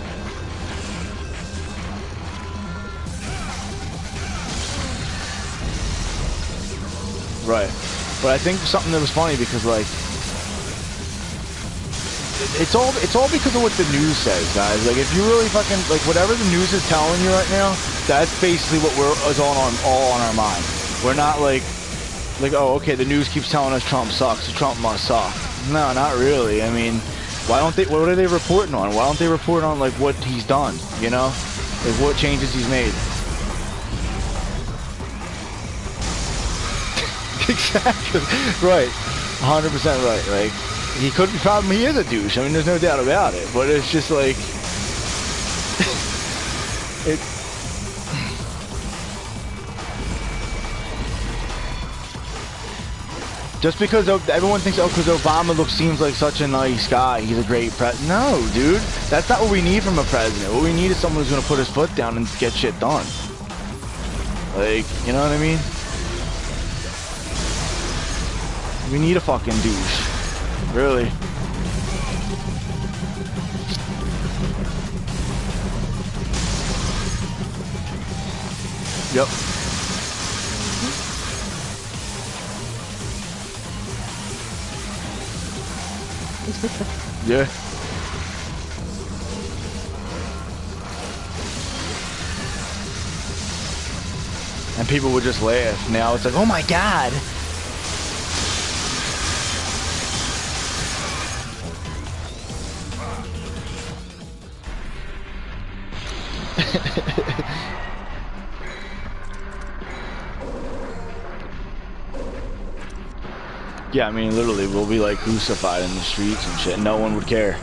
Right. But I think something that was funny because, like, it's all because of what the news says, guys. Like, if you really fucking, like, whatever the news is telling you right now, that's basically what is all on our mind. We're not like, oh, okay, the news keeps telling us Trump sucks, so Trump must suck. No, not really. I mean, why don't they, what are they reporting on? Why don't they report on, like, what he's done, you know? Like, what changes he's made? Exactly. Right. 100% right. Like, he could be, probably, he is a douche. I mean, there's no doubt about it. But it's just like, it. Just because everyone thinks, oh, because Obama seems like such a nice guy, he's a great president. No, dude, that's not what we need from a president. What we need is someone who's gonna put his foot down and get shit done. Like, you know what I mean? We need a fucking douche. Really. Yep. Yeah. And people would just laugh. Now it's like, oh my god. Yeah, I mean, literally, we'll be like crucified in the streets and shit. No one would care.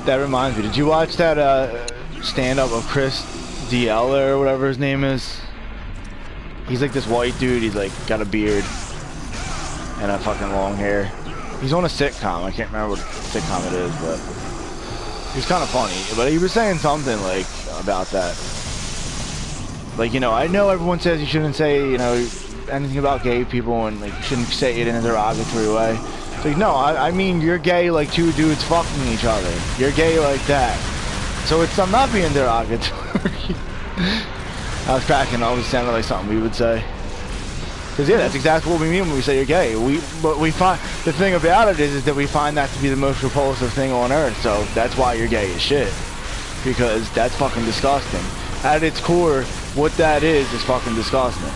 That reminds me, did you watch that stand-up of Chris D'Elia or whatever his name is? He's like this white dude, he's like got a beard and a fucking long hair. He's on a sitcom, I can't remember what sitcom it is, but he's kind of funny. But he was saying something like about that. Like, you know, I know everyone says you shouldn't say, you know, anything about gay people and like you shouldn't say it in a derogatory way. It's like, no, I mean you're gay like two dudes fucking each other. You're gay like that. So I'm not being derogatory. I was cracking up. It sounded like something we would say. Because yeah, that's exactly what we mean when we say you're gay. But we find the thing about it is that we find that to be the most repulsive thing on earth. So that's why you're gay as shit. Because that's fucking disgusting. At its core, what that is fucking disgusting.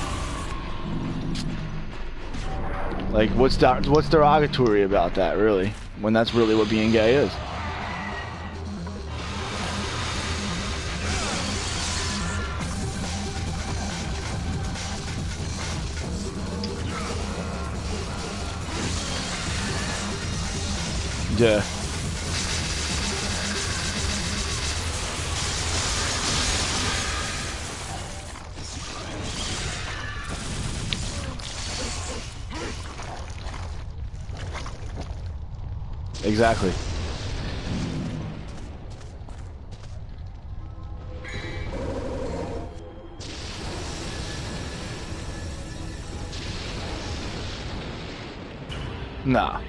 Like, what's derogatory about that, really? When that's really what being gay is. Yeah. Exactly. Nah.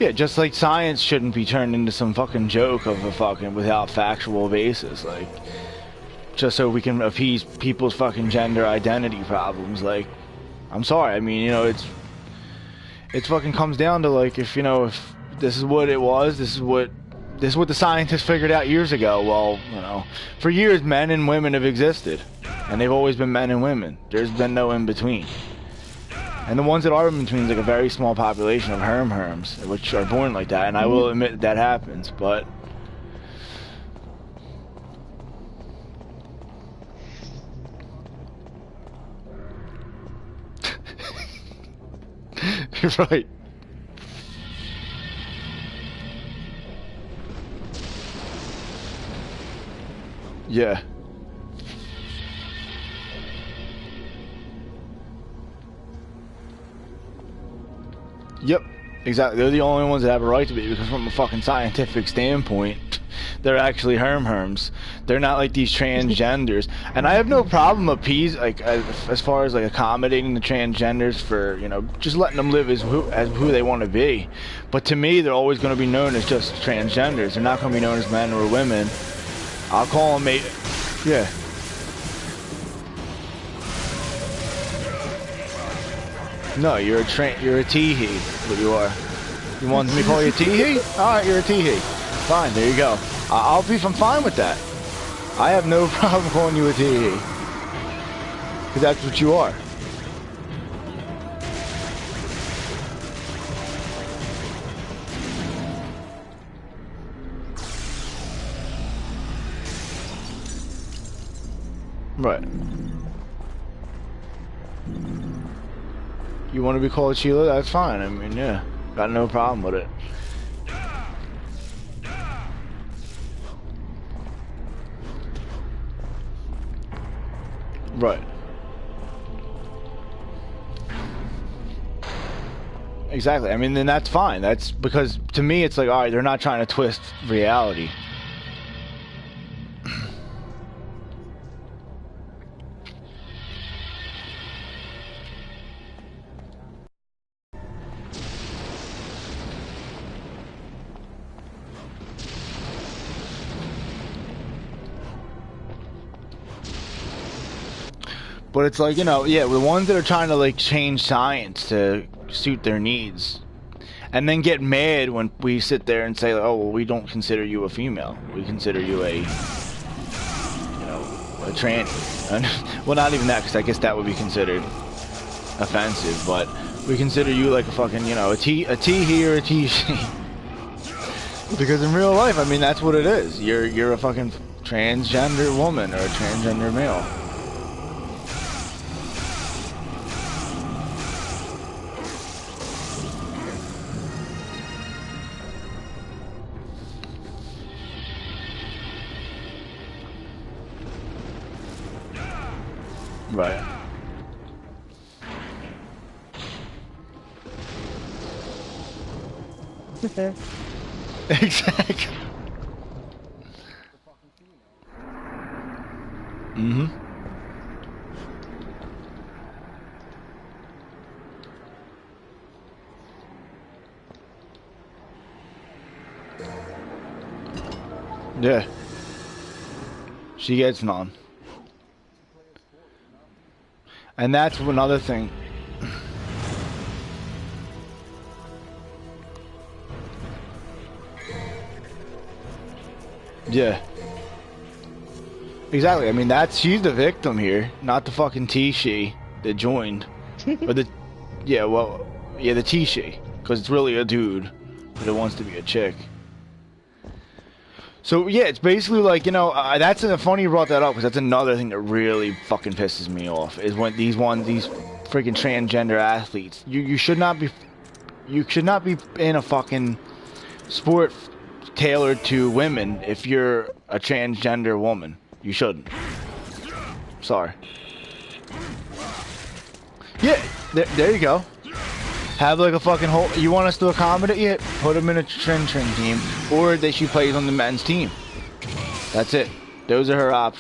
Yeah, just like science shouldn't be turned into some fucking joke of a fucking without factual basis, like just so we can appease people's fucking gender identity problems. Like, I'm sorry, I mean, you know, it fucking comes down to like, if you know, if this is what it was, this is what the scientists figured out years ago. Well, you know, for years men and women have existed, and they've always been men and women. There's been no in between. And the ones that are in between is like a very small population of herms, which are born like that. And I will admit that happens, but Right. Yeah. Yep. Exactly. They're the only ones that have a right to be, because from a fucking scientific standpoint, they're actually herms. They're not like these transgenders. And I have no problem as far as like accommodating the transgenders for, you know, just letting them live as who they want to be. But to me, they're always going to be known as just transgenders. They're not going to be known as men or women. I'll call them yeah. No, you're a teehee, what you are. You want me to call you a teehee? Alright, you're a teehee. Fine, there you go. I'm fine with that. I have no problem calling you a teehee. Because that's what you are. Right. You want to be called Sheila? That's fine. I mean, yeah. Got no problem with it. Right. Exactly. I mean, then that's fine. That's because, to me, it's like, alright, they're not trying to twist reality. But it's like, you know, yeah, the ones that are trying to like change science to suit their needs, and then get mad when we sit there and say, oh, well, we don't consider you a female. We consider you a, you know, a tranny. And, well, not even that, because I guess that would be considered offensive. But we consider you like a fucking, you know, a he or a she. Because in real life, I mean, that's what it is. You're a fucking transgender woman or a transgender male. Right. Exactly. Mm-hmm. Yeah. She gets none. And that's another thing. Yeah. Exactly. I mean, she's the victim here, not the fucking she that joined. Or the, yeah, well, yeah, the she, because it's really a dude that wants to be a chick. So yeah, it's basically like, you know, that's funny you brought that up, because that's another thing that really fucking pisses me off, is when these freaking transgender athletes, you should not be in a fucking sport tailored to women if you're a transgender woman. You shouldn't. Sorry. Yeah, there you go. Have like a fucking whole. You want us to accommodate it? Put him in a trin team, or that she plays on the men's team. That's it. Those are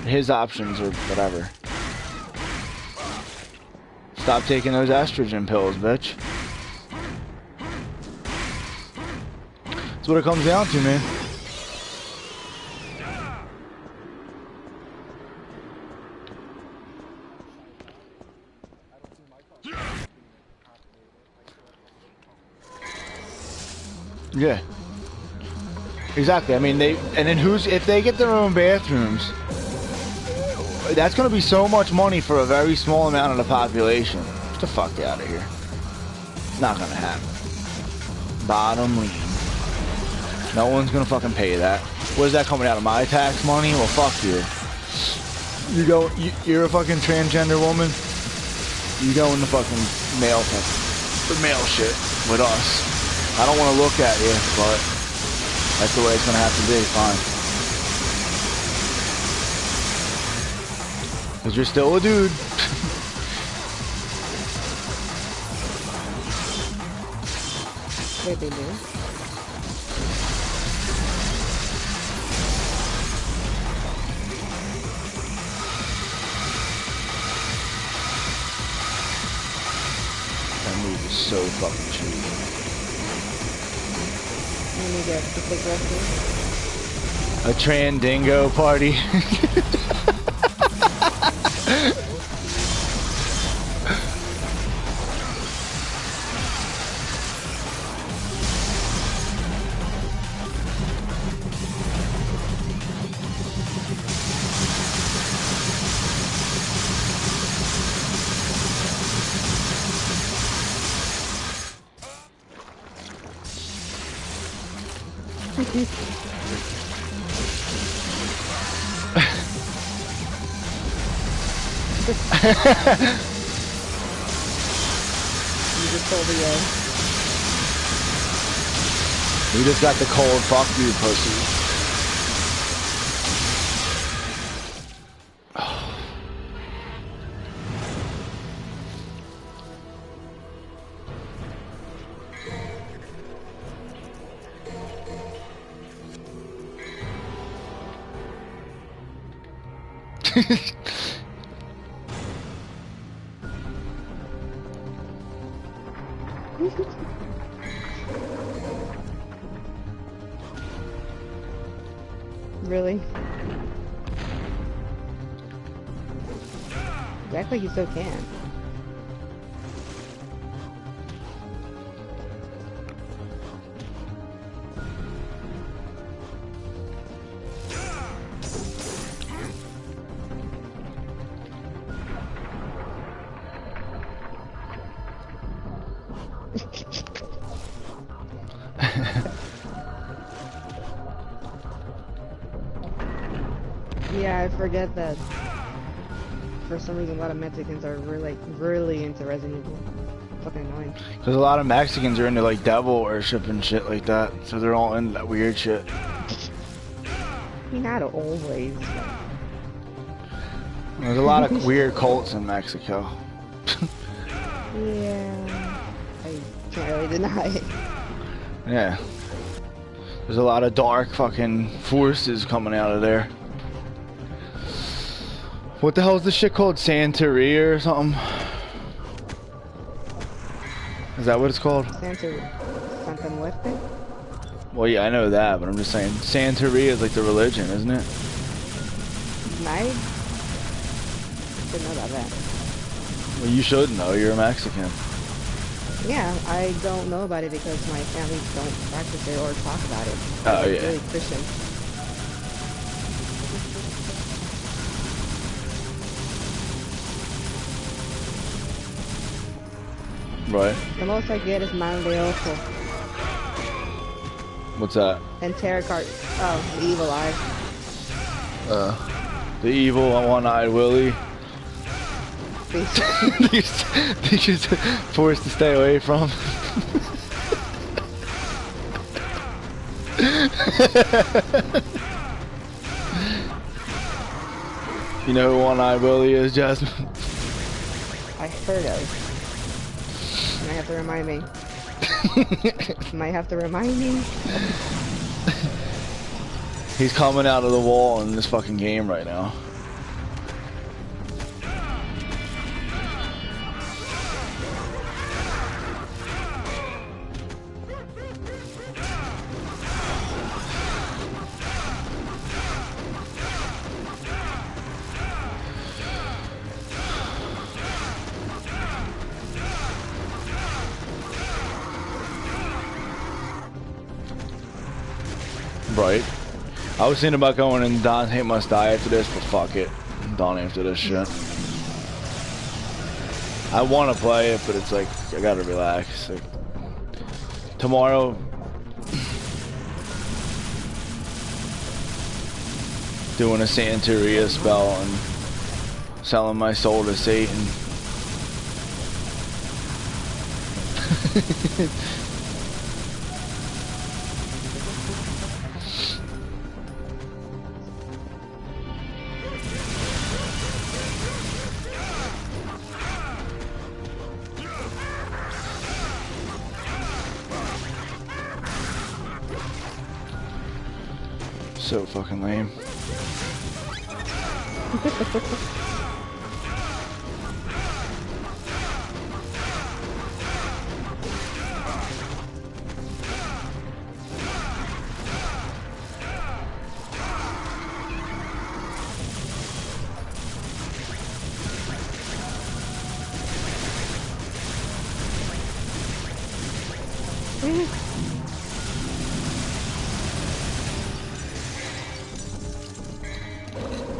his options, or whatever. Stop taking those estrogen pills, bitch. That's what it comes down to, man. Yeah. Exactly. I mean, if they get their own bathrooms, that's going to be so much money for a very small amount of the population. Get the fuck out of here. Not going to happen. Bottom line. No one's going to fucking pay that. What is that coming out of my tax money? Well, fuck you. You're a fucking transgender woman. You go in the fucking male section. the male shit with us. I don't want to look at you, but that's the way it's gonna have to be. Fine. Cause you're still a dude. Wait, they do? That move is so fucking cheap. Let me get the big rescue. A Trandingo party. You just told the We just got the cold fuck you pussy. Really? You act like you so can. Yeah, I forget that for some reason a lot of Mexicans are really into Resident Evil. Fucking annoying. Because a lot of Mexicans are into like devil worship and shit like that, so they're all into that weird shit. I mean, not always. There's a lot of weird cults in Mexico. Yeah, I can't really deny it. Yeah. There's a lot of dark fucking forces coming out of there. What the hell is this shit called? Santeria or something? Is that what it's called? Santa Muerte? Well, yeah, I know that, but I'm just saying Santeria is like the religion, isn't it? I didn't know about that. Well, you should know. You're a Mexican. Yeah, I don't know about it because my family don't practice it or talk about it. Oh, I'm yeah. really Christian. Right. The most I get is Mal de Ojo What's that? and Tarot card. Oh, the Evil Eye. The evil one-eyed Willie. Basically. They just forced to stay away from. You know who One-Eyed Willie is, Jasmine? I heard of. You might have to remind me. Might have to remind me. He's coming out of the wall in this fucking game right now. Right. I was thinking about going and Dante Must Die after this, but fuck it. I'm done after this shit. I want to play it, but it's like, I gotta relax. Like, tomorrow, doing a Santeria spell and selling my soul to Satan. So fucking lame.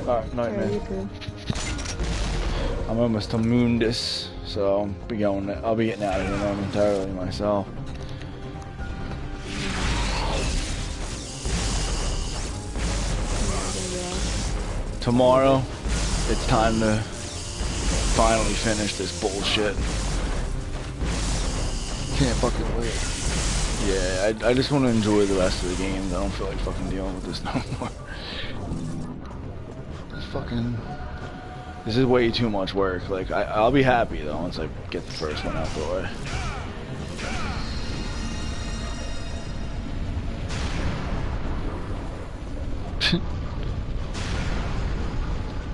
Alright, night, man. I'm almost to Mundus, so I'll be getting out of here momentarily myself. Tomorrow, it's time to finally finish this bullshit. Can't fucking wait. Yeah, I just want to enjoy the rest of the games. I don't feel like fucking dealing with this no more. This is way too much work. Like, I'll be happy though once I get the first one out the way.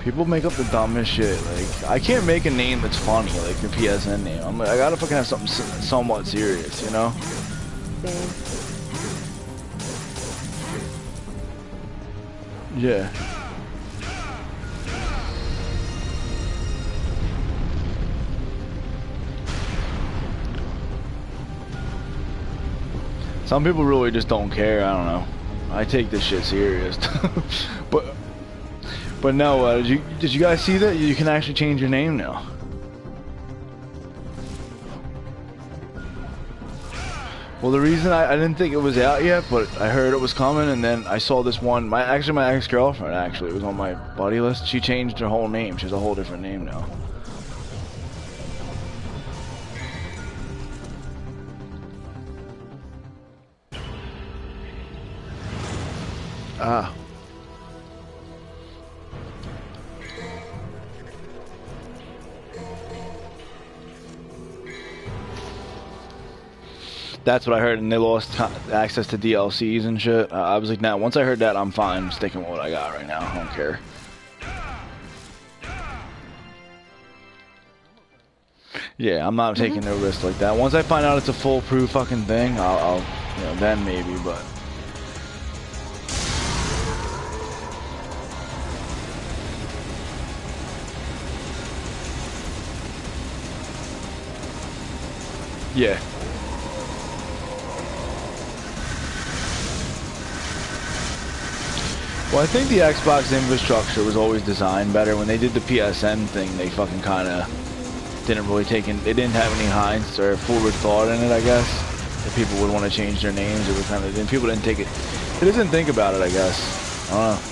People make up the dumbest shit. Like, I can't make a name that's funny, like the PSN name. I gotta fucking have something somewhat serious, you know? Yeah. Some people really just don't care. I don't know. I take this shit serious. but no. Did you guys see that you can actually change your name now? Well, the reason I didn't think it was out yet, but I heard it was coming, and then I saw this one. My ex-girlfriend actually was on my buddy list. She changed her whole name. She has a whole different name now. Ah. That's what I heard, and they lost access to DLCs and shit. I was like, nah, once I heard that, I'm fine. I'm sticking with what I got right now. I don't care. Yeah, I'm not taking no risk like that. Once I find out it's a foolproof fucking thing, I'll you know, then maybe, but... Yeah. Well, I think the Xbox infrastructure was always designed better. When they did the PSN thing, they fucking kind of didn't really take in. They didn't have any hinds or forward thought in it, I guess. If people would want to change their names, it was kind of. People didn't take it. They didn't think about it, I guess. I don't know.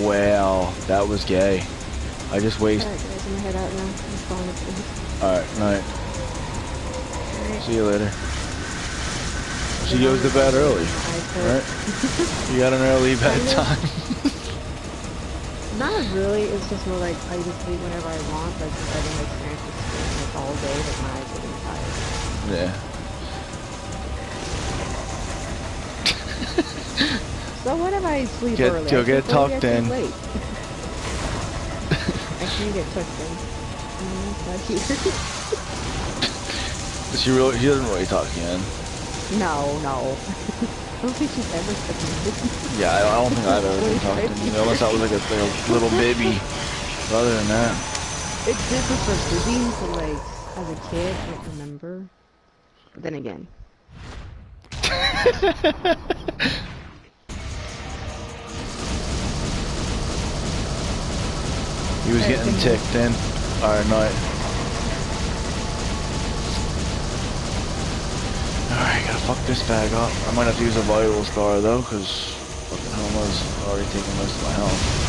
Well, that was gay. I just wasted. Alright guys, I'm gonna head out now. I'm falling asleep. Alright, night. Alright. See you later. She goes to bed early. Right? You got an early bedtime. Not really, it's just more like I just sleep whenever I want, like if I didn't experience this screen like all day, but my eyes are getting tired. Yeah. So what if I sleep early? You'll get tucked in. Late. I can't get tucked in. It's not here. She doesn't really tuck you in. No. I don't think she's ever tucked me. Yeah, I don't think I've ever been tucked in, you know, unless that was like a little baby. But other than that. It did this for boobies, so like, as a kid, I don't remember. But then again. He was getting ticked in. Alright, night. Fuck this bag up. I might have to use a vital star though, because fucking Homo's already taking most of my health.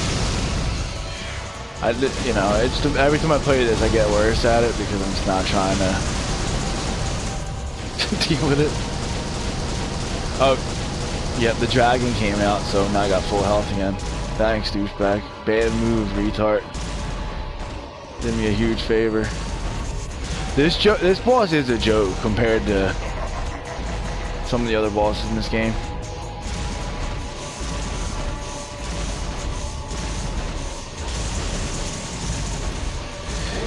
You know, it's every time I play this, I get worse at it because I'm just not trying to deal with it. Oh, yep, the dragon came out, so now I got full health again. Thanks, douchebag. Bad move, retard. Did me a huge favor. This boss is a joke compared to some of the other bosses in this game.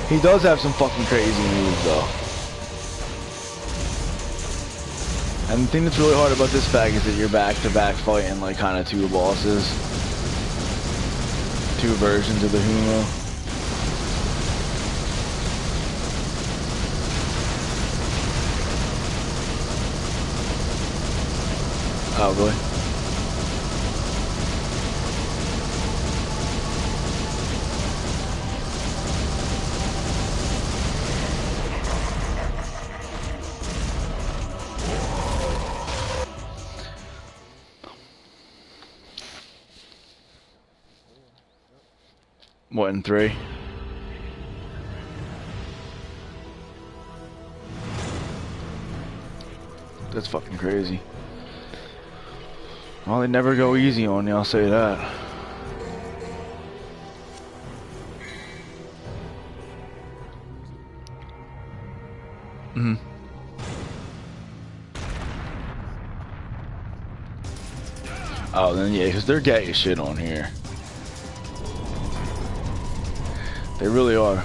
He does have some fucking crazy moves though. And the thing that's really hard about this bag is that you're back-to-back fighting like kind of two bosses. Two versions of the Humo. Oh, really? What, in 3? That's fucking crazy. Well, they never go easy on you, I'll say that. Mm-hmm. Oh, then yeah, because they're gay as shit on here. They really are.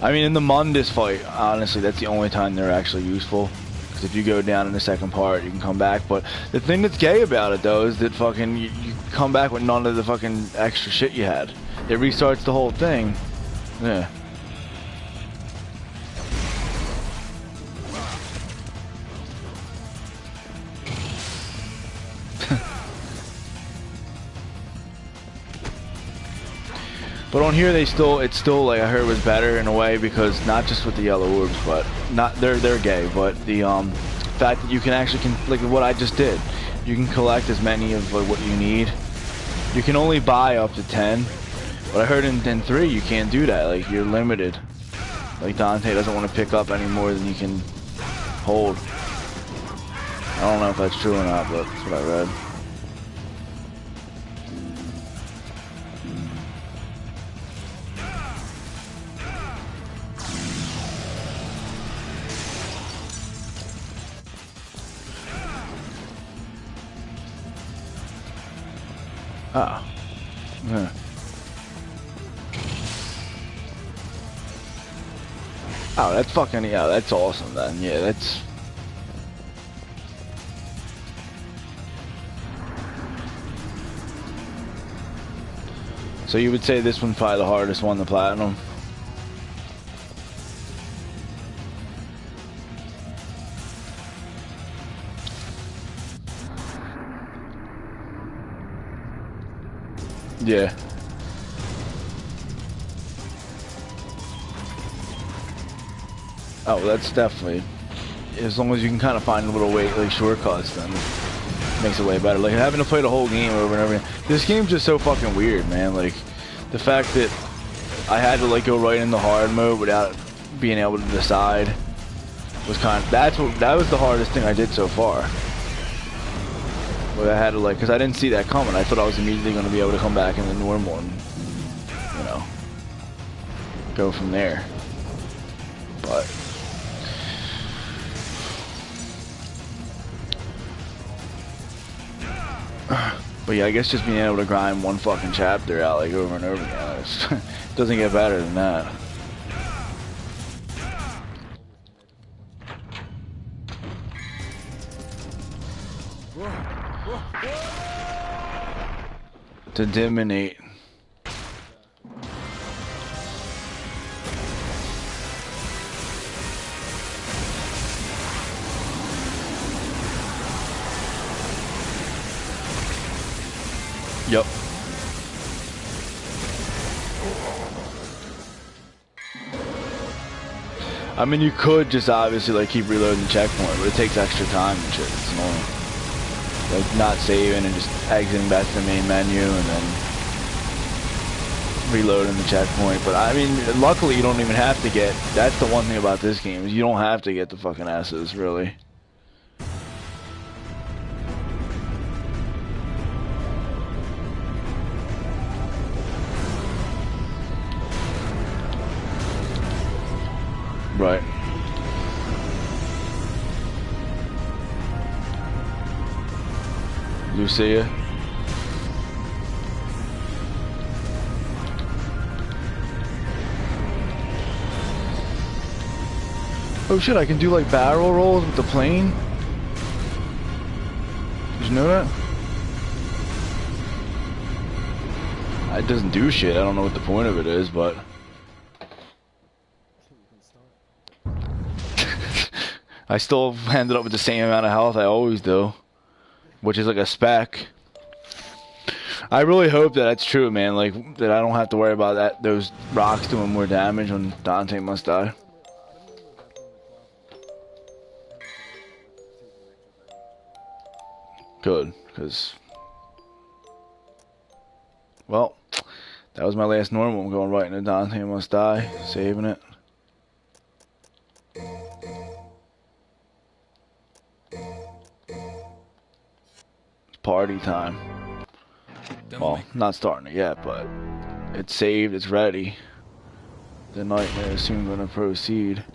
I mean, in the Mundus fight, honestly, that's the only time they're actually useful. Because if you go down in the second part, you can come back. But the thing that's gay about it, though, is that fucking you come back with none of the fucking extra shit you had. It restarts the whole thing. Yeah. But on here, it's still like I heard was better in a way because not just with the yellow orbs, but they're gay. But the fact that you can actually like what I just did, you can collect as many of what you need. You can only buy up to 10, but I heard in 3 you can't do that. Like you're limited. Like Dante doesn't want to pick up any more than you can hold. I don't know if that's true or not, but that's what I read. Oh. Yeah. Oh, that's fucking, yeah, that's awesome then. Yeah, that's... So you would say this one's probably the hardest one, the platinum? Yeah. Oh, that's definitely, as long as you can kind of find a little way, like shortcuts, then it makes it way better. Like having to play the whole game over and over again. This game's just so fucking weird, man. Like the fact that I had to like go right into hard mode without being able to decide was kind of, that was the hardest thing I did so far. But I had to like, because I didn't see that coming. I thought I was immediately going to be able to come back in the normal and, you know, go from there. But yeah, I guess just being able to grind one fucking chapter out like over and over again, it doesn't get better than that. To dominate. Yep. I mean, you could just obviously like keep reloading the checkpoint, but it takes extra time and shit. It's annoying. Like not saving and just exiting back to the main menu and then reloading the checkpoint. But I mean, luckily you don't even have to get. That's the one thing about this game is you don't have to get the fucking S's really. Right. Lucia. Oh shit, I can do like barrel rolls with the plane? Did you know that? It doesn't do shit, I don't know what the point of it is, but... I still ended up with the same amount of health I always do. Which is like a spec. I really hope that that's true, man. Like, that I don't have to worry about that. Those rocks doing more damage when Dante must die. Good, because... Well, that was my last normal. I'm going right into Dante must die. Saving it. Party time. Well, not starting it yet, but it's saved, it's ready. The nightmare is soon going to proceed.